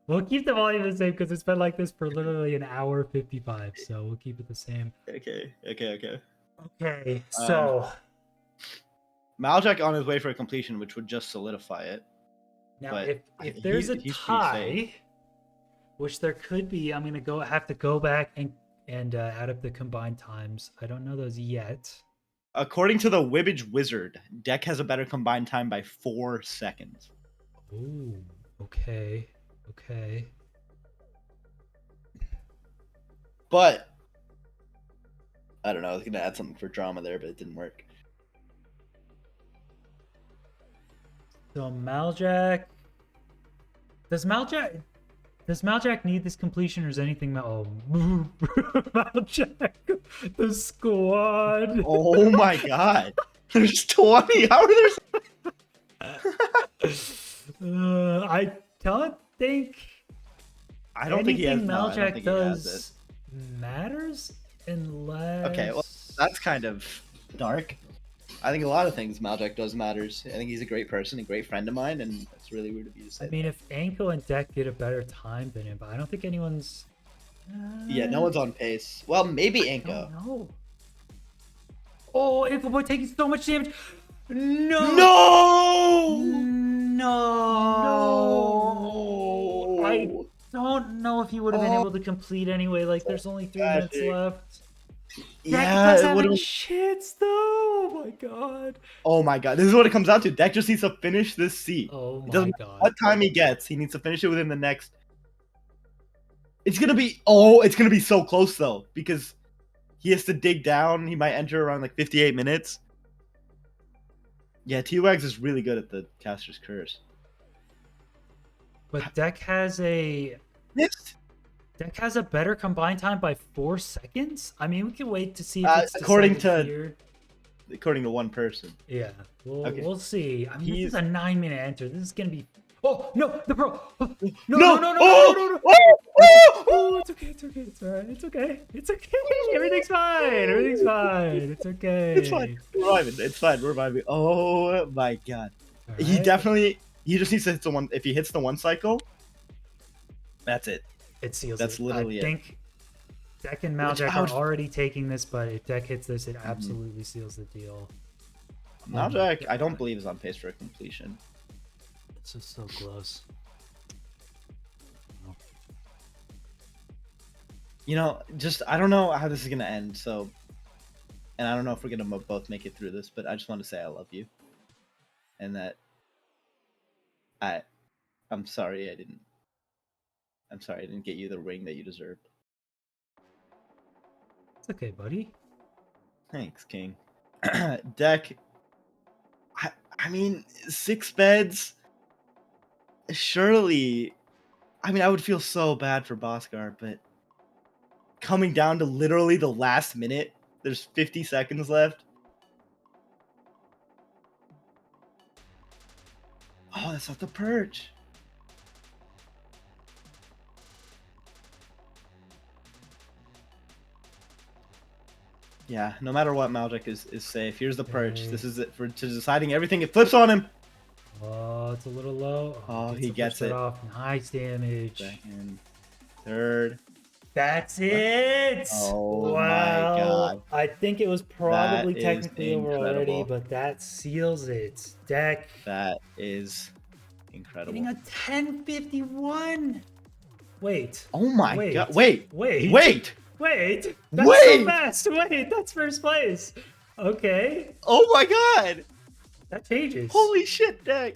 We'll keep the volume the same because it's been like this for literally an hour 55. So we'll keep it the same. Okay. Okay, so Maljack on his way for a completion, which would just solidify it. now but if there's a he's pretty tie, which there could be, I'm gonna have to go back and add up the combined times. I don't know those yet. According to the Wibbage Wizard, Deck has a better combined time by 4 seconds. Ooh, okay. But I don't know. I was gonna add something for drama there, but it didn't work. So Maljack, does Maljack need this completion, or is anything Maljack, the squad? Oh my god. There's 20. How are there? I don't think I don't think he has. anything No, I don't Maljack think he has it. does matters unless. Okay, well, that's kind of dark. I think a lot of things Maljack does matters. I think he's a great person, a great friend of mine, and it's really weird of you to say. I mean, if Anko and Deck get a better time than him, but I don't think anyone's. Yeah, no one's on pace. Well, maybe Anko. No. Oh, Ankle Boy taking so much damage. No. No! I don't know if he would have been able to complete anyway. Like, there's only 3 minutes left. Yeah, it would have. Shits though. Oh my god. Oh my god, this is what it comes down to. Deck just needs to finish this seat. Oh It my doesn't matter god. what time he gets, he needs to finish it within the next. It's gonna be so close though, because he has to dig down. He might enter around like 58 minutes. Yeah, T-Wags is really good at the caster's curse. But Deck has a better combined time by 4 seconds. I mean, we can wait to see if it's according decided to- here. According to one person. Yeah, Okay. we'll see. I mean, this He's- is a 9-minute enter. This is gonna be. Oh no, the pro. Oh, no, No! no, no, no, Oh! no, no, no. Oh! Oh! Oh, it's okay. It's okay. It's all right. It's okay. It's okay. Everything's fine. Everything's fine. It's It's fine. okay. We're vibing. It's fine. We're vibing. Oh my god. All He right. definitely. He just needs to hit the one. If he hits the one cycle, that's it. It seals That's it. literally I it. think Deck and Which Maljack I would- are already taking this, but if Deck hits this, it absolutely seals the deal. Oh my Maljack, I don't God. believe is on pace for a completion. This is so close. You know, just I don't know how this is gonna end. So, and I don't know if we're gonna both make it through this, but I just want to say I love you, and that I'm sorry I didn't. I'm sorry I didn't get you the ring that you deserved. It's okay, buddy. Thanks, King. Deck. I mean, 6 beds. Surely, I mean, I would feel so bad for Boscar, but coming down to literally the last minute, there's 50 seconds left. Oh, that's not the perch. Yeah, no matter what, Maljack is safe. Here's the perch. Okay. This is it for to deciding everything. It flips on him. Oh, it's a little low. Oh, he the gets first it. off. Nice damage. Second, third. That's it. Oh my wow. God. I think it was probably That is technically over already, incredible. but that seals it. Deck That is incredible. getting a 1051. Wait. Oh my Wait. god! Wait! Wait. Wait! Wait. That's Wait! so fast. Wait. That's first place. Okay. Oh my god! That changes. Holy shit, Deck!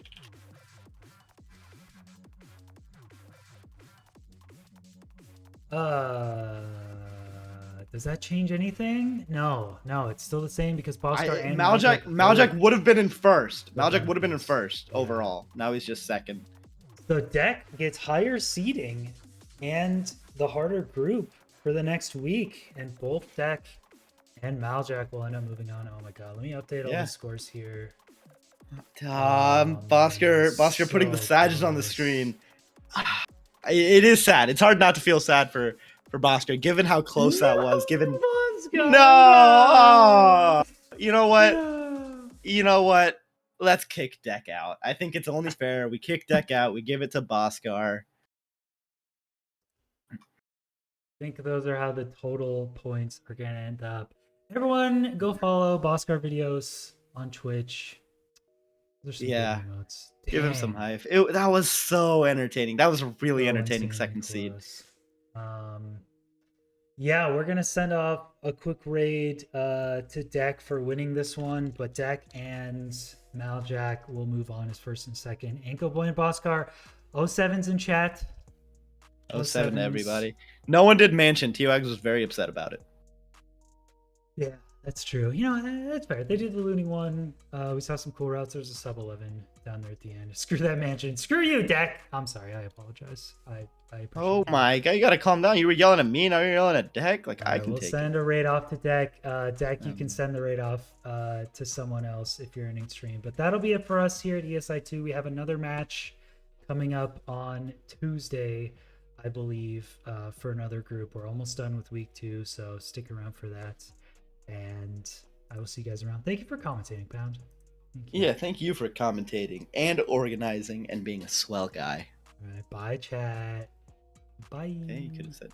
Does that change anything? No, it's still the same because Boscar and Maljack would have been in first. Would've Maljack been would have been in first. first Yeah. overall. Now he's just second. The deck gets higher seeding and the harder group for the next week, and both Deck and Maljack will end up moving on. Oh my god, let me update all Yeah. the scores here. Boscar man, putting the so Sages on the close. screen. It is sad. It's hard not to feel sad for Boscar, given how close that was. Given Boscar, no, you know what? no. You know what? Let's kick Deck out. I think it's only fair. We kick Deck out. We give it to Boscar. I think those are how the total points are gonna end up. Everyone, go follow Boscar videos on Twitch. There's some good Yeah. emotes. Give him some Dang, hype. That was so entertaining. That was a really so entertaining insanely second seed. close. Yeah, we're gonna send off a quick raid to Deck for winning this one, but Deck and Maljack will move on as first and second. Anko Boy and Boscar, 07's in chat. 07 to everybody. No one did mention. T-Wags was very upset about it. Yeah, that's true. You know, that's fair. They did the looting one. We saw some cool routes. There's a sub 11 down there at the end. Screw that mansion. Screw you, Deck. I'm sorry. I apologize. I appreciate Oh that. my god, you gotta calm down. You were yelling at me, now you're yelling at Deck. Like, I Alright, can we'll take send it. a raid off to Deck. Deck, you can send the raid off to someone else if you're in stream. But that'll be it for us here at ESI2. We have another match coming up on Tuesday, I believe, for another group. We're almost done with week 2, so stick around for that. And I will see you guys around. Thank you for commentating, Pound. Thank you. Yeah, thank you for commentating and organizing and being a swell guy. All right, bye, chat. Bye. Hey, you could have said.